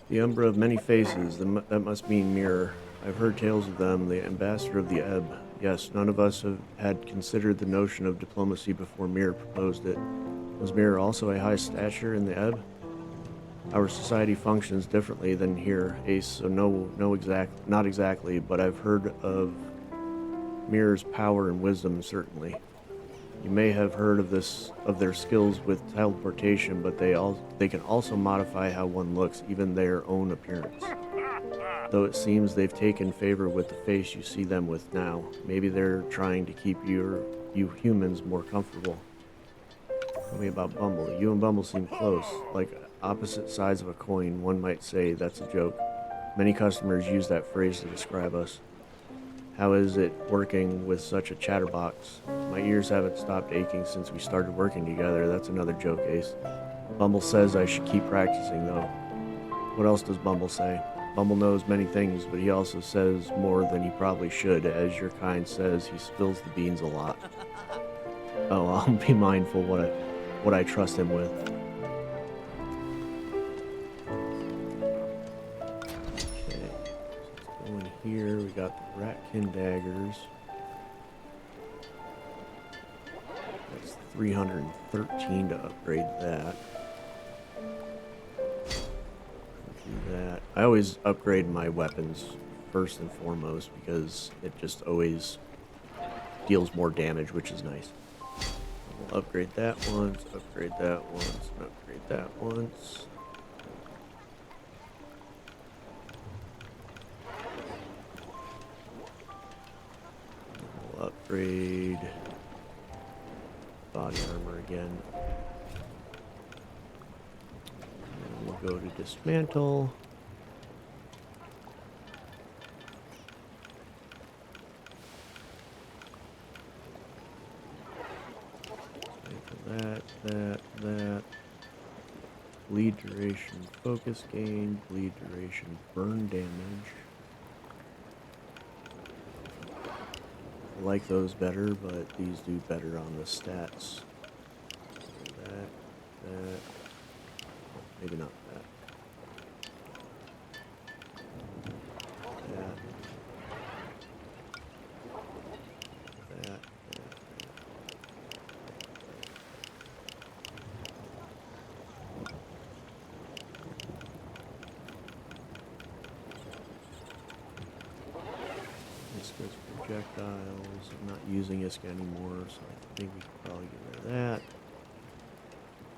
The Umbra of many faces, that must mean Mirror. I've heard tales of them, the ambassador of the Ebb. Yes, none of us had considered the notion of diplomacy before Mirror proposed it. Was Mirror also a high stature in the Ebb? Our society functions differently than here, Ace, so not exactly, but I've heard of Mirror's power and wisdom, certainly. You may have heard of their skills with teleportation, but they can also modify how one looks, even their own appearance. Though it seems they've taken favor with the face you see them with now. Maybe they're trying to keep you humans more comfortable. Tell me about Bumble. You and Bumble seem close, like opposite sides of a coin. One might say that's a joke. Many customers use that phrase to describe us. How is it working with such a chatterbox? My ears haven't stopped aching since we started working together. That's another joke, Ace. Bumble says I should keep practicing, though. What else does Bumble say? Bumble knows many things, but he also says more than he probably should. As your kind says, he spills the beans a lot. Oh, I'll be mindful what I trust him with. Here we got the Ratkin daggers. That's 313 to upgrade that. Do that. I always upgrade my weapons first and foremost because it just always deals more damage, which is nice. We'll upgrade that once, upgrade that once, and upgrade that once. Upgrade body armor again. And we'll go to dismantle. That. Bleed duration, focus gain, bleed duration, burn damage. I like those better, but these do better on the stats. That. Oh, maybe not that. That. Iska's projectiles. I'm not using Iska anymore, so I think we can probably get rid of that.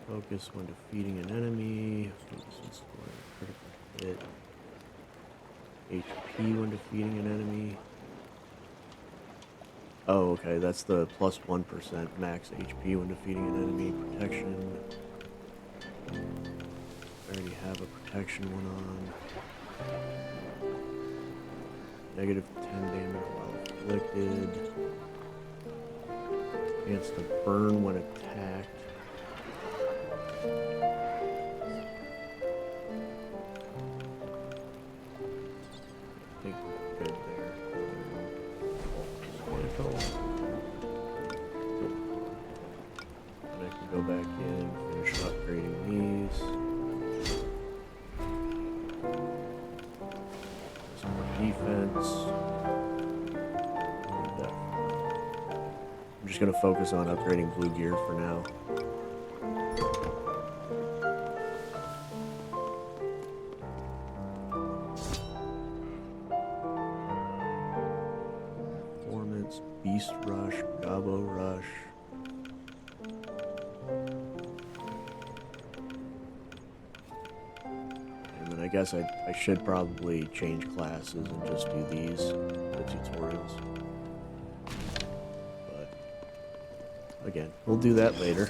Focus when defeating an enemy. Focus when scoring a critical hit. HP when defeating an enemy. Oh, okay, that's the plus 1% max HP when defeating an enemy. Protection. I already have a protection one on. Negative 10 damage while afflicted. Chance to burn when attacked. I think we're good there. And I can go back in, finish upgrading these. Some more defense. I'm just going to focus on upgrading blue gear for now. Performance, Beast Rush, Gabo Rush. And then I guess I should probably change classes and just do these, the tutorials. Again, we'll do that later.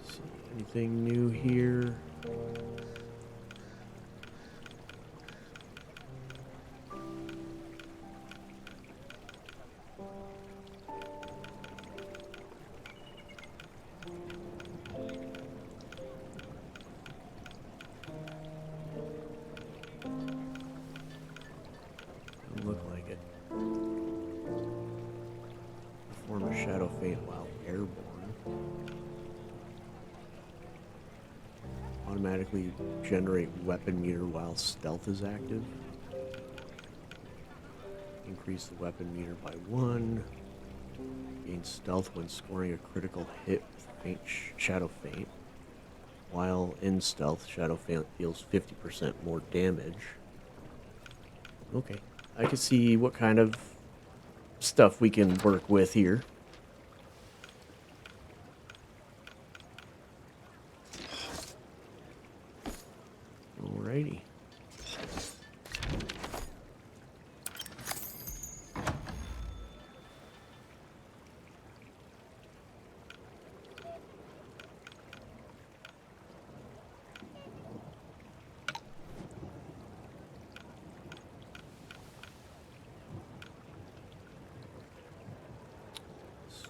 See, anything new here? Look like faint while airborne. Automatically generate weapon meter while stealth is active. Increase the weapon meter by 1. Gain stealth when scoring a critical hit with Shadow Feint. While in stealth, Shadow Feint deals 50% more damage. Okay, I can see what kind of stuff we can work with here. Alrighty.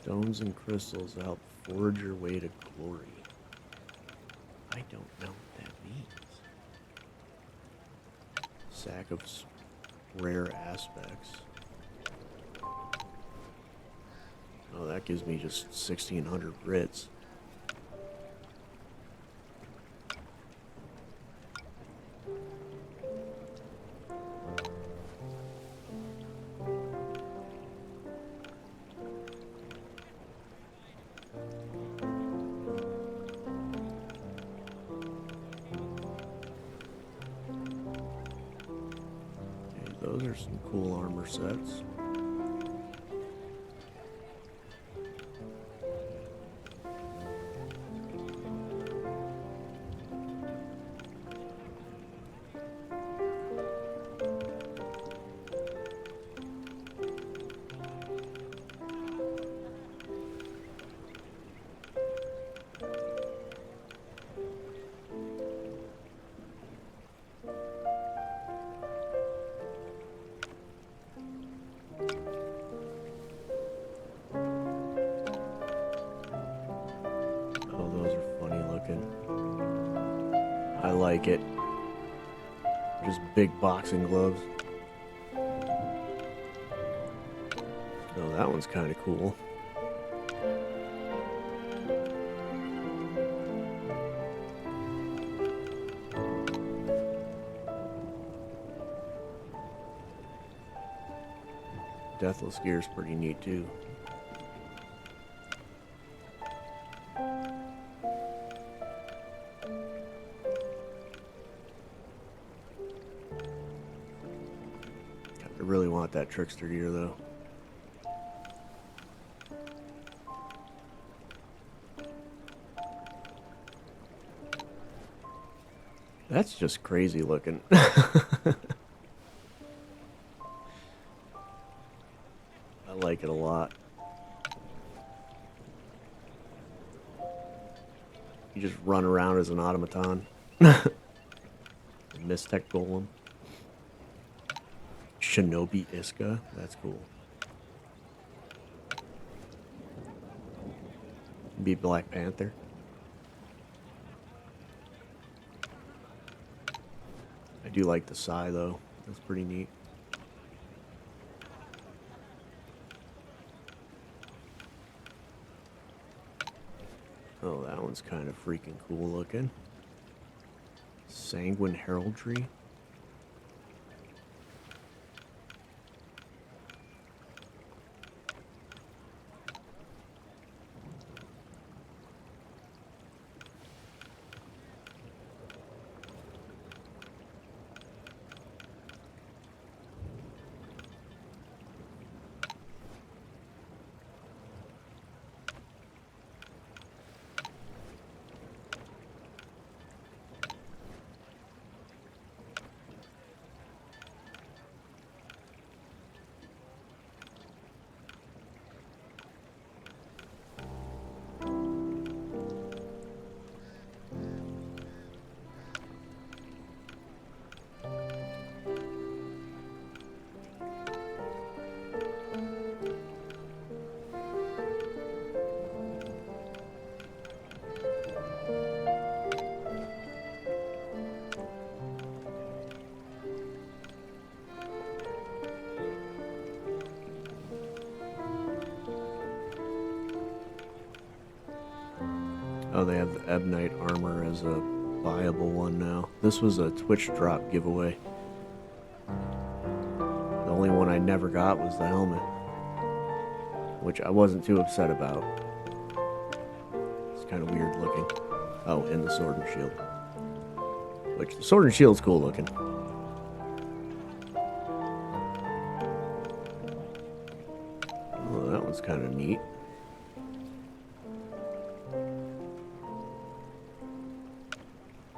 Stones and crystals help forge your way to glory. I don't know what that means. Sack of rare aspects. Oh, that gives me just 1,600 Brits. Those are some cool armor sets. I like it. Just big boxing gloves. Oh, that one's kind of cool. Deathless gear's pretty neat too. I really want that trickster gear though. That's just crazy looking. I like it a lot. You just run around as an automaton. Mistech Golem. Shinobi Iska. That's cool. Be Black Panther. I do like the Psy though. That's pretty neat. Oh, that one's kind of freaking cool looking. Sanguine Heraldry. Oh, they have the Ebonite armor as a viable one now. This was a Twitch drop giveaway. The only one I never got was the helmet, which I wasn't too upset about. It's kind of weird looking. Oh, and the sword and shield. Which, the sword and shield's cool looking. Oh, that one's kind of neat.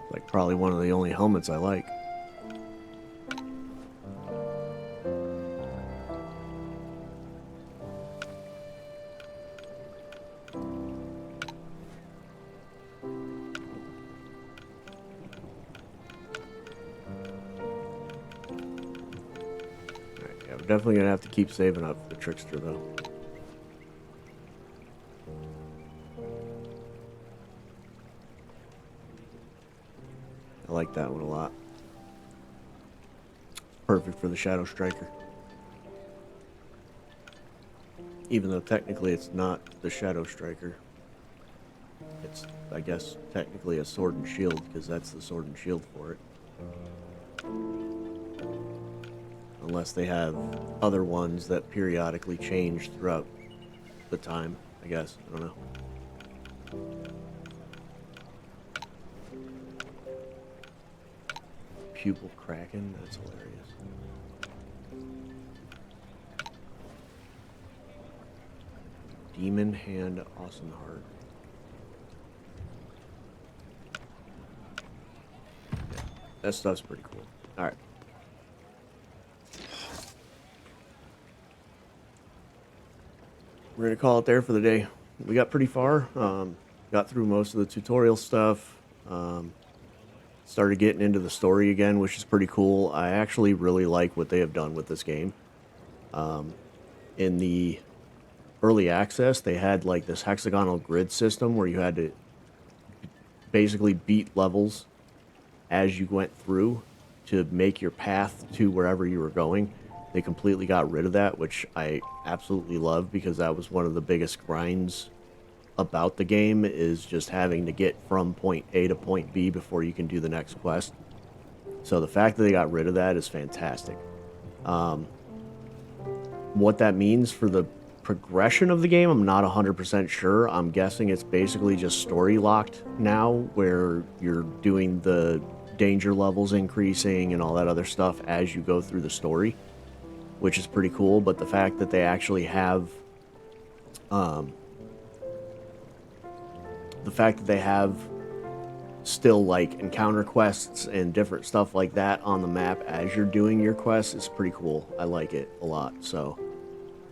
Like, probably one of the only helmets I like. Yeah, we're definitely gonna have to keep saving up for the trickster, though. I like that one a lot. Perfect for the Shadow Striker. Even though technically it's not the Shadow Striker. It's, I guess, technically a sword and shield, because that's the sword and shield for it. Unless they have other ones that periodically change throughout the time, I guess. I don't know. Pupil Kraken? That's hilarious. Demon Hand Awesome Heart. Yeah, that stuff's pretty cool. Alright. We're going to call it there for the day. We got pretty far. Got through most of the tutorial stuff. Started getting into the story again, which is pretty cool. I actually really like what they have done with this game. In the early access, they had like this hexagonal grid system where you had to basically beat levels as you went through to make your path to wherever you were going. They completely got rid of that, which I absolutely love, because that was one of the biggest grinds about the game, is just having to get from point A to point B before you can do the next quest. So the fact that they got rid of that is fantastic. What that means for the progression of the game, I'm not 100% sure. I'm guessing it's basically just story locked now, where you're doing the danger levels increasing and all that other stuff as you go through the story, which is pretty cool. But the fact that they actually have still like encounter quests and different stuff like that on the map as you're doing your quests is pretty cool. I like it a lot. So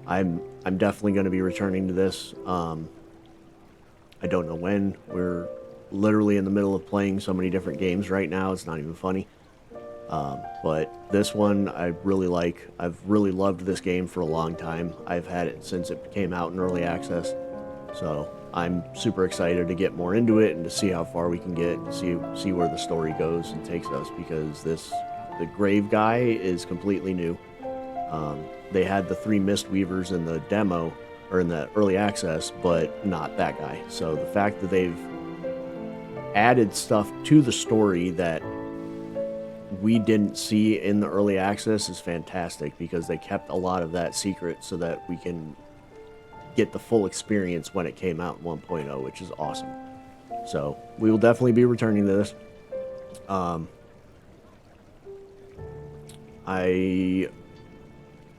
I'm definitely going to be returning to this. I don't know when. We're literally in the middle of playing so many different games right now, it's not even funny. But this one I really like. I've really loved this game for a long time. I've had it since it came out in early access. So I'm super excited to get more into it and to see how far we can get, and see where the story goes and takes us, because the Grave guy is completely new. They had the 3 Mistweavers in the demo, or in the early access, but not that guy. So the fact that they've added stuff to the story that we didn't see in the early access is fantastic, because they kept a lot of that secret so that we can get the full experience when it came out in 1.0, which is awesome. So we will definitely be returning to this. I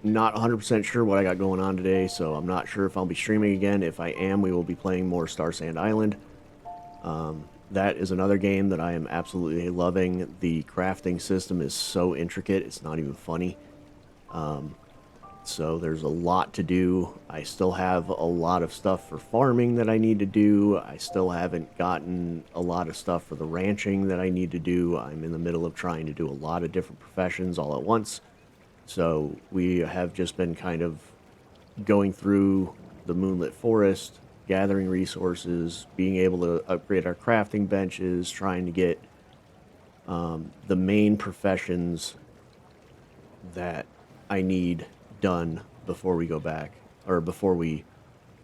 not 100% sure what I got going on today, so I'm not sure if I'll be streaming again. If I am, we will be playing more Star Sand Island. That is another game that I am absolutely loving. The crafting system is so intricate, it's not even funny. So there's a lot to do. I still have a lot of stuff for farming that I need to do. I still haven't gotten a lot of stuff for the ranching that I need to do. I'm in the middle of trying to do a lot of different professions all at once. So we have just been kind of going through the Moonlit Forest, gathering resources, being able to upgrade our crafting benches, trying to get the main professions that I need done before we go back, or before we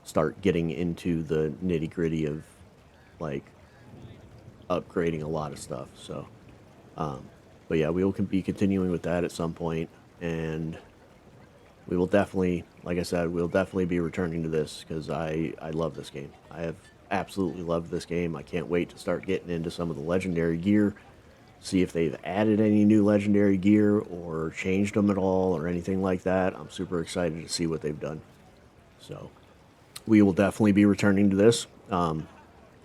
start getting into the nitty-gritty of like upgrading a lot of stuff. So, but yeah, we will be continuing with that at some point, and we will definitely, like I said, we'll definitely be returning to this because I love this game. I have absolutely loved this game. I can't wait to start getting into some of the legendary gear, see if they've added any new legendary gear or changed them at all or anything like that. I'm super excited to see what they've done. So we will definitely be returning to this.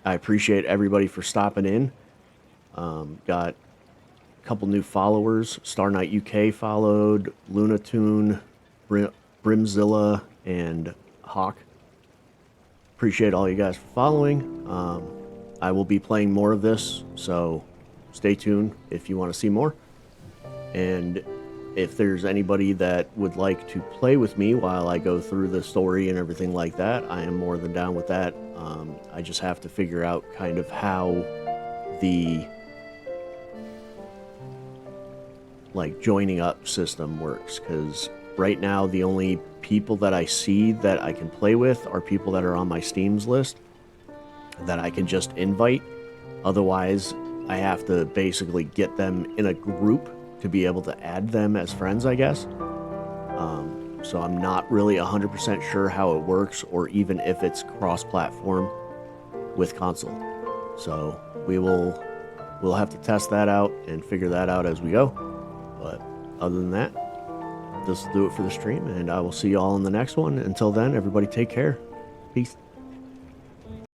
I appreciate everybody for stopping in. Got a couple new followers. Star Knight UK followed, Lunatoon, Brimzilla, and Hawk. Appreciate all you guys for following. I will be playing more of this, so stay tuned if you want to see more. And if there's anybody that would like to play with me while I go through the story and everything like that, I am more than down with that. I just have to figure out kind of how the joining up system works, because right now the only people that I see that I can play with are people that are on my Steam's list that I can just invite. Otherwise, I have to basically get them in a group to be able to add them as friends, I guess. So I'm not really 100% sure how it works, or even if it's cross-platform with console. So we'll have to test that out and figure that out as we go. But other than that, this will do it for the stream, and I will see you all in the next one. Until then, everybody take care. Peace.